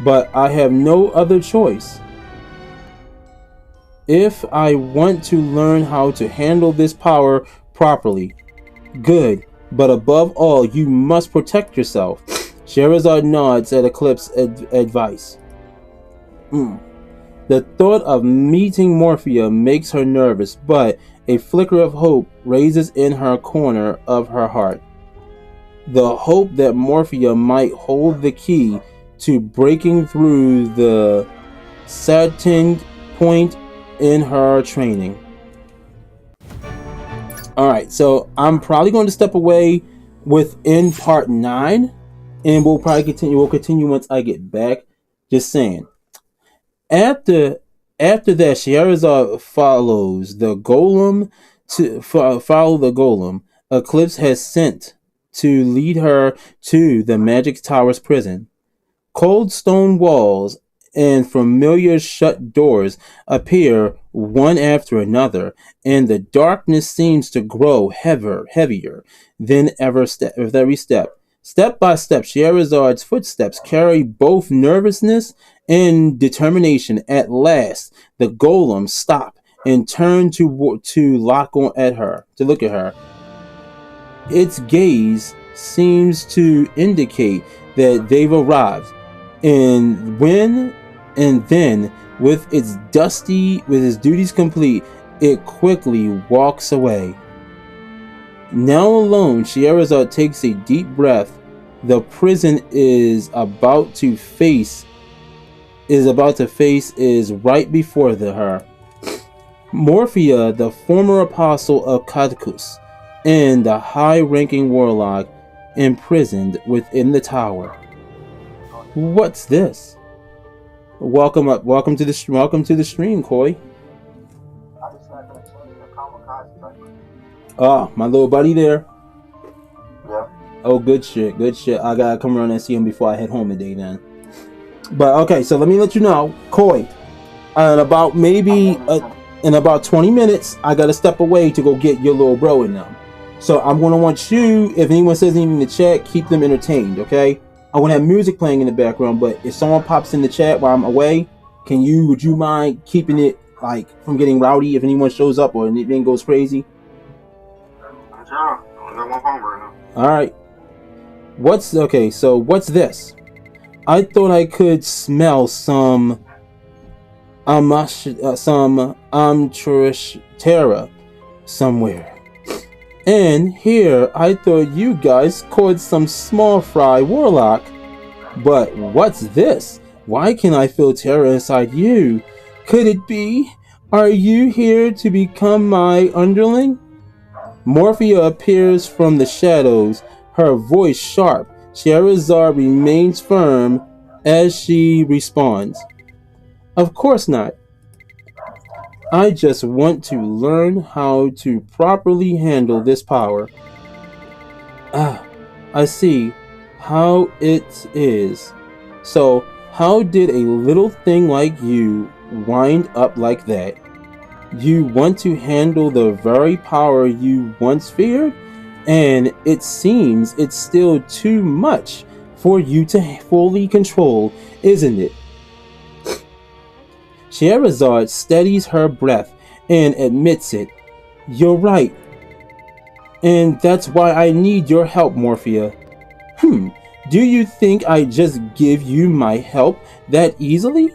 But I have no other choice. If I want to learn how to handle this power properly, good. But above all, you must protect yourself. Scheherazade nods at Eclipse's advice. The thought of meeting Morphia makes her nervous, but A flicker of hope raises in her corner of her heart. The hope that Morphia might hold the key to breaking through the satined point in her training. Alright, so I'm probably going to step away within part 9, and we'll continue once I get back. Just saying. After that, Scheherazade follows the golem to follow the golem Eclipse has sent to lead her to the Magic Tower's prison. Cold stone walls and familiar shut doors appear one after another, and the darkness seems to grow heavier than ever with every step. Step by step, Scheherazade's footsteps carry both nervousness and determination. At last, the golem stop and turn to look at her. Its gaze seems to indicate that they've arrived, and then, with its duties complete, it quickly walks away. Now alone, Scheherazade takes a deep breath. The prison is about to face is right before her. Morphia, the former apostle of Caucasus, and the high-ranking warlock imprisoned within the tower. What's this? Welcome to the stream, Koi. Oh, my little buddy there. Yeah. Oh, good shit. I gotta come around and see him before I head home today then. But okay, so let me let you know, Koi, in about 20 minutes, I gotta step away to go get your little bro in them. So I'm gonna want you, if anyone says anything in the chat, keep them entertained, okay? I want to have music playing in the background, but if someone pops in the chat while I'm away, would you mind keeping it like from getting rowdy if anyone shows up or anything goes crazy? Sure. I got one phone right now. Alright. What's this? I thought I could smell some Terra somewhere. And here I thought you guys caught some small fry warlock. But what's this? Why can I feel terror inside you? Could it be? Are you here to become my underling? Morphia appears from the shadows, her voice sharp. Scheherazade remains firm as she responds. Of course not. I just want to learn how to properly handle this power. Ah, I see how it is. So, how did a little thing like you wind up like that? You want to handle the very power you once feared? And it seems it's still too much for you to fully control, isn't it? Scheherazade steadies her breath and admits it. You're right. And that's why I need your help, Morphia. Do you think I just give you my help that easily?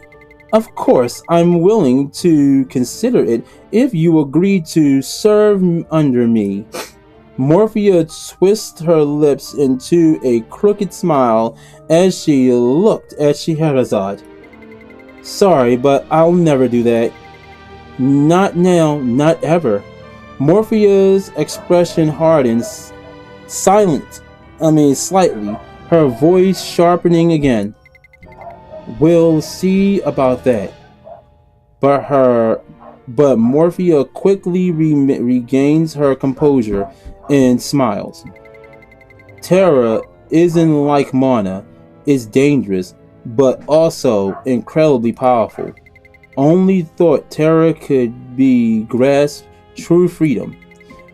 Of course, I'm willing to consider it if you agree to serve under me. Morphia twists her lips into a crooked smile as she looked at Scheherazade. Sorry, but I'll never do that. Not now, not ever. Morphia's expression hardens, slightly, her voice sharpening again. We'll see about that. But Morphia quickly regains her composure and smiles. Terra isn't like mana. It's dangerous, but also incredibly powerful. Only thought Terra could be grasped true freedom.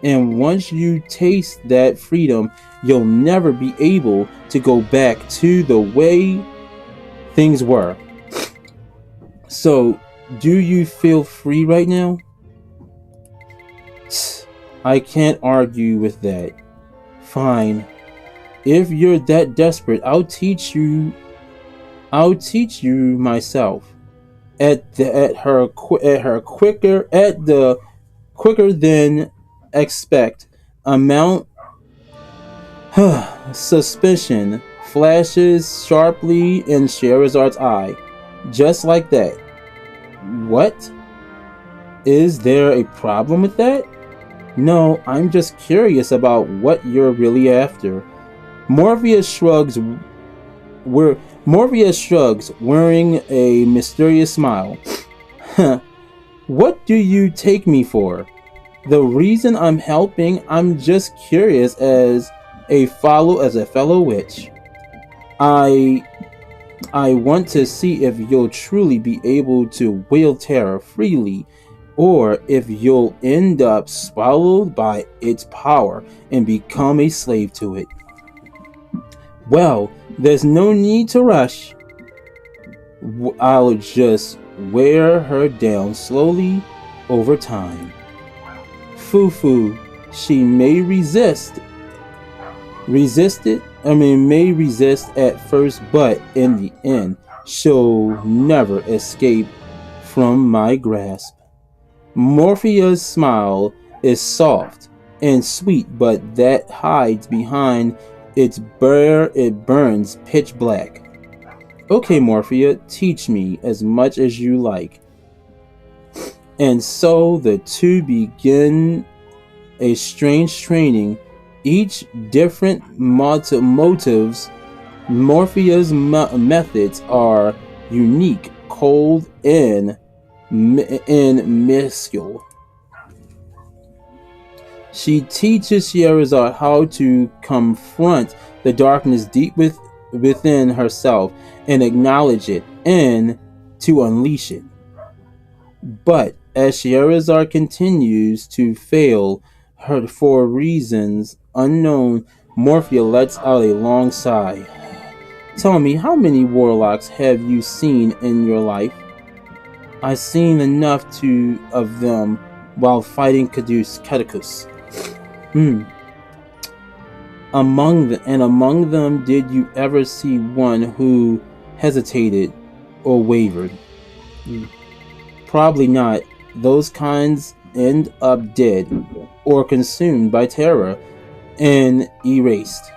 And once you taste that freedom, you'll never be able to go back to the way things were. So, do you feel free right now? I can't argue with that. Fine. If you're that desperate, I'll teach you myself. At the quicker than expect. Amount suspicion flashes sharply in Scheherazad's eye. Just like that. What? Is there a problem with that? No, I'm just curious about what you're really after. Morpheus shrugs, wearing a mysterious smile. What do you take me for? The reason I'm helping, I'm just curious as a fellow witch. I want to see if you'll truly be able to wield terror freely, or if you'll end up swallowed by its power and become a slave to it. Well, there's no need to rush. I'll just wear her down slowly over time. Fufu, she may resist at first, but in the end, she'll never escape from my grasp. Morpheus' smile is soft and sweet, but that hides behind it burns pitch black. Okay, Morphea, teach me as much as you like. And so the two begin a strange training, each different motives. Morphea's methods are unique, cold, and minuscule. She teaches Scheherazade how to confront the darkness deep within herself and acknowledge it, and to unleash it. But as Scheherazade continues to fail her for reasons unknown, Morphea lets out a long sigh. Tell me, how many warlocks have you seen in your life? I've seen enough of them while fighting Cadicus. Among them, did you ever see one who hesitated or wavered? Probably not. Those kinds end up dead or consumed by terror and erased.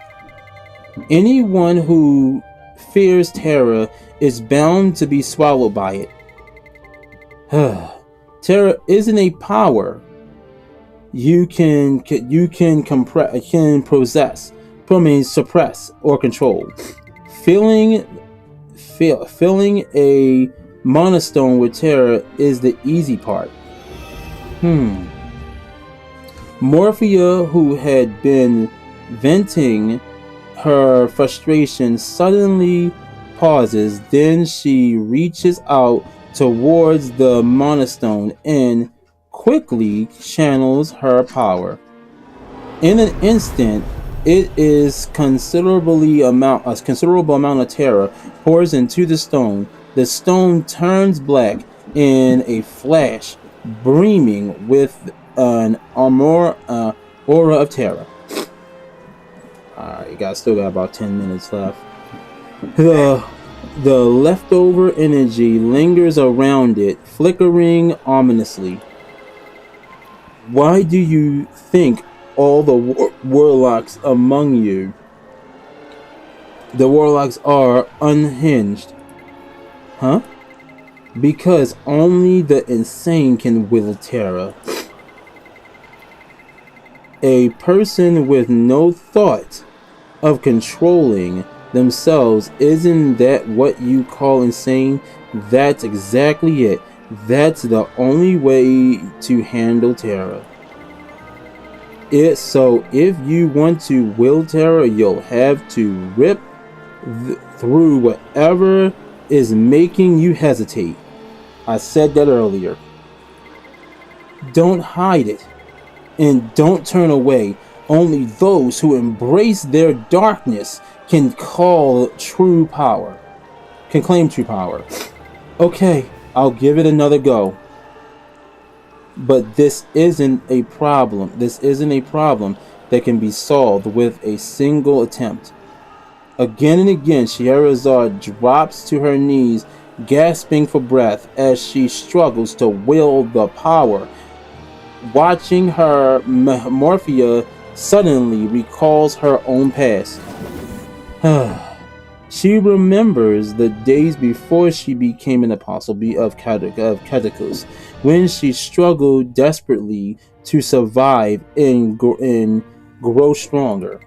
Anyone who fears terror is bound to be swallowed by it. Terror isn't a power you can suppress or control. Filling a monostone with terror is the easy part. Morphea, who had been venting her frustration, suddenly pauses. Then she reaches out towards the monostone and quickly channels her power. In an instant, it is considerable amount of terror pours into the stone. The stone turns black in a flash, brimming with an aura of terror. Alright, still got about 10 minutes left. The leftover energy lingers around it, flickering ominously. Why do you think all the warlocks among you, the warlocks, are unhinged? Huh? Because only the insane can wield terror. A person with no thought of controlling themselves, isn't that what you call insane? That's exactly it. That's the only way to handle terror. So if you want to wield terror, you'll have to rip through whatever is making you hesitate. I said that earlier. Don't hide it, and don't turn away. Only those who embrace their darkness can claim true power. Okay, I'll give it another go. But this isn't a problem. This isn't a problem that can be solved with a single attempt. Again and again, Scheherazade drops to her knees, gasping for breath as she struggles to wield the power Watching her, Morphia suddenly recalls her own past. She remembers the days before she became an apostle of Catechos, when she struggled desperately to survive and grow stronger.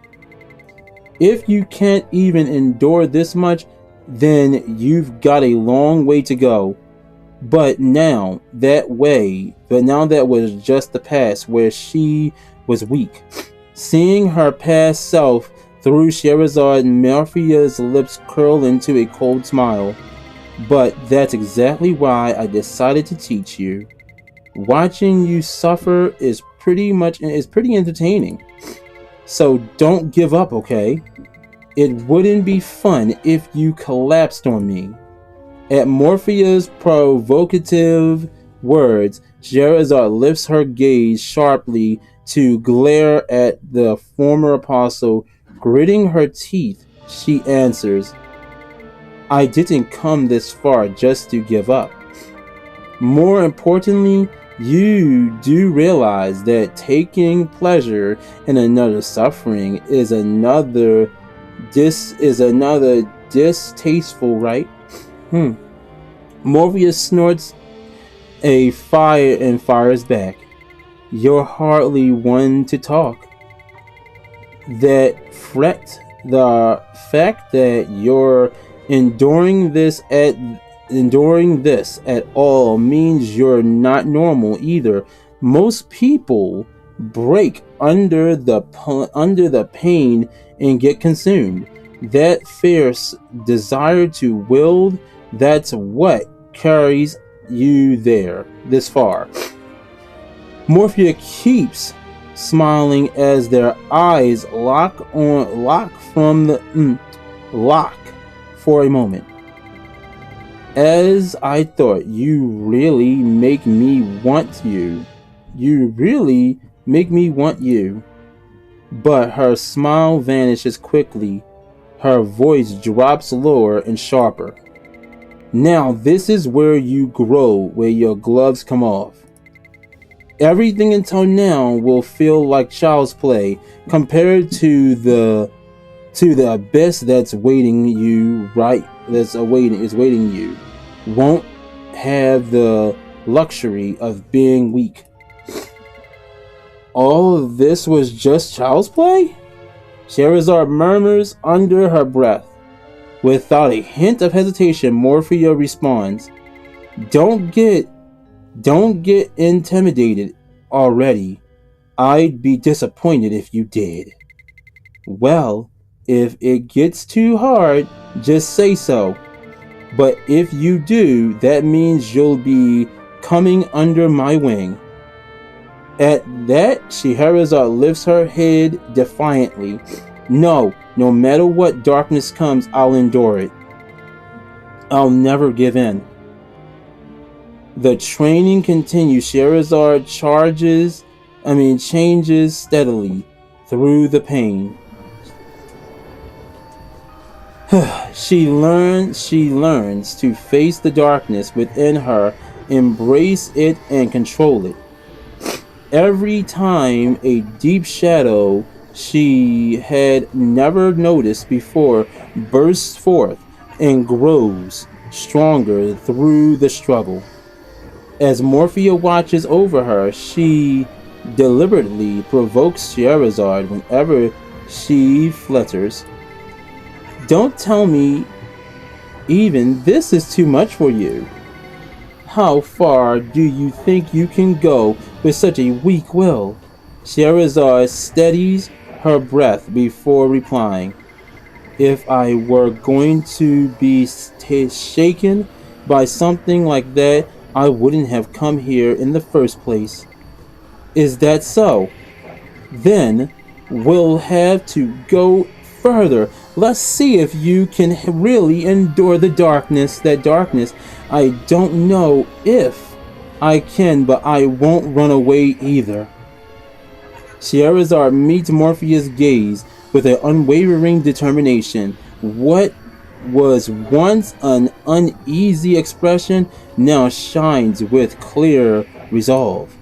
If you can't even endure this much, then you've got a long way to go. But now that was just the past where she was weak. Seeing her past self through Scheherazade, Morphia's lips curl into a cold smile. But that's exactly why I decided to teach you. Watching you suffer is pretty entertaining. So don't give up, okay? It wouldn't be fun if you collapsed on me. At Morphia's provocative words, Scheherazade lifts her gaze sharply to glare at the former apostle. Gritting her teeth, she answers, I didn't come this far just to give up. More importantly, you do realize that taking pleasure in another's suffering is another distasteful, right? Morpheus snorts a fire and fires back. You're hardly one to talk. The fact that you're enduring this at all means you're not normal either. Most people break under the pain and get consumed. That fierce desire to wield, that's what carries you this far. Morphia keeps smiling as their eyes lock for a moment. As I thought, you really make me want you. But her smile vanishes quickly. Her voice drops lower and sharper. Now this is where you grow, where your gloves come off. Everything until now will feel like child's play compared to the abyss that's waiting you. Won't have the luxury of being weak. All of this was just child's play? Scheherazade murmurs under her breath. Without a hint of hesitation, Morphia responds, Don't get intimidated already. I'd be disappointed if you did. Well, if it gets too hard, just say so. But if you do, that means you'll be coming under my wing. At that, Scheherazade lifts her head defiantly. No matter what darkness comes, I'll endure it. I'll never give in. The training continues. Scheherazade changes steadily through the pain. She learns to face the darkness within her, embrace it, and control it. Every time a deep shadow she had never noticed before bursts forth and grows stronger through the struggle. As Morphia watches over her, she deliberately provokes Scheherazade whenever she flutters. Don't tell me even this is too much for you. How far do you think you can go with such a weak will? Scheherazade steadies her breath before replying. If I were going to be shaken by something like that, I wouldn't have come here in the first place. Is that so? Then we'll have to go further. Let's see if you can really endure that darkness. I don't know if I can, but I won't run away either. Scheherazade meets Morpheus' gaze with an unwavering determination. What was once an uneasy expression now shines with clear resolve.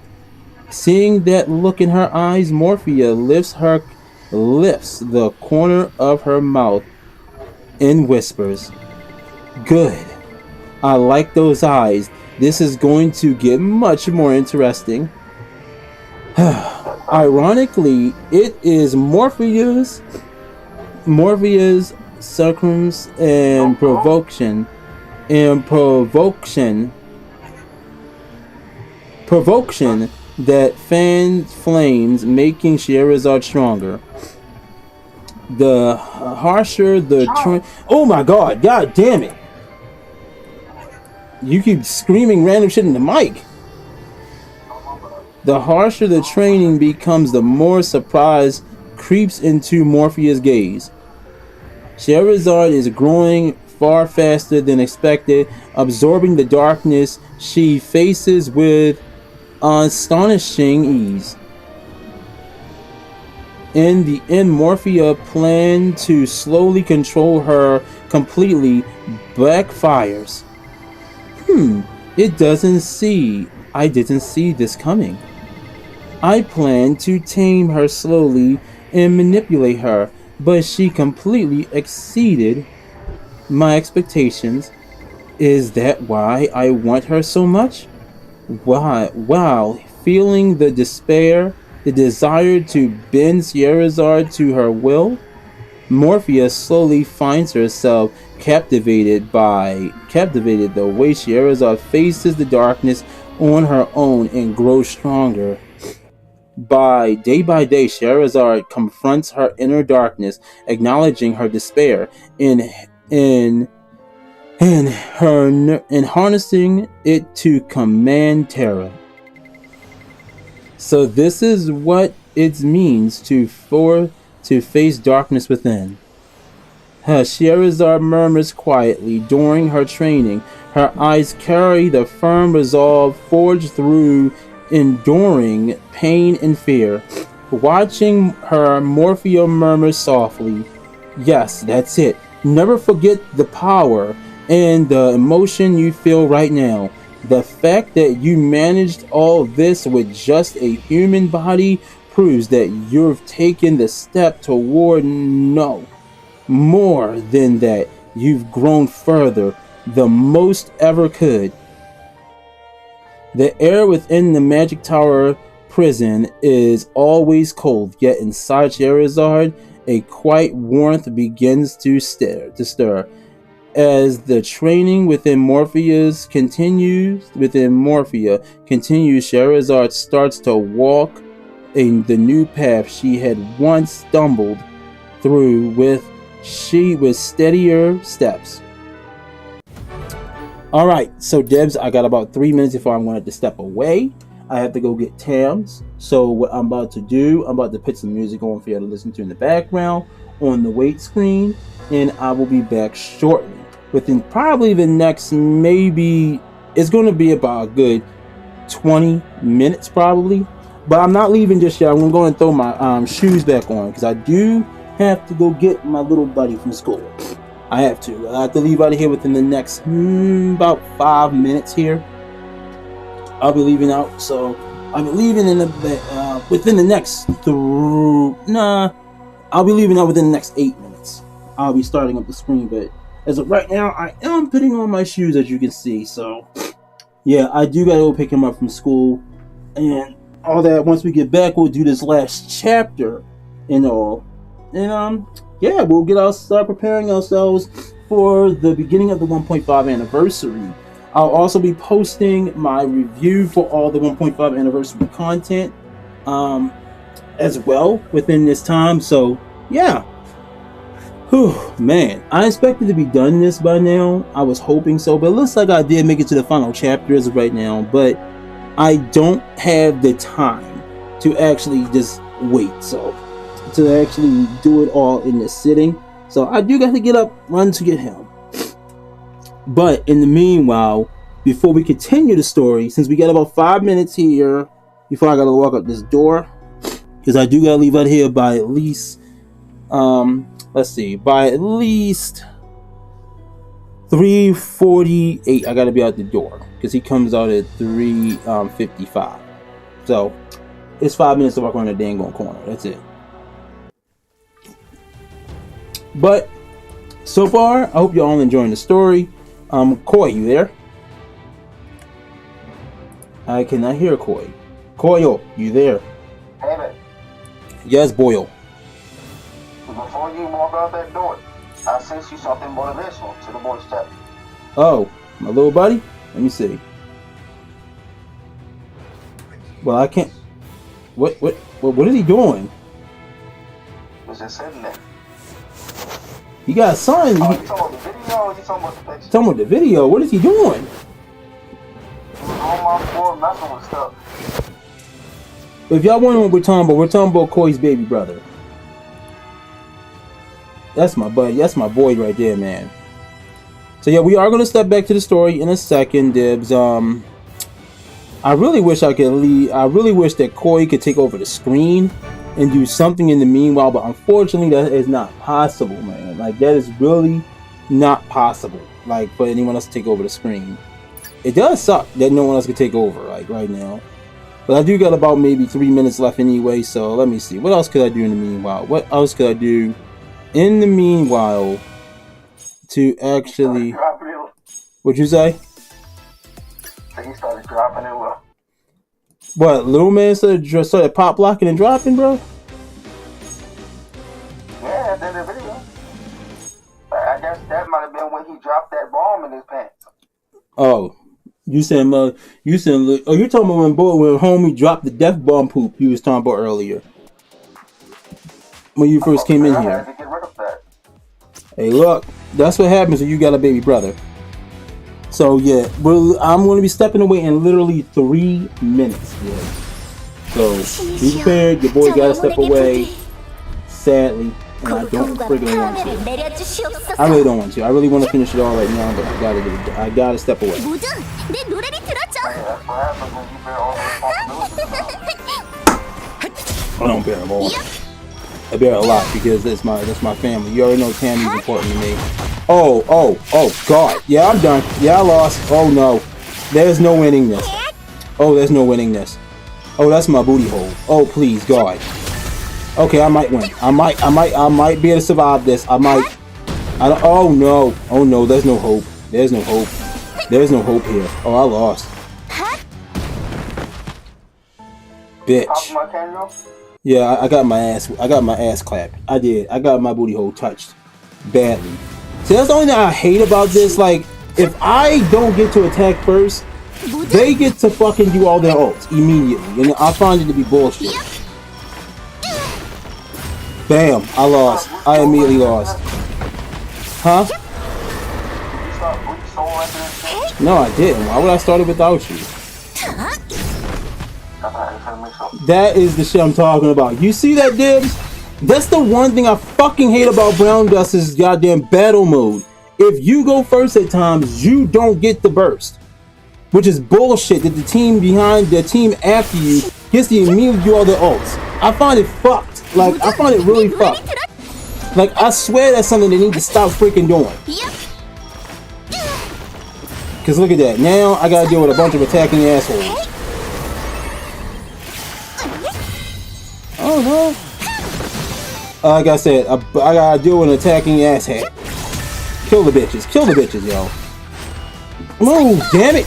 Seeing that look in her eyes, Morphia lifts the corner of her mouth and whispers, "Good. I like those eyes. This is going to get much more interesting." Ironically, it is Morpheus Sacrums and provocation that fans flames, making Scheherazade stronger. The harsher the oh my god damn it, you keep screaming random shit in the mic. The harsher the training becomes, the more surprise creeps into Morpheus' gaze. Scheherazade is growing far faster than expected, absorbing the darkness she faces with astonishing ease. In the end, Morphia plan to slowly control her completely backfires. I didn't see this coming. I planned to tame her slowly and manipulate her, but she completely exceeded my expectations. Is that why I want her so much? Wow, feeling the despair, the desire to bend Scheherazade to her will, Morphia slowly finds herself captivated the way Scheherazade faces the darkness on her own and grows stronger. By day, Scheherazade confronts her inner darkness, acknowledging her despair and harnessing it to command terror. So this is what it means to face darkness within. Scheherazade murmurs quietly during her training. Her eyes carry the firm resolve forged through enduring pain and fear. Watching her, Morphia murmurs softly, "Yes, that's it. Never forget the power and the emotion you feel right now. The fact that you managed all this with just a human body proves that you've taken the step toward more than that. You've grown further, the most ever could." The air within the Magic Tower prison is always cold, yet inside Scheherazade, a quiet warmth begins to stir. As the training within Morphia continues, Scheherazade starts to walk in the new path she had once stumbled through with steadier steps. Alright, so Debs, I got about 3 minutes before I'm going to have to step away. I have to go get Tams. So what I'm about to do, I'm about to put some music on for you to listen to in the background on the wait screen, and I will be back shortly. Within probably the next, maybe, it's going to be about a good 20 minutes probably. But I'm not leaving just yet. I'm going to go and throw my shoes back on, because I do have to go get my little buddy from school. I have to leave out of here within the next about 5 minutes here. I'll be leaving out, so I'll be leaving within the next I'll be leaving out within the next 8 minutes. I'll be starting up the screen, but as of right now, I am putting on my shoes, as you can see. So yeah, I do gotta go pick him up from school and all that. Once we get back, we'll do this last chapter and all, and yeah, we'll start preparing ourselves for the beginning of the 1.5 anniversary. I'll also be posting my review for all the 1.5 anniversary content as well within this time. So yeah, man, I expected to be done this by now. I was hoping so, but it looks like I did make it to the final chapter as of right now. But I don't have the time to actually just wait, so to actually do it all in the sitting. So I do got to get up, run to get him. But in the meanwhile, before we continue the story, since we got about 5 minutes here before I gotta walk up this door, because I do gotta leave out here by at least by at least 3:48. I gotta be out the door because he comes out at 3:55. So It's 5 minutes to walk around the dang on corner. That's it. But so far, I hope you're all enjoying the story. Koi, you there? I cannot hear Koi. Koyo, you there? Hey man. Yes, Boyle. Before you walk out that door, I sent you something motivational to the voice chat. Oh, my little buddy? Let me see. Well, I can't. What is he doing? Was just sitting there. He got a son. Oh, you talking about the video or you talking about the picture? Talking about the video. What is he doing? He was on my floor messing with stuff. If y'all wondering what we're talking about Koi's baby brother. That's my buddy. That's my boy right there, man. So yeah, we are gonna step back to the story in a second, Dibs. I really wish I could leave. I really wish that Koi could take over the screen and do something in the meanwhile, but unfortunately, that is not possible, man. Like that is really not possible. Like for anyone else to take over the screen. It does suck that no one else could take over, like right now. But I do got about maybe 3 minutes left anyway, so let me see. What else could I do in the meanwhile? What else could I do in the meanwhile to actually... What'd you say? He started dropping it well. What, little man started pop blocking and dropping, bro? Yeah, that's the video. I guess that might have been when he dropped that bomb in his pants. Oh. You saying, oh, you're talking about when homie dropped the death bomb poop you was talking about earlier. When you first came in here. I had to get rid of that. Hey, look, that's what happens when you got a baby brother. So, yeah, I'm going to be stepping away in literally 3 minutes. Yeah. So, be prepared. Your boy got to step away. Sadly. And I don't friggin' want to. I really don't want to. I really want to finish it all right now, but I gotta step away. That's what happens when you bear all the responsibilities. I don't bear them all. I bear a lot because that's my family. You already know Tammy's important to me. Oh, God. Yeah, I'm done. Yeah, I lost. Oh, no. There's no winning this. Oh, there's no winning this. Oh, that's my booty hole. Oh, please, God. Okay, I might win. I might be able to survive this. Oh, no. Oh, no, there's no hope. There's no hope. There's no hope here. Oh, I lost. Bitch. Yeah, I got my ass clapped. I did. I got my booty hole touched badly. See, that's the only thing I hate about this. Like, if I don't get to attack first, they get to fucking do all their ults immediately. And I find it to be bullshit. Bam, I lost. I immediately lost. Huh? No, I didn't. Why would I start it without you? That is the shit I'm talking about. You see that, Dibs? That's the one thing I fucking hate about Brown Dust's goddamn battle mode. If you go first at times, you don't get the burst. Which is bullshit that the team after you gets to immediately do all their ults. I find it fucked. Like, I find it really fucked. Like, I swear that's something they need to stop freaking doing. Because look at that. Now I gotta deal with a bunch of attacking assholes. Oh no. Like I said, I gotta deal with an attacking asshat. Kill the bitches. Kill the bitches, yo. Move, damn it.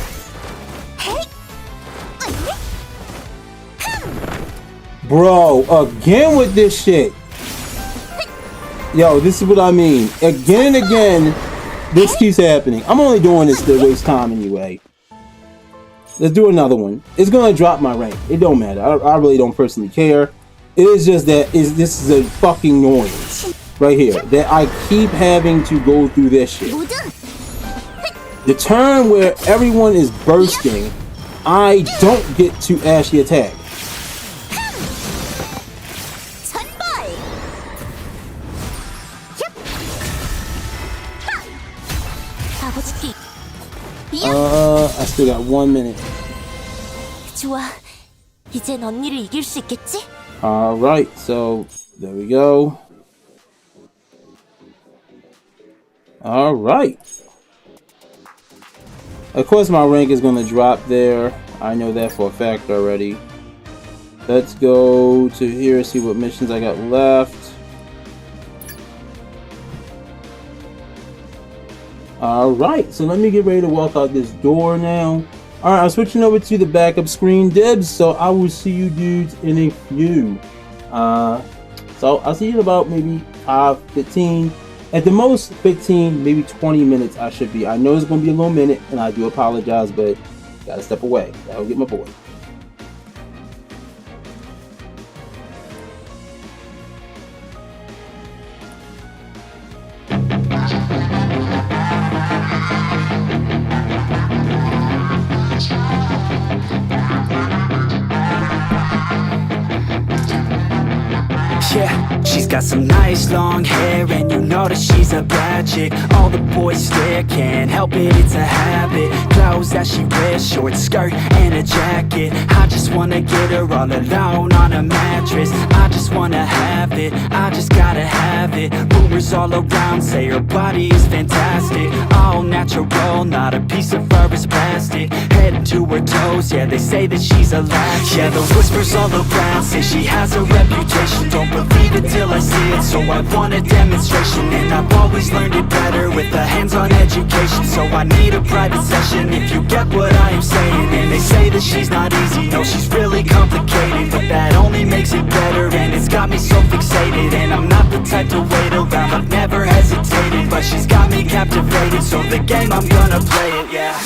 Bro, again with this shit. Yo, this is what I mean. Again and again, this keeps happening. I'm only doing this to waste time anyway. Let's do another one. It's gonna drop my rank. It don't matter. I really don't personally care. It is just that this is a fucking noise right here that I keep having to go through this shit. The turn where everyone is bursting, I don't get to actually attack. I still got 1 minute. Alright, so there we go. Alright. Of course my rank is going to drop there. I know that for a fact already. Let's go to here, see what missions I got left. Alright, so let me get ready to walk out this door now. Alright, I'm switching over to the backup screen, Dibs, so I will see you dudes in a few. So I'll see you in about maybe 15, at the most 15, maybe 20 minutes I should be. I know it's going to be a little minute, and I do apologize, but gotta step away. Gotta get my boy. Yeah, she's got some nice long hair, and you know that she's a bad chick. All the boys stare, can't help it, it's a habit. Clothes that she wears, short skirt and a jacket. I just wanna get her all alone on a mattress. I just wanna have it, I just gotta have it. Rumors all around say her body is fantastic. All natural, not a piece of fur is plastic. Head to her toes, yeah, they say that she's a latch. Yeah, the whispers all around say she has a reputation. Don't believe it till I see it, so I want a demonstration. And I've always learned it better with a hands-on education. So I need a private session, if you get what I am saying. And they say that she's not easy, no, she's really complicated, but that only makes it better, and it's got me so fixated. And I'm not the type to wait around, I've never hesitated, but she's got me captivated, so the game, I'm gonna play it, yeah.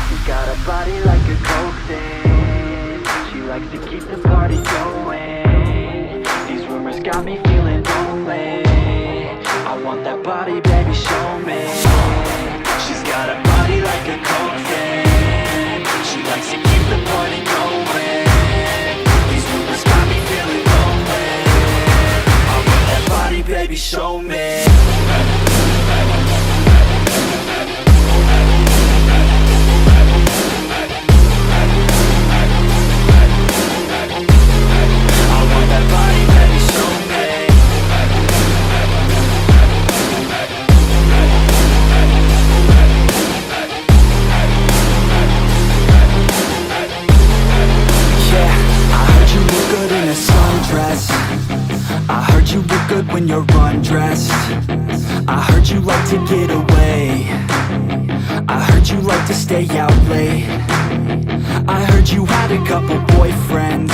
She got a body like a coke thing. She likes to keep the party going. These rumors got me feeling lonely. I want that body, baby, show me. She's got a body like a coke thing. She likes to keep the party going. These rumors got me feeling lonely. I want that body, baby, show me. I heard you look good when you're undressed. I heard you like to get away. I heard you like to stay out late. I heard you had a couple boyfriends.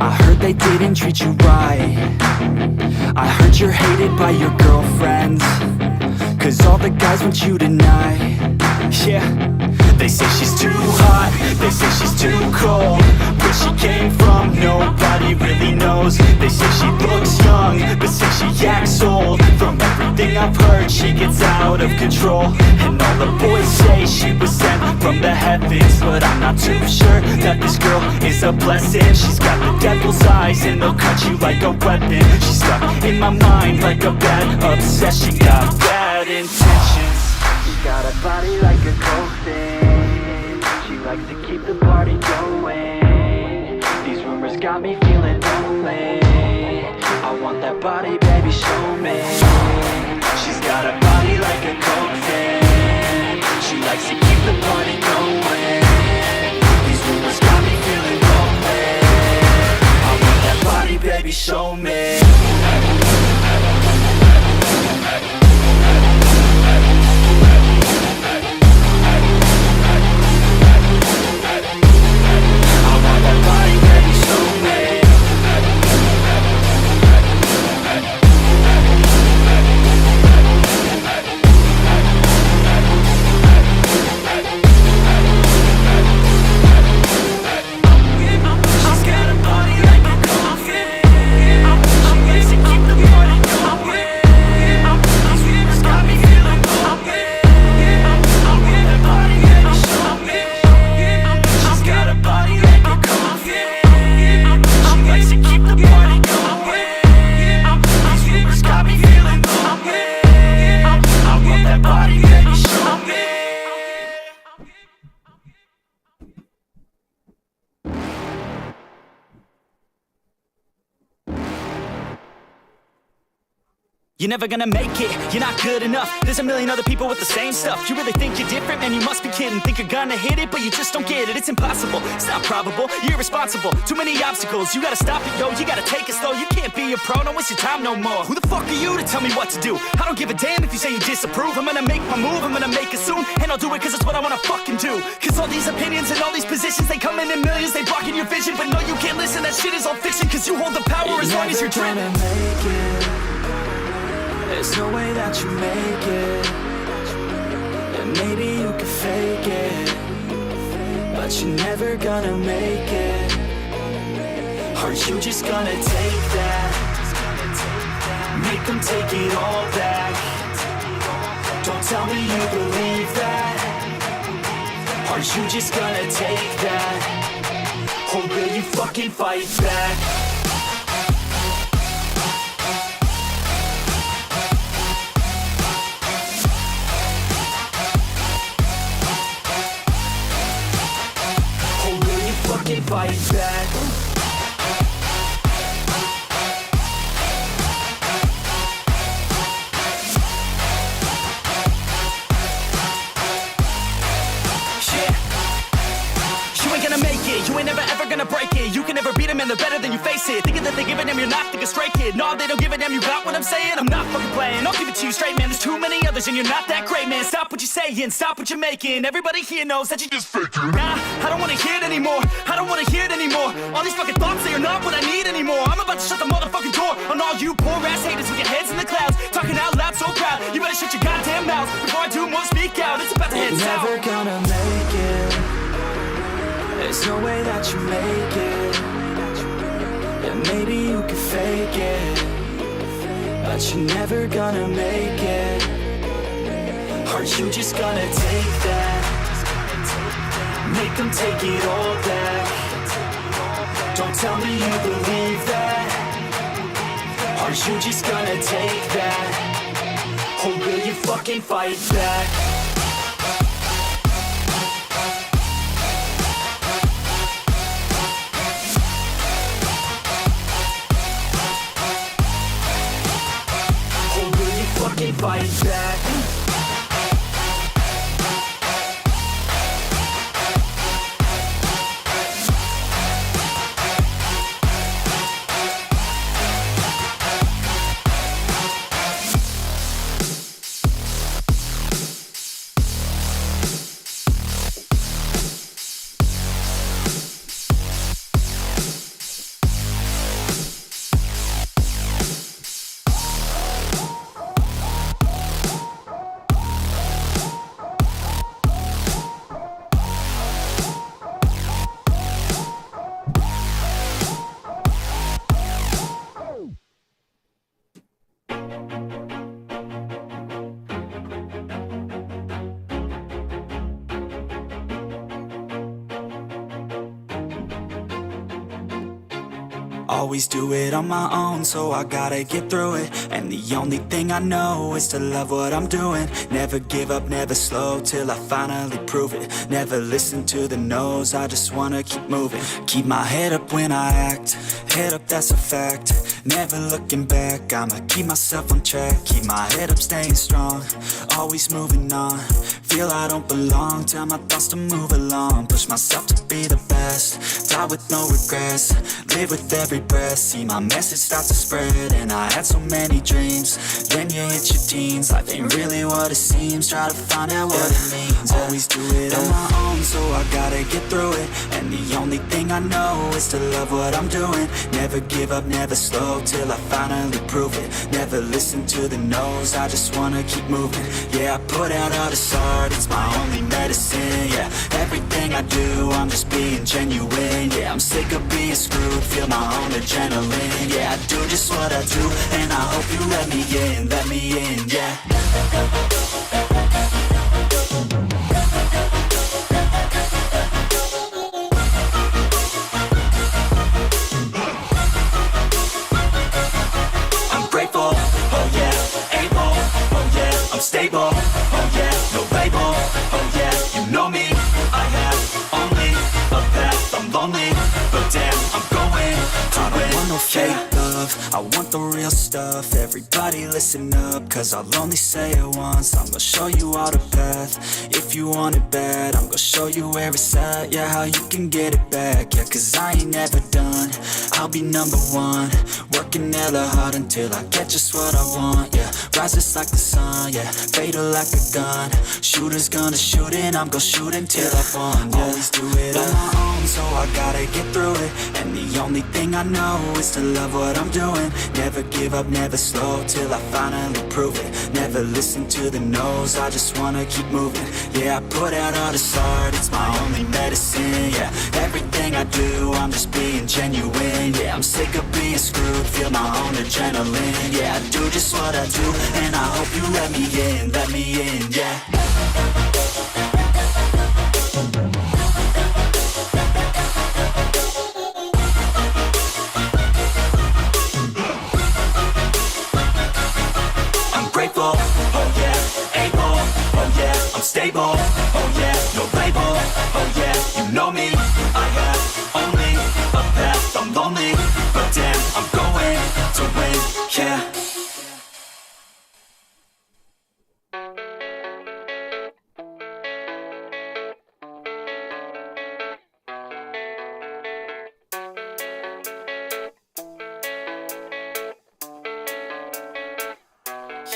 I heard they didn't treat you right. I heard you're hated by your girlfriends, 'cause all the guys want you tonight. Yeah, they say she's too hot, they say she's too cold. Where she came from, nobody really knows. They say she looks young, but say she acts old. From everything I've heard, she gets out of control. And all the boys say she was sent from the heavens, but I'm not too sure that this girl is a blessing. She's got the devil's eyes, and they'll cut you like a weapon. She's stuck in my mind like a bad obsession. Got bad intentions. She's got a body like a coke thing. She likes to keep the party going. These rumors got me feeling lonely. I want that body, baby, show me. She's got a body like a coke thing. She likes to keep the party going. These rumors got me feeling lonely. I want that body, baby, show me. You're never gonna make it, you're not good enough. There's a million other people with the same stuff. You really think you're different? Man, you must be kidding. Think you're gonna hit it, but you just don't get it. It's impossible, it's not probable, you're irresponsible. Too many obstacles, you gotta stop it, yo. You gotta take it slow, you can't be a pro. Don't waste your time no more. Who the fuck are you to tell me what to do? I don't give a damn if you say you disapprove. I'm gonna make my move, I'm gonna make it soon. And I'll do it cause it's what I wanna fucking do. Cause all these opinions and all these positions, they come in millions, they blocking your vision. But no, you can't listen, that shit is all fiction. Cause you hold the power as long as you're dreaming. There's no way that you make it. And maybe you can fake it, but you're never gonna make it. Are you just gonna take that? Make them take it all back. Don't tell me you believe that. Are you just gonna take that? Or will you fucking fight back? Fight back. You ain't gonna make it, you ain't never ever gonna break it. You can never beat them and they're better than you face it. Thinking that they give a damn, you're not thinking straight, kid. No, they don't give a damn, you got what I'm saying? I'm not fucking playing, I'll give it to you straight, man. There's too many others and you're not that great, man. Stop what you're saying, stop what you're making. Everybody here knows that you just faking. Nah, I don't wanna hear it anymore, I don't wanna hear it anymore. All these fucking thoughts, they are not what I need anymore. I'm about to shut the motherfucking door on all you poor ass haters with your heads in the clouds, talking out loud so proud. You better shut your goddamn mouth before I do more speak out. It's about to head south. Never gonna make it. There's no way that you make it. And maybe you can fake it, but you're never gonna make it. Are you just gonna take that? Make them take it all back. Don't tell me you believe that. Are you just gonna take that? Or will you fucking fight back? Fight back. Always do it on my own, so I gotta get through it. And the only thing I know is to love what I'm doing. Never give up, never slow, till I finally prove it. Never listen to the no's, I just wanna keep moving. Keep my head up when I act, head up, that's a fact. Never looking back, I'ma keep myself on track. Keep my head up, staying strong, always moving on. Feel I don't belong, tell my thoughts to move along. Push myself to be the best, die with no regrets. Live with every breath, see my message start to spread. And I had so many dreams, then you hit your teens. Life ain't really what it seems, try to find out what it means. Always do it on my own, so I gotta get through it. And the only thing I know is to love what I'm doing. Never give up, never slow, till I finally prove it. Never listen to the no's, I just wanna keep moving. Yeah, I put out all this art, it's my only medicine. Yeah, everything I do, I'm just being genuine. Yeah, I'm sick of being screwed, feel my own adrenaline. Yeah, I do just what I do, and I hope you let me in, yeah. I'm grateful, oh yeah, able, oh yeah, I'm stable, oh yeah, no label, oh yeah, you know me, I have only a path, I'm lonely, but damn, I'm going to win. I don't want no fake love, love, I want the real stuff. Everybody listen up, cause I'll only say it once. I'm gonna show you all the path. If you want it bad, I'm gonna show you where it's at. Yeah, how you can get it back. Yeah, cause I ain't never done. I'll be number one, working hella hard until I get just what I want. Yeah, rises like the sun, yeah, fatal like a gun. Shooters gonna shoot and I'm gonna shoot until I won. Yeah, always do it on my own, so I gotta get through it. And the only thing I know is to love what I'm doing. Never give up, never slow, till I finally prove it. Never listen to the no's, I just wanna keep moving. Yeah, I put out all this art, it's my only medicine. Yeah, everything I do, I'm just being genuine. Yeah, I'm sick of being screwed, feel my own adrenaline. Yeah, I do just what I do, and I hope you let me in, yeah. Grateful, oh yeah, able, oh yeah, I'm stable, oh yeah, no label, oh yeah, you know me, I have only a path, I'm lonely, but damn, I'm going to win, yeah.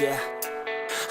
Yeah,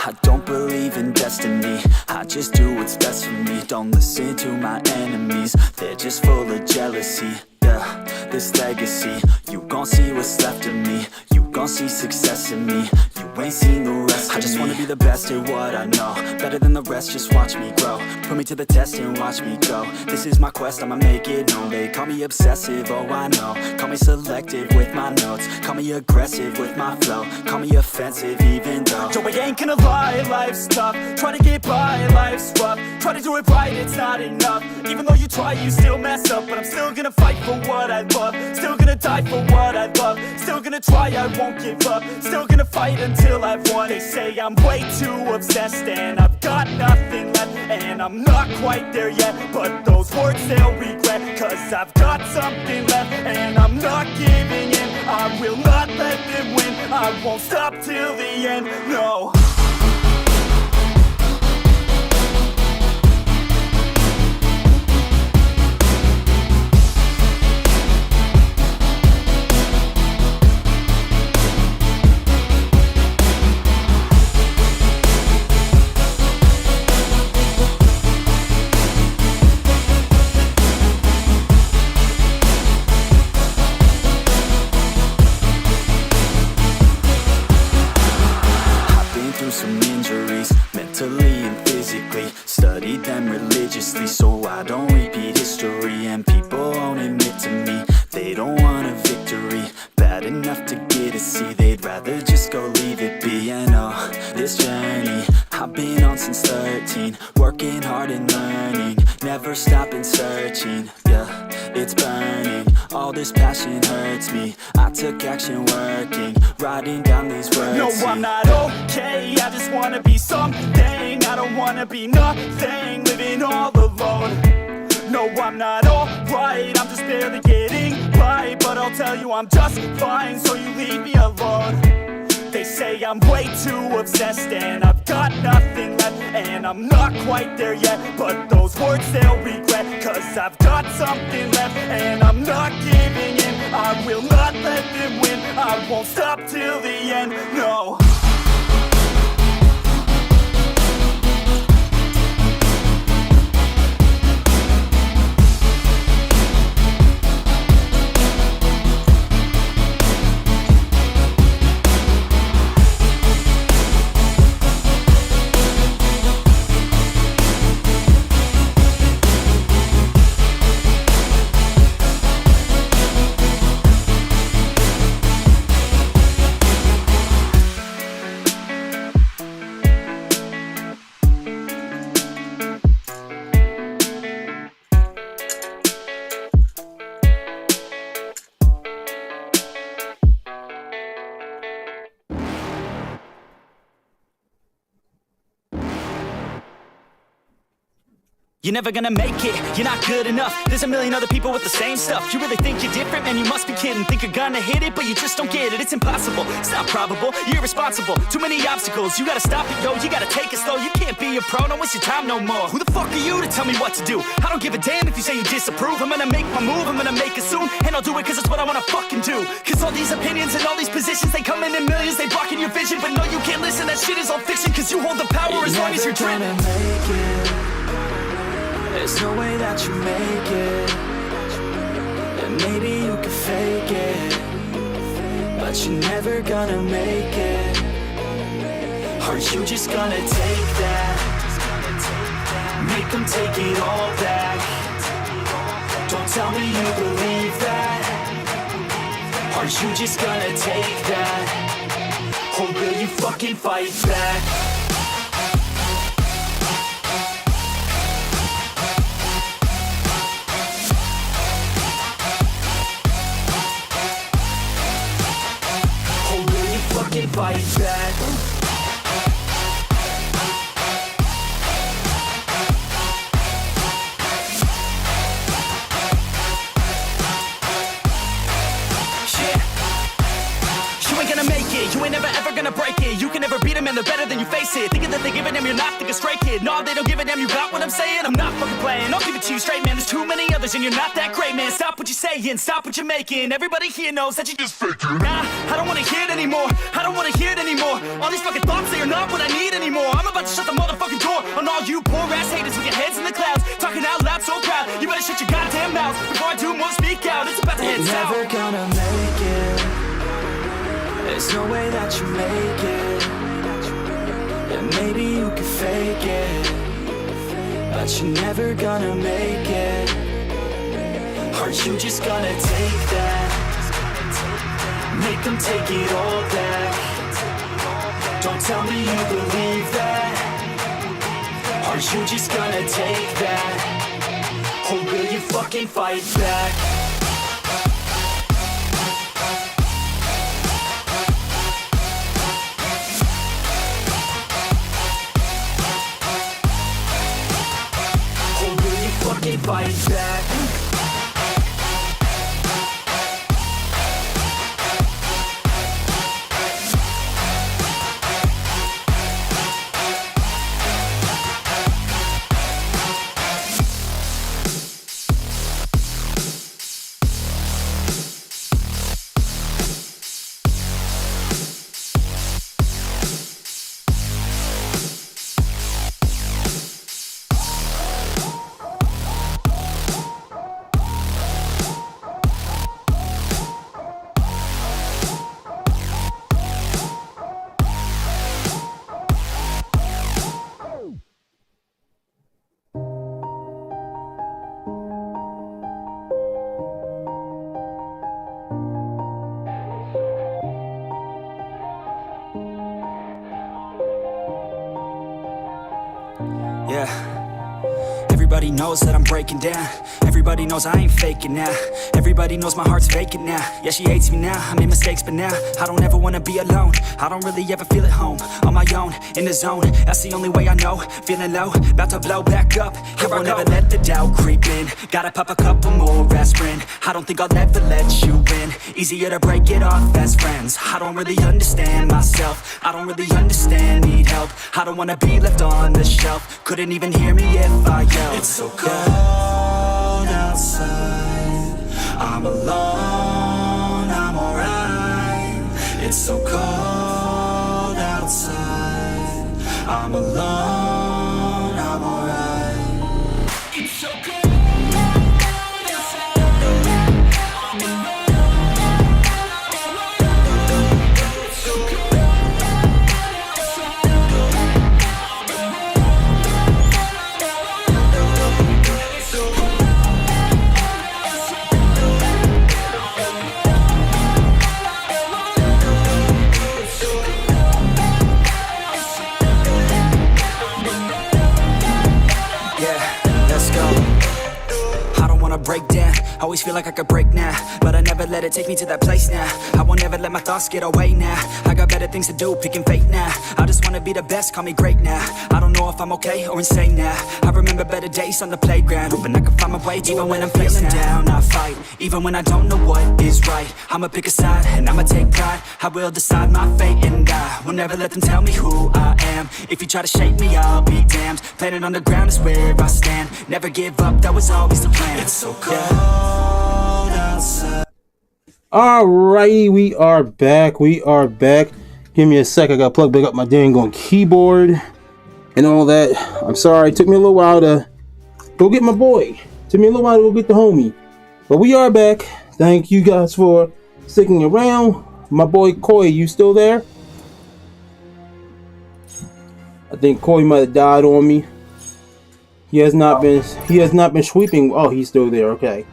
I don't believe in destiny, I just do what's best for me. Don't listen to my enemies, they're just full of jealousy. Yeah, this legacy, you gon' see what's left of me. You gon' see success in me, you ain't seen the rest of me. I just wanna be the best at what I know, better than the rest, just watch me grow. Put me to the test and watch me go. This is my quest, I'ma make it known. They call me obsessive, oh I know. Call me selective with my notes, call me aggressive with my flow. Call me offensive even though Joe, I ain't gonna lie, life's tough. Try to get by, life's rough. Try to do it right, it's not enough. Even though you try, you still mess up. But I'm still gonna fight for what I love, still gonna die for what I love. Still gonna try, I won't give up. Still gonna fight until I've won. They say I'm way too obsessed and I've got nothing left, and I'm not quite there yet, but those words they'll regret. Cause I've got something left and I'm not giving in. I will not let them win, I won't stop till the end, no. Some injuries, mentally and physically. Studied them religiously so I don't repeat history. And people won't admit to me they don't want a victory bad enough to get a C. They'd rather just go leave it be. And oh, this journey I've been on since 13, working hard and learning, never stopping searching. Yeah, it's burning, all this passion hurts me. I took action working, writing down these words. No, I'm not okay, I just wanna be something. I don't wanna be nothing, living all alone. No, I'm not alright, I'm just barely getting by. But I'll tell you I'm just fine, so you leave me alone. They say I'm way too obsessed and I've got nothing left, and I'm not quite there yet, but those words they'll regret. Cause I've got something left and I'm not giving in. I will not let them win, I won't stop till the end, no. You're never gonna make it, you're not good enough. There's a million other people with the same stuff. You really think you're different? Man, you must be kidding. Think you're gonna hit it, but you just don't get it. It's impossible, it's not probable, you're irresponsible. Too many obstacles, you gotta stop it, yo. You gotta take it slow, you can't be a pro. Don't waste your time no more. Who the fuck are you to tell me what to do? I don't give a damn if you say you disapprove. I'm gonna make my move, I'm gonna make it soon. And I'll do it cause it's what I wanna fucking do. Cause all these opinions and all these positions, they come in millions, they blocking your vision. But no, you can't listen, that shit is all fiction. Cause you hold the power as long as you're driven. There's no way that you make it. And maybe you can fake it, but you're never gonna make it. Are you just gonna take that? Make them take it all back. Don't tell me you believe that. Are you just gonna take that? Or will you fucking fight back? Fight back. You ain't gonna make it, you ain't never ever gonna break it. You can never beat them and they're better than you face it. Thinking that they give a damn, you're not thinking straight, kid. No, they don't give a damn, you got what I'm saying? I'm not fucking playing, I'll give it to you straight, man. There's too many others and you're not that great, man. Stop what you're saying, stop what you're making. Everybody here knows that you just faking. Nah, I don't wanna hear it anymore, I don't wanna hear it anymore. All these fucking thoughts, they are not what I need anymore. I'm about to shut the motherfucking door on all you poor ass haters with your heads in the clouds, talking out loud so proud. You better shut your goddamn mouth before I do more speak out. It's about to head south. You're never gonna make it. There's no way that you make it. And maybe you can fake it, but you're never gonna make it. Are you just gonna take that? Make them take it all back. Don't tell me you believe that. Are you just gonna take that? Or will you fucking fight back? Fight back. Everybody knows that I'm breaking down. Everybody knows I ain't faking now. Everybody knows my heart's vacant now. Yeah, she hates me now, I made mistakes but now I don't ever wanna be alone. I don't really ever feel at home. On my own, in the zone, that's the only way I know. Feeling low, about to blow back up. Here I won't ever let the doubt creep in. Gotta pop a couple more aspirin. I don't think I'll ever let you in. Easier to break it off as friends. I don't really understand myself. I don't really understand, need help. I don't wanna be left on the shelf. Couldn't even hear me if I yelled. It's so cold outside, I'm alone, I'm alright. It's so cold outside, I'm alone, I'm alright. It's so cold. Break down, Always feel like I could break now, but I never let it take me to that place now. I won't ever let my thoughts get away now. I got better things to do, picking fate now. I just wanna be the best, call me great now. I don't know if I'm okay or insane now. I remember better days on the playground, hoping I can find my way even when I'm feeling down. I fight, even when I don't know what is right. I'ma pick a side, and I'ma take pride. I will decide my fate, and I will never let them tell me who I am. If you try to shape me, I'll be damned. Planet on the ground is where I stand. Never give up, that was always the plan. It's so cold outside. Alrighty, we are back. Give me a sec, I gotta plug back up my dang on keyboard and all that. I'm sorry, it took me a little while to go get my boy. Took me a little while to go get the homie. But we are back. Thank you guys for sticking around. My boy Koi, you still there? I think Koi might have died on me. He has not been sweeping. Oh, he's still there. Okay.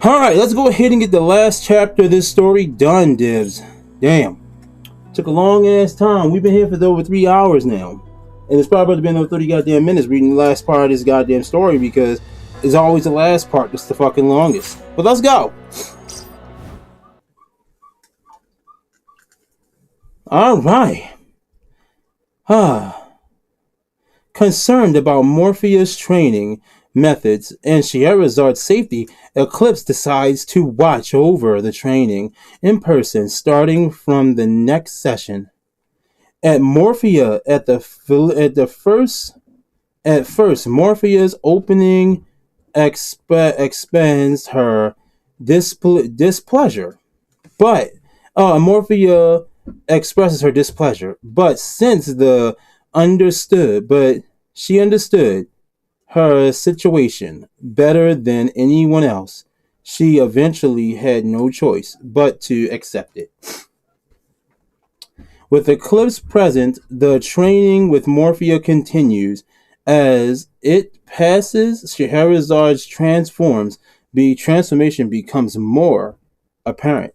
Alright, let's go ahead and get the last chapter of this story done, Dibs. Damn. Took a long ass time. We've been here for over 3 hours now. And it's probably been over 30 goddamn minutes reading the last part of this goddamn story because it's always the last part that's the fucking longest. But let's go. Alright. Concerned about Morpheus' training methods and Scheherazad's safety, Eclipse decides to watch over the training in person starting from the next session. At first, Morpheus' opening expands her displeasure, but Morphea expresses her displeasure. But she understood her situation better than anyone else. She eventually had no choice but to accept it. With Eclipse present, the training with Morphea continues. As it passes, Scheherazad's transformation becomes more apparent.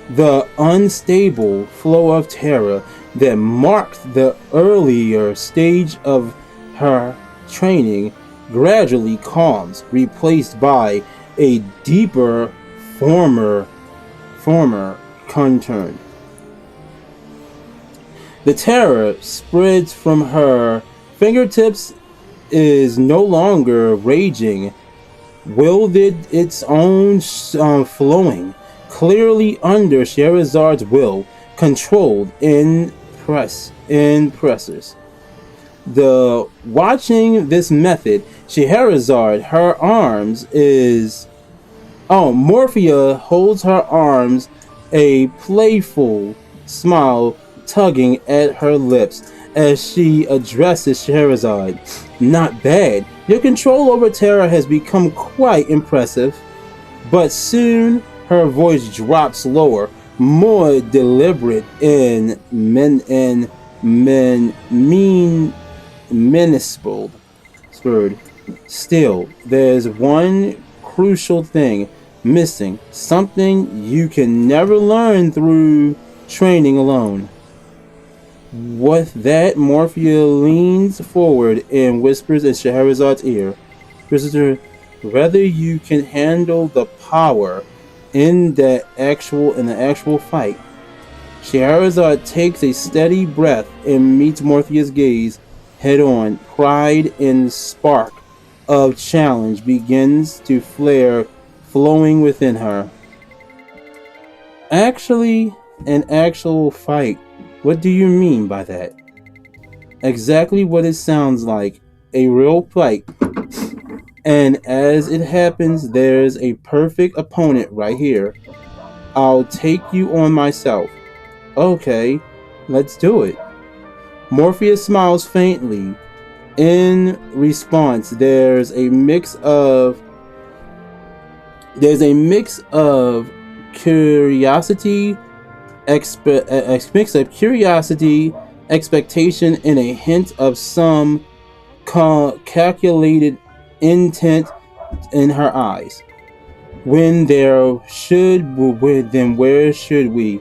The unstable flow of terror that marked the earlier stage of her training gradually calms, replaced by a deeper, former concern. The terror spreads from her fingertips is no longer raging, wielded its own flowing, clearly under Scheherazad's will, controlled in pressers. The watching this method, Scheherazade, her arms is Morphea holds her arms, a playful smile tugging at her lips as she addresses Scheherazade. Not bad. Your control over terror has become quite impressive. But soon her voice drops lower, more deliberate and menaceful. Still, there's one crucial thing missing, something you can never learn through training alone. With that, Morphea leans forward and whispers in Scheherazade's ear, whether you can handle the power in the actual fight. Scheherazade takes a steady breath and meets Morphea's gaze head on. Pride and spark of challenge begins to flare, flowing within her. Actually, an actual fight. What do you mean by that? Exactly what it sounds like. A real fight. And as it happens, there's a perfect opponent right here. I'll take you on myself. Okay, let's do it. Morpheus smiles faintly. In response, there's a mix of curiosity, expectation, and a hint of some calculated intent in her eyes. Then where should we?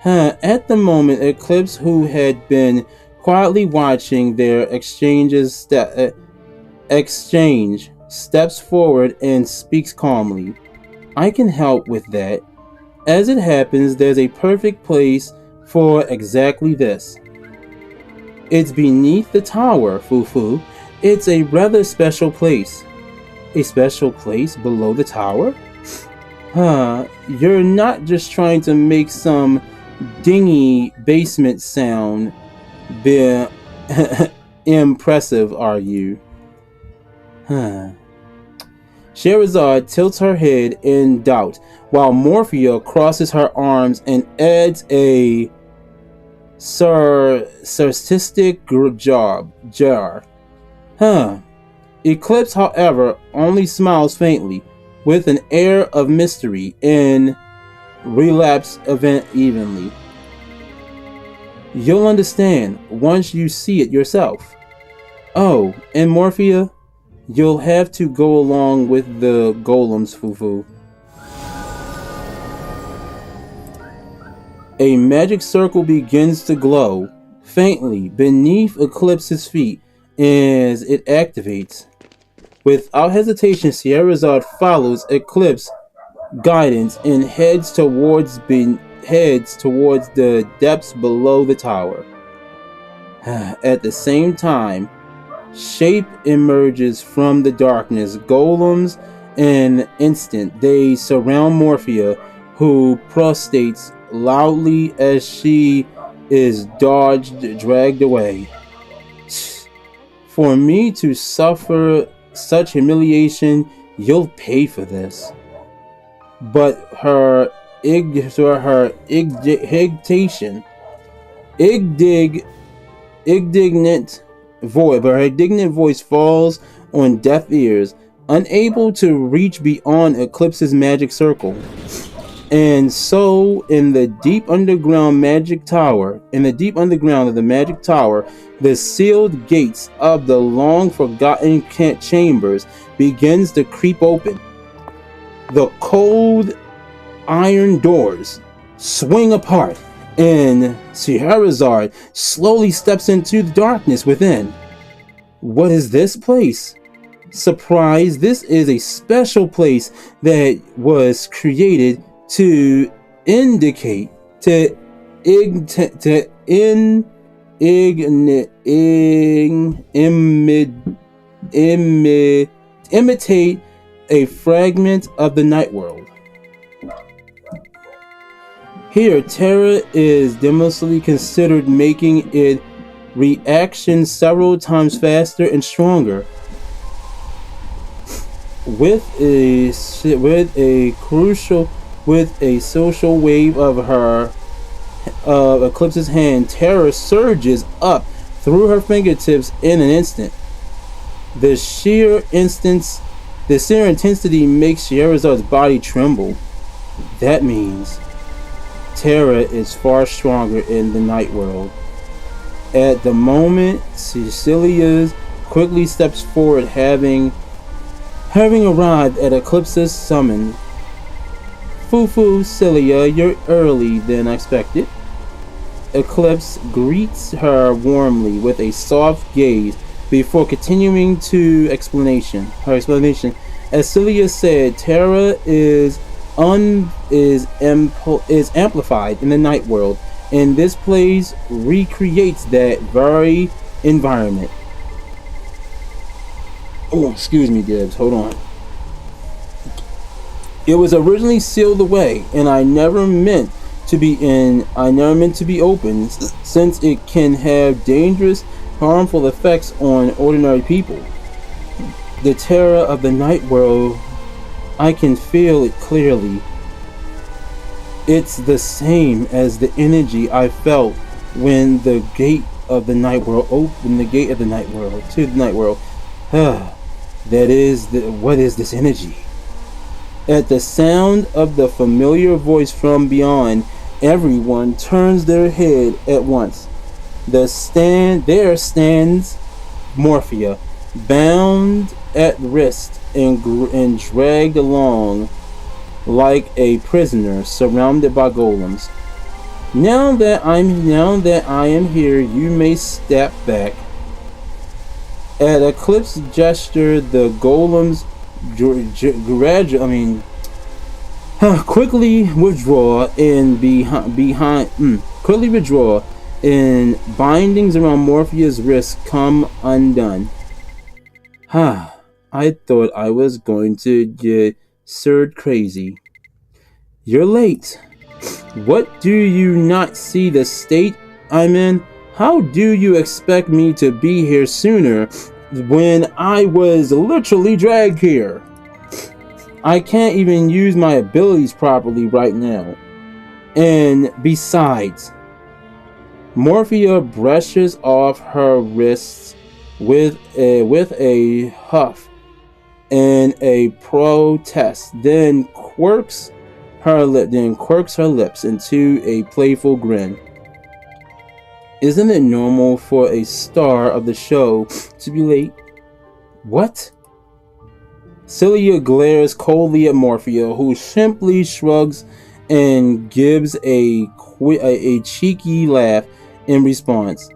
At the moment, Eclipse, who had been quietly watching their exchanges, exchange, steps forward and speaks calmly. I can help with that. As it happens, there's a perfect place for exactly this. It's beneath the tower, Fufu. It's a rather special place. A special place below the tower? You're not just trying to make some dingy basement sound be impressive, are you? Scheherazade tilts her head in doubt, while Morphia crosses her arms and adds a sarcastic jar. Eclipse, however, only smiles faintly, with an air of mystery, and relapse event evenly. You'll understand once you see it yourself. Oh, and Morphia, you'll have to go along with the golems, Fufu. A magic circle begins to glow faintly beneath Eclipse's feet as it activates. Without hesitation, Scheherazade follows Eclipse's guidance and heads towards the depths below the tower. At the same time, shape emerges from the darkness. Golems, an instant, they surround Morphia, who prostrates loudly as she is dragged away. For me to suffer such humiliation, you'll pay for this. But her indignant voice falls on deaf ears, unable to reach beyond Eclipse's magic circle. And so, in the deep underground of the magic tower, the sealed gates of the long-forgotten chambers begins to creep open. The cold iron doors swing apart, and Scheherazade slowly steps into the darkness within. What is this place? Surprise! This is a special place that was created to imitate a fragment of the night world. Here, terror is demonstrably considered, making its reaction several times faster and stronger. With a social wave of Eclipse's hand, terror surges up through her fingertips in an instant. The sheer intensity makes Scheherazade's body tremble. That means terror is far stronger in the night world. At the moment, Cecilia quickly steps forward, having arrived at Eclipse's summon. Fufu, Celia, you're early than expected. Eclipse greets her warmly with a soft gaze before continuing her explanation. As Celia said, terror is amplified in the night world, and this place recreates that very environment. Oh, excuse me, Dibs. Hold on. It was originally sealed away, and I never meant to be open, since it can have dangerous, harmful effects on ordinary people. The terror of the night world, I can feel it clearly. It's the same as the energy I felt when the gate of the night world opened. To the night world. What is this energy? At the sound of the familiar voice from beyond, everyone turns their head at once. There stands Morphia, bound at wrist and dragged along like a prisoner, surrounded by golems. Now that I am here, you may step back. At Eclipse gesture, the golems quickly withdraw and bindings around Morpheus' wrists come undone. I thought I was going to get stirred crazy. You're late. What, do you not see the state I'm in? How do you expect me to be here sooner when I was literally dragged here? I can't even use my abilities properly right now. And besides, Morphia brushes off her wrists with a huff and a protest, then quirks her lips into a playful grin. Isn't it normal for a star of the show to be late? What? Celia glares coldly at Morphia, who simply shrugs and gives a cheeky laugh in response.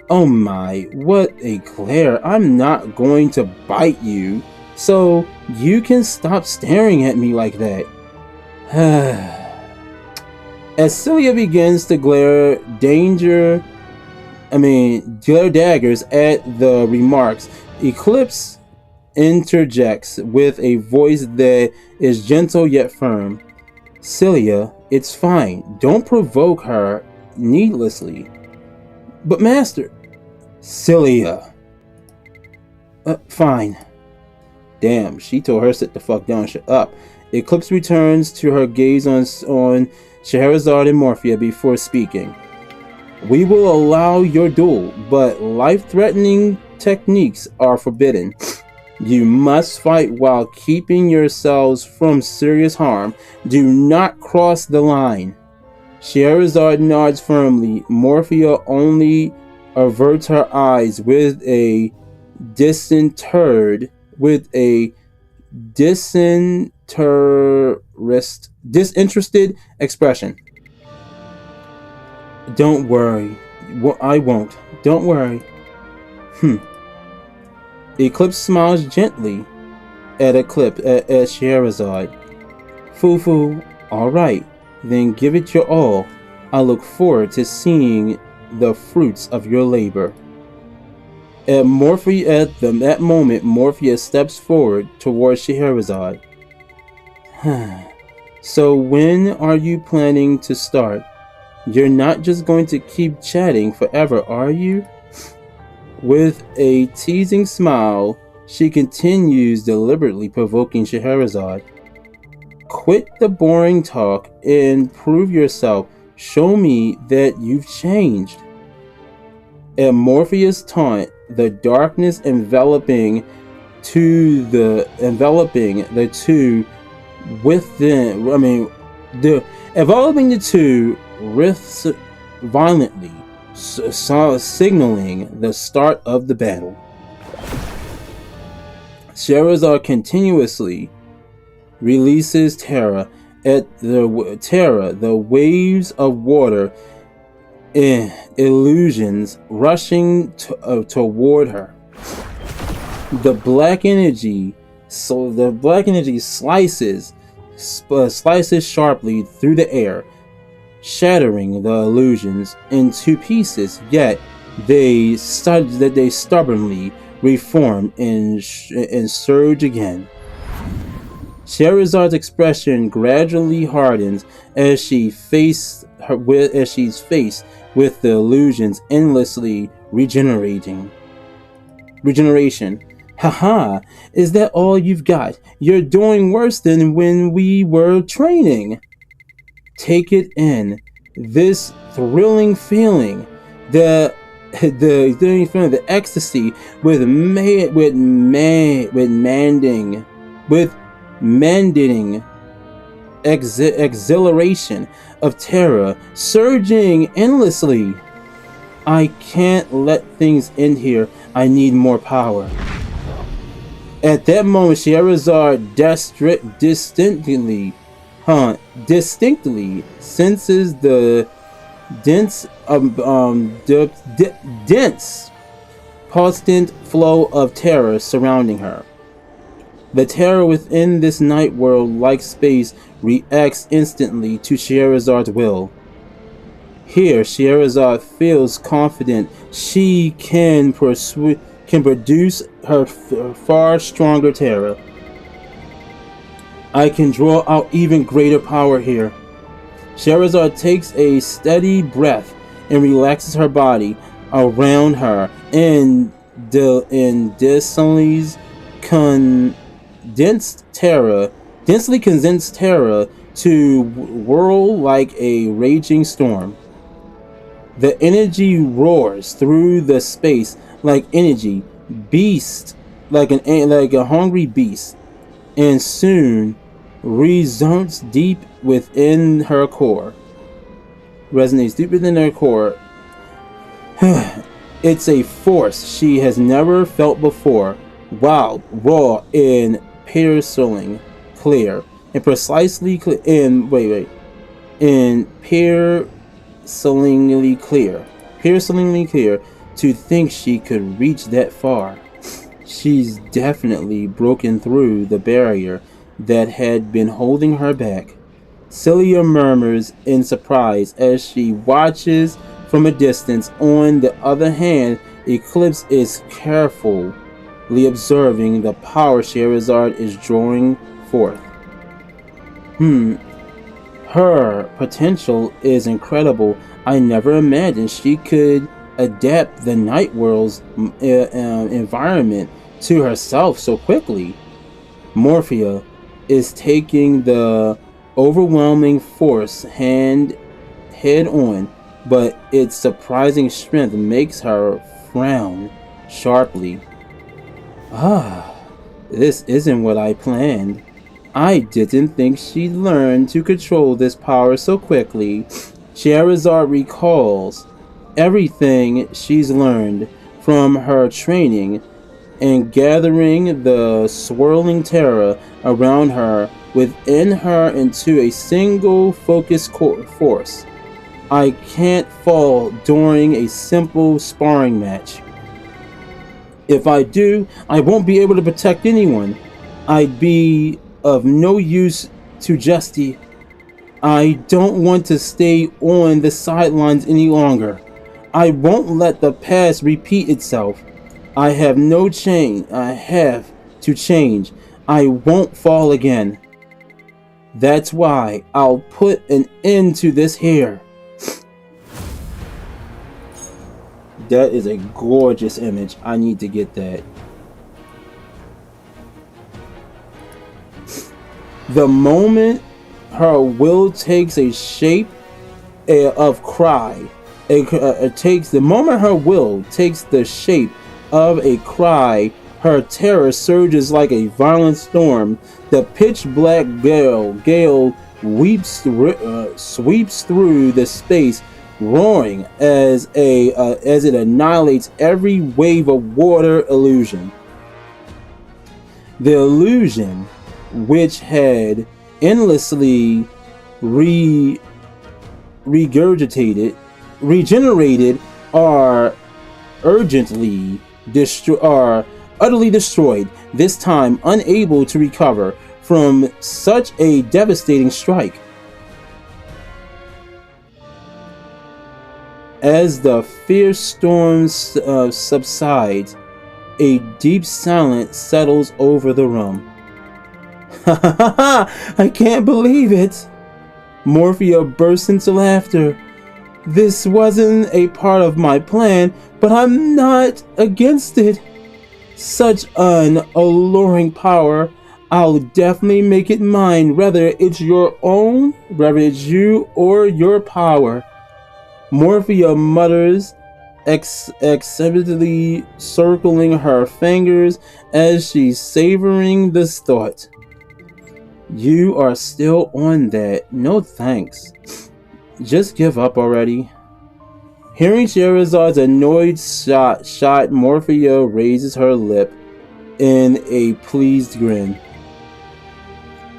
Oh my, what a glare. I'm not going to bite you, so you can stop staring at me like that. As Celia begins to glare daggers at the remarks, Eclipse interjects with a voice that is gentle yet firm. Celia, it's fine. Don't provoke her needlessly. But Master... Celia. Fine. Damn, she told her sit the fuck down, shut up. Eclipse returns to her gaze on Scheherazade and Morphia before speaking. We will allow your duel, but life-threatening techniques are forbidden. You must fight while keeping yourselves from serious harm. Do not cross the line. Scheherazade nods firmly. Morphia only averts her eyes with a disinterested expression. Don't worry. I won't. Don't worry. Eclipse smiles gently at Scheherazade. Foo-foo. Alright. Then give it your all. I look forward to seeing the fruits of your labor. At that moment, Morpheus steps forward towards Scheherazade. So when are you planning to start? You're not just going to keep chatting forever, are you? With a teasing smile, she continues, deliberately provoking Scheherazade. Quit the boring talk and prove yourself. Show me that you've changed. At Morpheus' taunt, the darkness enveloping the two writhes violently, signaling the start of the battle. Scheherazade continuously releases terror at the waves of water illusions rushing toward her. The black energy slices sharply through the air, shattering the illusions into pieces, yet they stubbornly reform and surge again. Sheherazade's expression gradually hardens as she's faced with the illusions endlessly regeneration. Haha, is that all you've got? You're doing worse than when we were training. Take it in. This thrilling feeling, the ecstasy with mending exhilaration of terror surging endlessly. I can't let things end here. I need more power. At that moment, Scheherazade distinctly senses the dense constant flow of terror surrounding her. The terror within this night world, like space, reacts instantly to Scheherazad's will. Here, Scheherazade feels confident she can produce her far stronger terror. I can draw out even greater power here. Scheherazade takes a steady breath and relaxes her body around her and densely condensed terror to whirl like a raging storm. The energy roars through the space like energy beast, like a hungry beast, and soon resonates deep within her core. Resonates deep within her core. It's a force she has never felt before. Wild, raw, and piercingly clear, and precisely clear. And piercingly clear to think she could reach that far. She's definitely broken through the barrier that had been holding her back. Celia murmurs in surprise as she watches from a distance. On the other hand, Eclipse is carefully observing the power Scheherazade is drawing forth. Her potential is incredible. I never imagined she could adapt the night world's environment to herself so quickly. Morphia is taking the overwhelming force head on, but its surprising strength makes her frown sharply. This isn't what I planned. I didn't think she'd learn to control this power so quickly. Scheherazade recalls everything she's learned from her training and gathering the swirling terror around her within her into a single focused force. I can't fall during a simple sparring match. If I do, I won't be able to protect anyone. I'd be of no use to Justy. I don't want to stay on the sidelines any longer. I won't let the past repeat itself. I have to change. I won't fall again. That's why I'll put an end to this here. That is a gorgeous image. I need to get that. The moment her will takes a shape of cry, the moment her will takes the shape of a cry, her terror surges like a violent storm. The pitch black gale sweeps through the space, roaring as it annihilates every wave of water illusion. The illusion, which had endlessly regenerated, are utterly destroyed, this time unable to recover from such a devastating strike. As the fierce storm subsides, a deep silence settles over the room. Ha ha ha ha! I can't believe it! Morphia bursts into laughter. This wasn't a part of my plan, but I'm not against it. Such an alluring power. I'll definitely make it mine, whether it's you or your power. Morphia mutters, excitedly circling her fingers as she's savoring this thought. You are still on that. No thanks. Just give up already. Hearing Shahrazaad's annoyed shot, Morphia raises her lip in a pleased grin.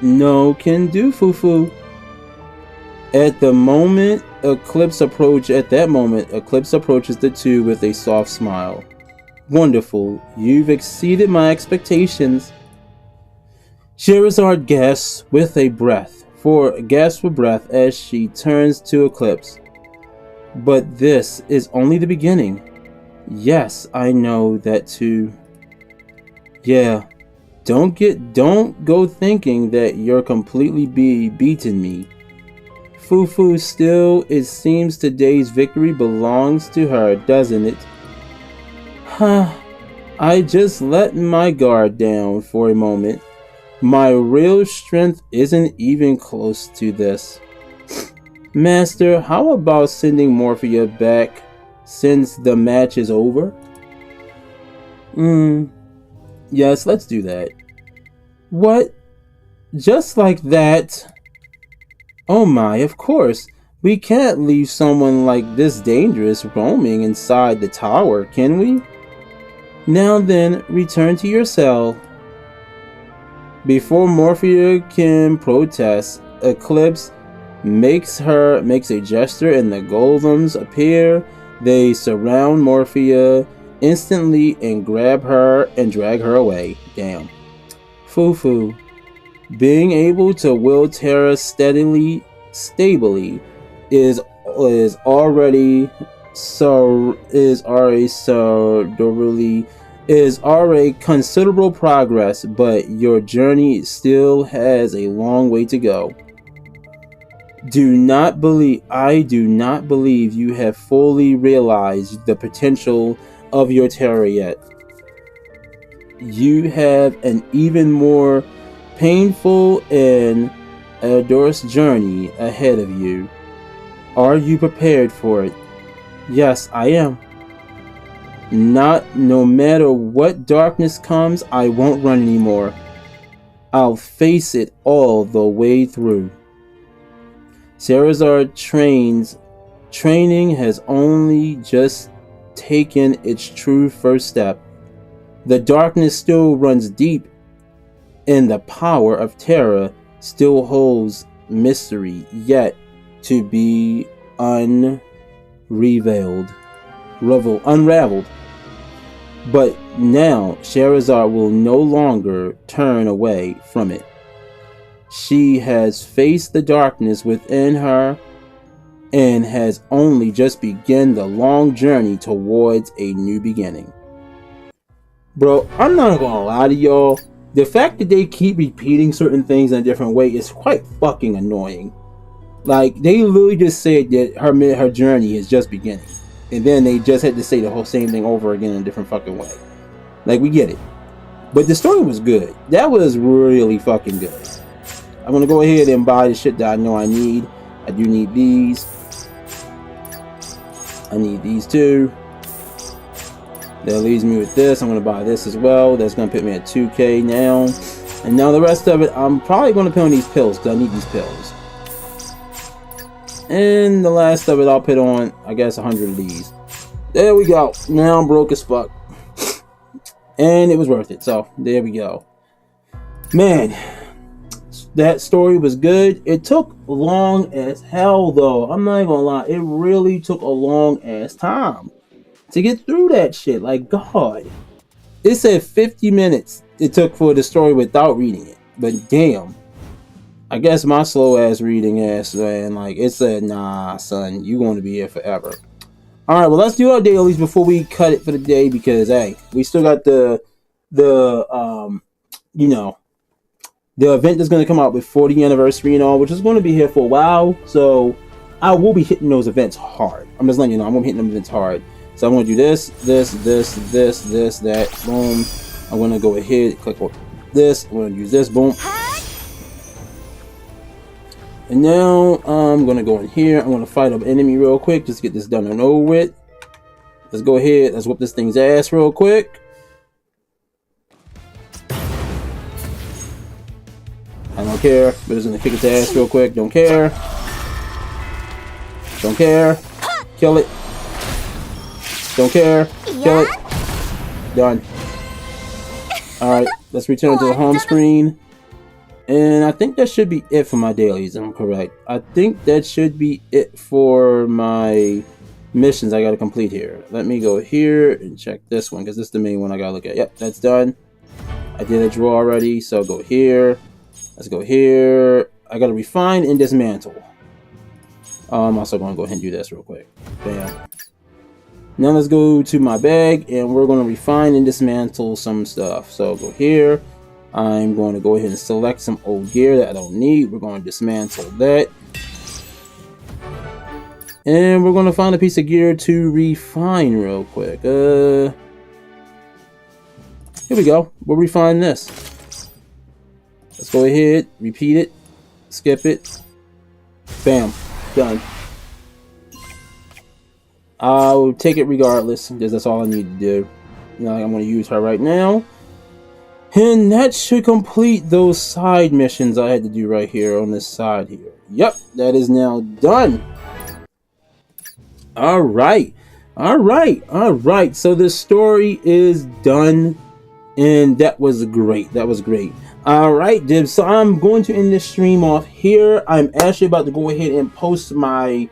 No can do, Fufu. At that moment, Eclipse approaches the two with a soft smile. Wonderful. You've exceeded my expectations. Scheherazade gasps for breath as she turns to Eclipse. But this is only the beginning. Yes, I know that too. Yeah, don't go thinking that you're completely beaten me. Fufu, still, it seems today's victory belongs to her, doesn't it? Huh, I just let my guard down for a moment. My real strength isn't even close to this. Master, how about sending Morphia back since the match is over? Yes, let's do that. What? Just like that? Oh my, of course. We can't leave someone like this dangerous roaming inside the tower, can we? Now then, return to your cell. Before Morphia can protest, Eclipse makes a gesture and the golems appear. They surround Morphia instantly and grab her and drag her away. Damn. Fufu. Being able to will Terra stably is already considerable progress, but your journey still has a long way to go. I do not believe you have fully realized the potential of your Terra yet. You have an even more painful and arduous journey ahead of you. Are you prepared for it? Yes, I am. No matter what darkness comes, I won't run anymore. I'll face it all the way through. Scheherazade training has only just taken its true first step. The darkness still runs deep, and the power of Terra still holds mystery yet to be unraveled. But now Scheherazade will no longer turn away from it. She has faced the darkness within her and has only just begun the long journey towards a new beginning. Bro, I'm not gonna lie to y'all. The fact that they keep repeating certain things in a different way is quite fucking annoying. Like, they literally just said that her journey is just beginning. And then they just had to say the whole same thing over again in a different fucking way. Like, we get it. But the story was good. That was really fucking good. I'm gonna go ahead and buy the shit that I know I need. I do need these. I need these too. That leaves me with this. I'm gonna buy this as well. That's gonna put me at 2K now. And now the rest of it, I'm probably gonna put on these pills because I need these pills. And the last of it, I'll put on, I guess, 100 of these. There we go. Now I'm broke as fuck. And it was worth it. So there we go. Man, that story was good. It took long as hell, though. I'm not even gonna lie. It really took a long ass time to get through that shit. Like, God. It said 50 minutes it took for the story without reading it. But damn. I guess my slow ass reading ass, man, like, it said, nah, son, you going to be here forever. Alright, well, let's do our dailies before we cut it for the day, because, hey, we still got the event that's going to come out with 40th anniversary and all, which is going to be here for a while, so I will be hitting those events hard. I'm just letting you know, I'm going to be hitting them events hard. So I'm going to do this, that, boom. I'm going to go ahead, click on this, I'm going to use this, boom. And now I'm going to go in here. I'm going to fight an enemy real quick. Just get this done and over with. Let's go ahead. Let's whoop this thing's ass real quick. I don't care. We're just going to kick its ass real quick. Don't care. Don't care. Kill it. Don't care. Kill it. Done. Alright. Let's return to the home screen. And I think that should be it for my dailies, if I'm correct. I think that should be it for my missions I gotta complete here. Let me go here and check this one, because this is the main one I gotta look at. Yep, that's done. I did a draw already, so go here. Let's go here. I gotta refine and dismantle. I'm also gonna go ahead and do this real quick. Bam. Now let's go to my bag, and we're gonna refine and dismantle some stuff. So go here. I'm going to go ahead and select some old gear that I don't need. We're going to dismantle that. And we're going to find a piece of gear to refine real quick. Here we go. We'll refine this. Let's go ahead, repeat it, skip it. Bam. Done. I'll take it regardless, because that's all I need to do. You know, I'm going to use her right now. And that should complete those side missions I had to do right here on this side here. Yep, that is now done. Alright. Alright. So the story is done. And that was great. That was great. Alright, Dibs. So I'm going to end this stream off here. I'm actually about to go ahead and post my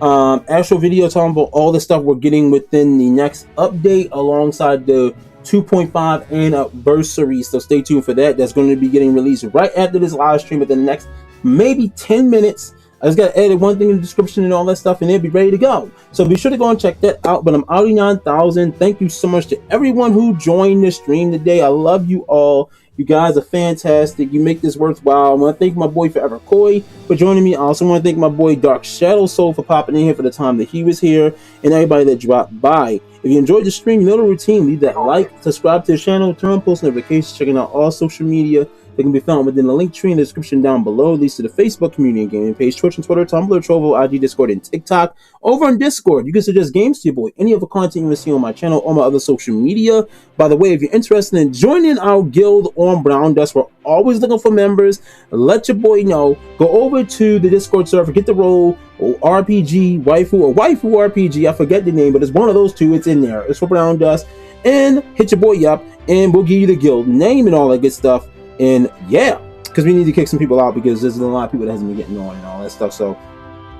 actual video talking about all the stuff we're getting within the next update alongside the 2.5 anniversary, so stay tuned for that. That's going to be getting released right after this live stream within the next maybe 10 minutes. I just got to edit one thing in the description and all that stuff, and it'll be ready to go. So be sure to go and check that out. But I'm Audi 9000. Thank you so much to everyone who joined the stream today. I love you all. You guys are fantastic. You make this worthwhile. I want to thank my boy Forever Koi for joining me. I also want to thank my boy Dark Shadow Soul for popping in here for the time that he was here, and everybody that dropped by. If you enjoyed the stream, you know the routine. Leave that like, subscribe to the channel, turn on post notifications, checking out all social media. They can be found within the link tree in the description down below. Leads to the Facebook community and gaming page, Twitch and Twitter, Tumblr, Trovo, IG, Discord, and TikTok. Over on Discord, you can suggest games to your boy, any other content you want to see on my channel or my other social media. By the way, if you're interested in joining our guild on Brown Dust, we're always looking for members. Let your boy know. Go over to the Discord server, get the role or RPG waifu or waifu RPG. I forget the name, but it's one of those two. It's in there. It's for Brown Dust. And hit your boy up, and we'll give you the guild name and all that good stuff. And yeah, because we need to kick some people out, because there's a lot of people that hasn't been getting on and all that stuff. So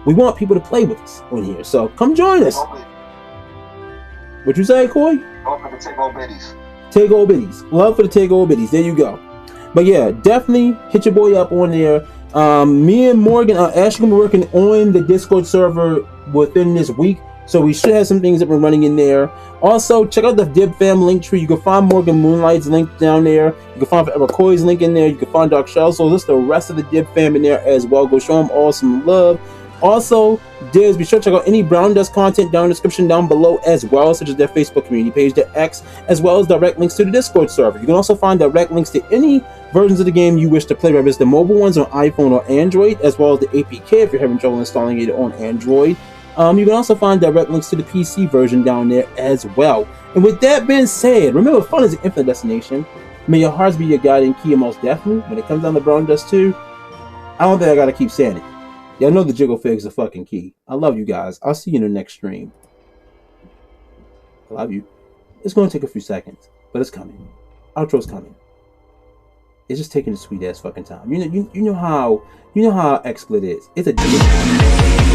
we want people to play with us on here. So come join us. What you say, Koi? Open to take old biddies. Take old biddies. Love for the take old biddies. There you go. But yeah, definitely hit your boy up on there. Me and Morgan are actually going to be working on the Discord server within this week. So we should have some things that we're running in there. Also, check out the DIB Fam link tree. You can find Morgan Moonlight's link down there. You can find Forever Koi's link in there. You can find Dark Shell. So list the rest of the DIB Fam in there as well. Go show them all some love. Also, Dibs, be sure to check out any Brown Dust content down in the description down below as well, such as their Facebook community page, their X, as well as direct links to the Discord server. You can also find direct links to any versions of the game you wish to play, whether it's the mobile ones on iPhone or Android, as well as the APK if you're having trouble installing it on Android. You can also find direct links to the PC version down there as well. And with that being said, remember, fun is an infinite destination. May your hearts be your guiding key, and most definitely, when it comes down to Brown Dust 2, I don't think I gotta keep saying it. Y'all know the jiggle fig's the fucking key. I love you guys. I'll see you in the next stream. I love you. It's gonna take a few seconds, but it's coming. Outro's coming. It's just taking a sweet ass fucking time. You know how xsplit is. It's a jiggle.